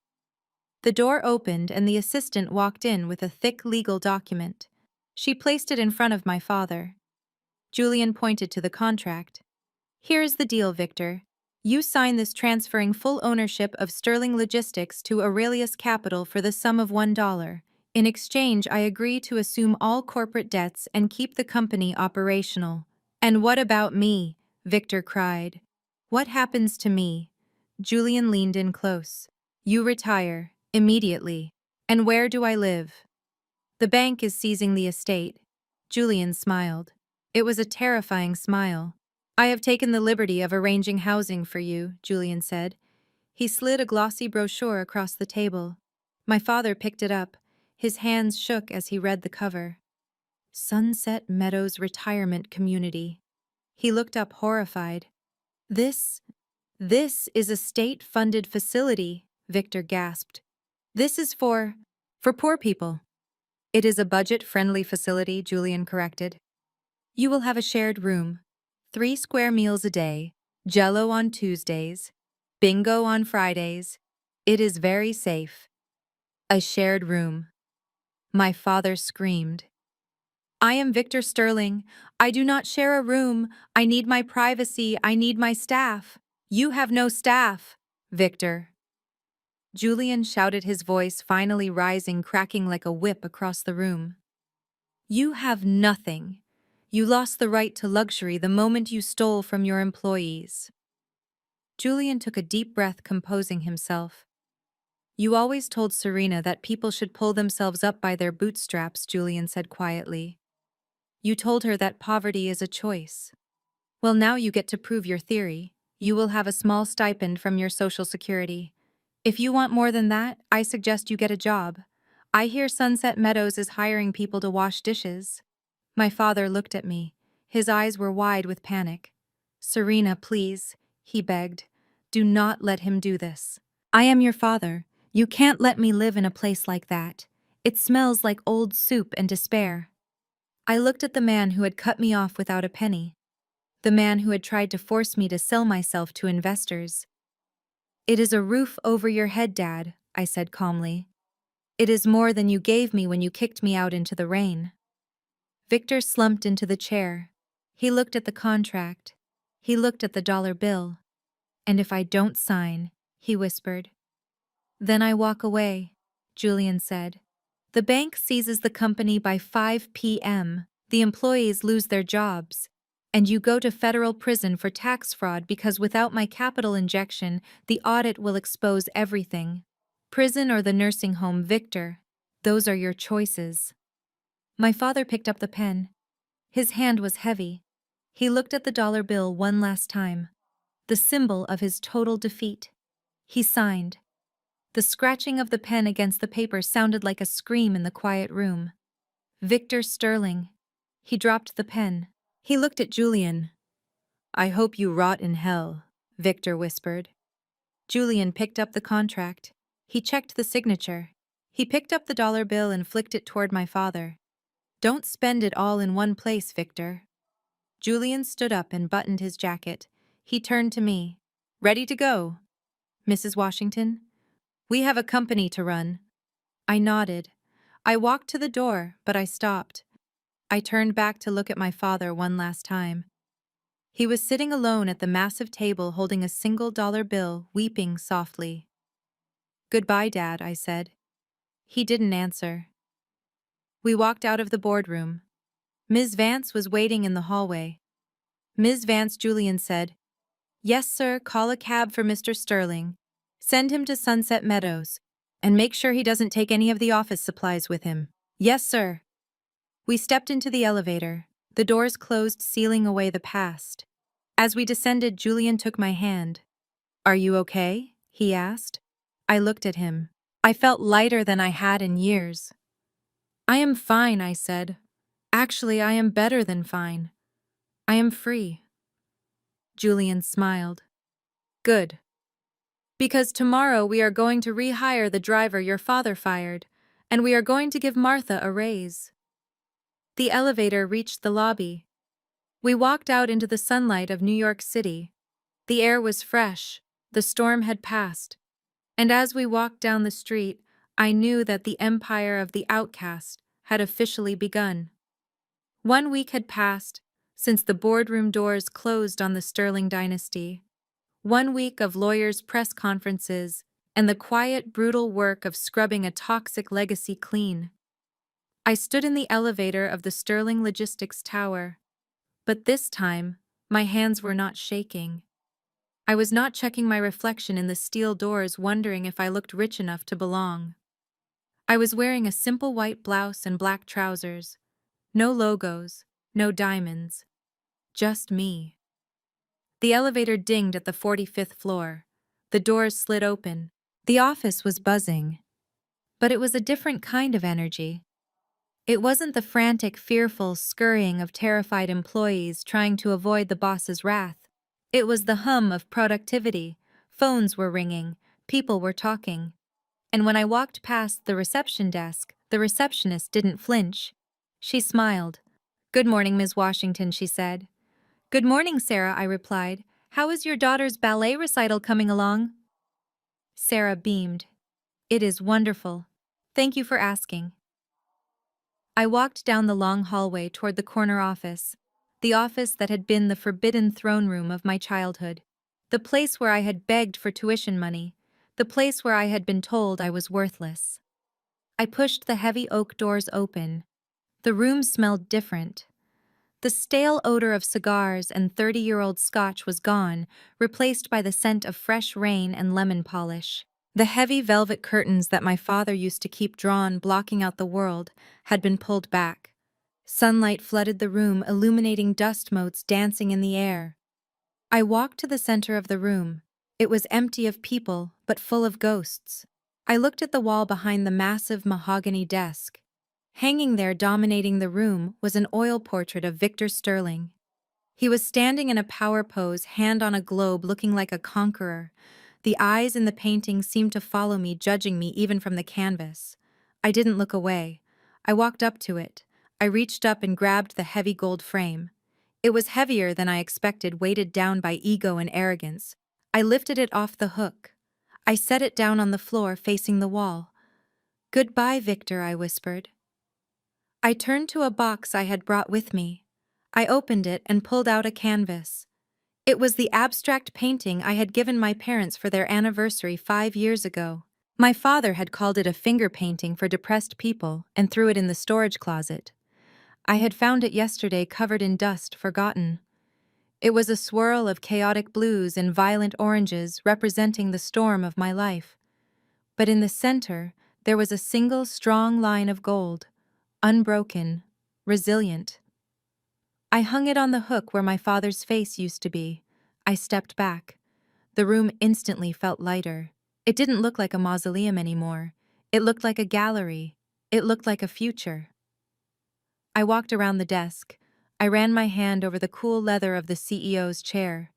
The door opened and the assistant walked in with a thick legal document. She placed it in front of my father. Julian pointed to the contract. Here's the deal, Victor. You sign this transferring full ownership of Sterling Logistics to Aurelius Capital for the sum of $1. In exchange, I agree to assume all corporate debts and keep the company operational. And what about me? Victor cried. What happens to me? Julian leaned in close. You retire, immediately. And where do I live? The bank is seizing the estate. Julian smiled. It was a terrifying smile. I have taken the liberty of arranging housing for you, Julian said. He slid a glossy brochure across the table. My father picked it up. His hands shook as he read the cover. Sunset Meadows Retirement Community. He looked up horrified. This is a state-funded facility, Victor gasped. This is for poor people. It is a budget-friendly facility, Julian corrected. You will have a shared room, 3 square meals a day, Jell-O on Tuesdays, bingo on Fridays. It is very safe. A shared room. My father screamed. I am Victor Sterling. I do not share a room. I need my privacy. I need my staff. You have no staff, Victor. Julian shouted, his voice finally rising, cracking like a whip across the room. You have nothing. You lost the right to luxury the moment you stole from your employees. Julian took a deep breath, composing himself. You always told Serena that people should pull themselves up by their bootstraps, Julian said quietly. You told her that poverty is a choice. Well, now you get to prove your theory. You will have a small stipend from your Social Security. If you want more than that, I suggest you get a job. I hear Sunset Meadows is hiring people to wash dishes. My father looked at me. His eyes were wide with panic. Serena, please, he begged. Do not let him do this. I am your father. You can't let me live in a place like that. It smells like old soup and despair. I looked at the man who had cut me off without a penny. The man who had tried to force me to sell myself to investors. It is a roof over your head, Dad, I said calmly. It is more than you gave me when you kicked me out into the rain. Victor slumped into the chair. He looked at the contract. He looked at the dollar bill. And if I don't sign, he whispered. Then I walk away, Julian said. The bank seizes the company by 5 p.m. The employees lose their jobs. And you go to federal prison for tax fraud because without my capital injection, the audit will expose everything. Prison or the nursing home, Victor. Those are your choices. My father picked up the pen. His hand was heavy. He looked at the dollar bill one last time, the symbol of his total defeat. He signed. The scratching of the pen against the paper sounded like a scream in the quiet room. Victor Sterling. He dropped the pen. He looked at Julian. I hope you rot in hell, Victor whispered. Julian picked up the contract. He checked the signature. He picked up the dollar bill and flicked it toward my father. Don't spend it all in one place, Victor. Julian stood up and buttoned his jacket. He turned to me. Ready to go? Mrs. Washington? We have a company to run. I nodded. I walked to the door, but I stopped. I turned back to look at my father one last time. He was sitting alone at the massive table holding a single dollar bill, weeping softly. Goodbye, Dad, I said. He didn't answer. We walked out of the boardroom. Ms. Vance was waiting in the hallway. Ms. Vance, Julian said. Yes, sir, call a cab for Mr. Sterling. Send him to Sunset Meadows. And make sure he doesn't take any of the office supplies with him. Yes, sir. We stepped into the elevator. The doors closed, sealing away the past. As we descended, Julian took my hand. Are you okay? He asked. I looked at him. I felt lighter than I had in years. I am fine, I said. Actually, I am better than fine. I am free. Julian smiled. Good. Because tomorrow we are going to rehire the driver your father fired, and we are going to give Martha a raise. The elevator reached the lobby. We walked out into the sunlight of New York City. The air was fresh, the storm had passed, and as we walked down the street, I knew that the empire of the outcast had officially begun. 1 week had passed, since the boardroom doors closed on the Sterling dynasty. 1 week of lawyers' press conferences, and the quiet, brutal work of scrubbing a toxic legacy clean. I stood in the elevator of the Sterling Logistics Tower. But this time, my hands were not shaking. I was not checking my reflection in the steel doors, wondering if I looked rich enough to belong. I was wearing a simple white blouse and black trousers. No logos, no diamonds. Just me. The elevator dinged at the 45th floor. The doors slid open. The office was buzzing. But it was a different kind of energy. It wasn't the frantic, fearful scurrying of terrified employees trying to avoid the boss's wrath. It was the hum of productivity. Phones were ringing, people were talking. And when I walked past the reception desk, the receptionist didn't flinch. She smiled. "Good morning, Ms. Washington," she said. "Good morning, Sarah," I replied. "How is your daughter's ballet recital coming along?" Sarah beamed. "It is wonderful. Thank you for asking." I walked down the long hallway toward the corner office, the office that had been the forbidden throne room of my childhood, the place where I had begged for tuition money, the place where I had been told I was worthless. I pushed the heavy oak doors open. The room smelled different. The stale odor of cigars and 30-year-old scotch was gone, replaced by the scent of fresh rain and lemon polish. The heavy velvet curtains that my father used to keep drawn, blocking out the world, had been pulled back. Sunlight flooded the room, illuminating dust motes dancing in the air. I walked to the center of the room. It was empty of people, but full of ghosts. I looked at the wall behind the massive mahogany desk. Hanging there, dominating the room, was an oil portrait of Victor Sterling. He was standing in a power pose, hand on a globe, looking like a conqueror. The eyes in the painting seemed to follow me, judging me even from the canvas. I didn't look away. I walked up to it. I reached up and grabbed the heavy gold frame. It was heavier than I expected, weighted down by ego and arrogance. I lifted it off the hook. I set it down on the floor, facing the wall. "Goodbye, Victor," I whispered. I turned to a box I had brought with me. I opened it and pulled out a canvas. It was the abstract painting I had given my parents for their anniversary 5 years ago. My father had called it a finger painting for depressed people and threw it in the storage closet. I had found it yesterday, covered in dust, forgotten. It was a swirl of chaotic blues and violent oranges, representing the storm of my life. But in the center, there was a single strong line of gold, unbroken, resilient. I hung it on the hook where my father's face used to be. I stepped back. The room instantly felt lighter. It didn't look like a mausoleum anymore. It looked like a gallery. It looked like a future. I walked around the desk. I ran my hand over the cool leather of the CEO's chair.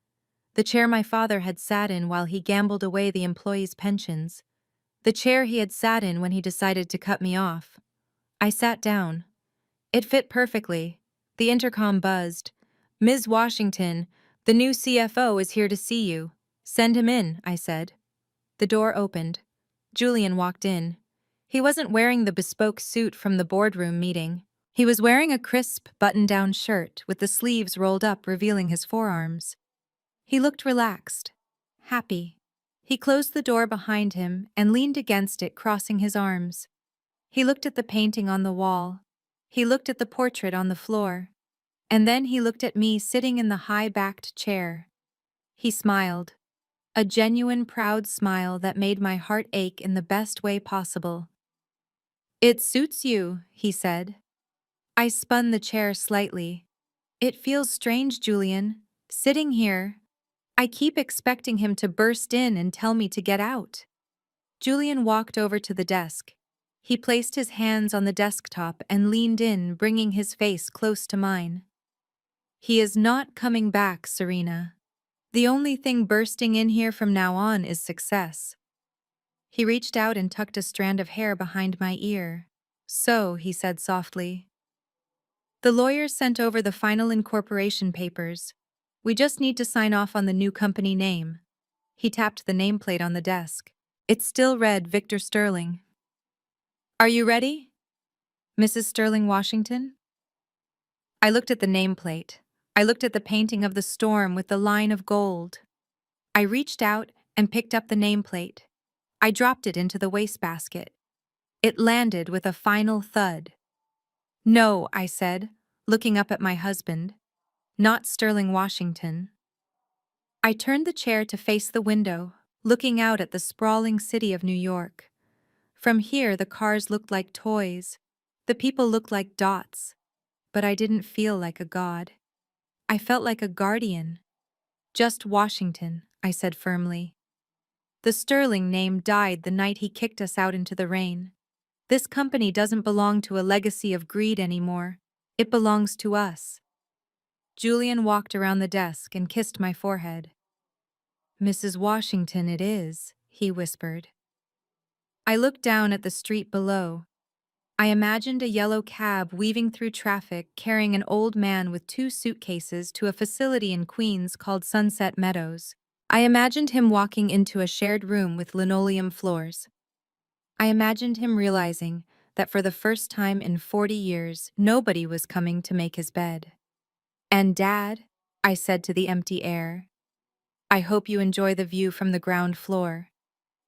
The chair my father had sat in while he gambled away the employees' pensions. The chair he had sat in when he decided to cut me off. I sat down. It fit perfectly. The intercom buzzed. "Ms. Washington, the new CFO is here to see you. Send him in," I said. The door opened. Julian walked in. He wasn't wearing the bespoke suit from the boardroom meeting. He was wearing a crisp, button-down shirt with the sleeves rolled up, revealing his forearms. He looked relaxed, happy. He closed the door behind him and leaned against it, crossing his arms. He looked at the painting on the wall. He looked at the portrait on the floor. And then he looked at me sitting in the high-backed chair. He smiled. A genuine, proud smile that made my heart ache in the best way possible. "It suits you," he said. I spun the chair slightly. "It feels strange, Julian, sitting here. I keep expecting him to burst in and tell me to get out." Julian walked over to the desk. He placed his hands on the desktop and leaned in, bringing his face close to mine. "He is not coming back, Serena. The only thing bursting in here from now on is success." He reached out and tucked a strand of hair behind my ear. "So," he said softly. "The lawyer sent over the final incorporation papers. We just need to sign off on the new company name." He tapped the nameplate on the desk. It still read Victor Sterling. "Are you ready, Mrs. Sterling Washington?" I looked at the nameplate. I looked at the painting of the storm with the line of gold. I reached out and picked up the nameplate. I dropped it into the wastebasket. It landed with a final thud. "No," I said, looking up at my husband. "Not Sterling, Washington." I turned the chair to face the window, looking out at the sprawling city of New York. From here, the cars looked like toys. The people looked like dots. But I didn't feel like a god. I felt like a guardian. "Just Washington," I said firmly. "The Sterling name died the night he kicked us out into the rain. This company doesn't belong to a legacy of greed anymore. It belongs to us." Julian walked around the desk and kissed my forehead. "Mrs. Washington it is," he whispered. I looked down at the street below. I imagined a yellow cab weaving through traffic carrying an old man with 2 suitcases to a facility in Queens called Sunset Meadows. I imagined him walking into a shared room with linoleum floors. I imagined him realizing that for the first time in 40 years, nobody was coming to make his bed. "And Dad," I said to the empty air, "I hope you enjoy the view from the ground floor.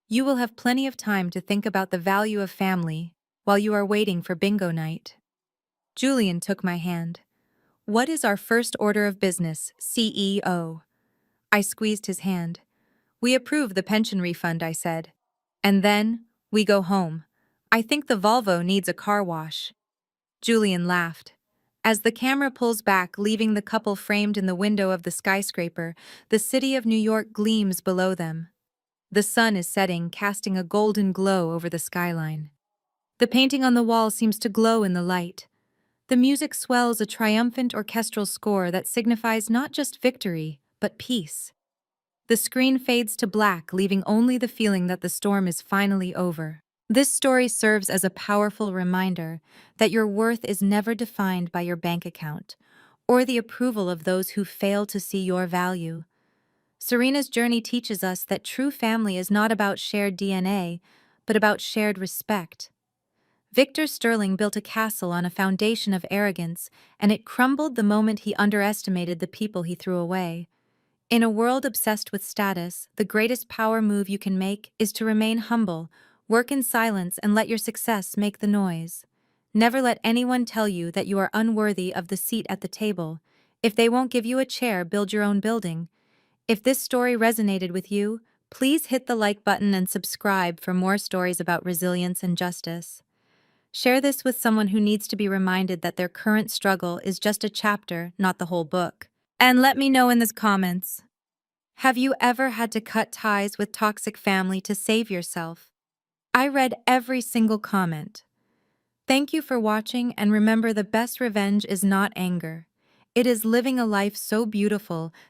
You will have plenty of time to think about the value of family while you are waiting for bingo night." Julian took my hand. "What is our first order of business, CEO?" I squeezed his hand. "We approve the pension refund," I said. "And then, we go home. I think the Volvo needs a car wash." Julian laughed. As the camera pulls back, leaving the couple framed in the window of the skyscraper, the city of New York gleams below them. The sun is setting, casting a golden glow over the skyline. The painting on the wall seems to glow in the light. The music swells a triumphant orchestral score that signifies not just victory, but peace. The screen fades to black, leaving only the feeling that the storm is finally over. This story serves as a powerful reminder that your worth is never defined by your bank account or the approval of those who fail to see your value. Serena's journey teaches us that true family is not about shared DNA, but about shared respect. Victor Sterling built a castle on a foundation of arrogance, and it crumbled the moment he underestimated the people he threw away. In a world obsessed with status, the greatest power move you can make is to remain humble, work in silence, and let your success make the noise. Never let anyone tell you that you are unworthy of the seat at the table. If they won't give you a chair, build your own building. If this story resonated with you, please hit the like button and subscribe for more stories about resilience and justice. Share this with someone who needs to be reminded that their current struggle is just a chapter, not the whole book. And let me know in the comments. Have you ever had to cut ties with toxic family to save yourself? I read every single comment. Thank you for watching, and remember, the best revenge is not anger. It is living a life so beautiful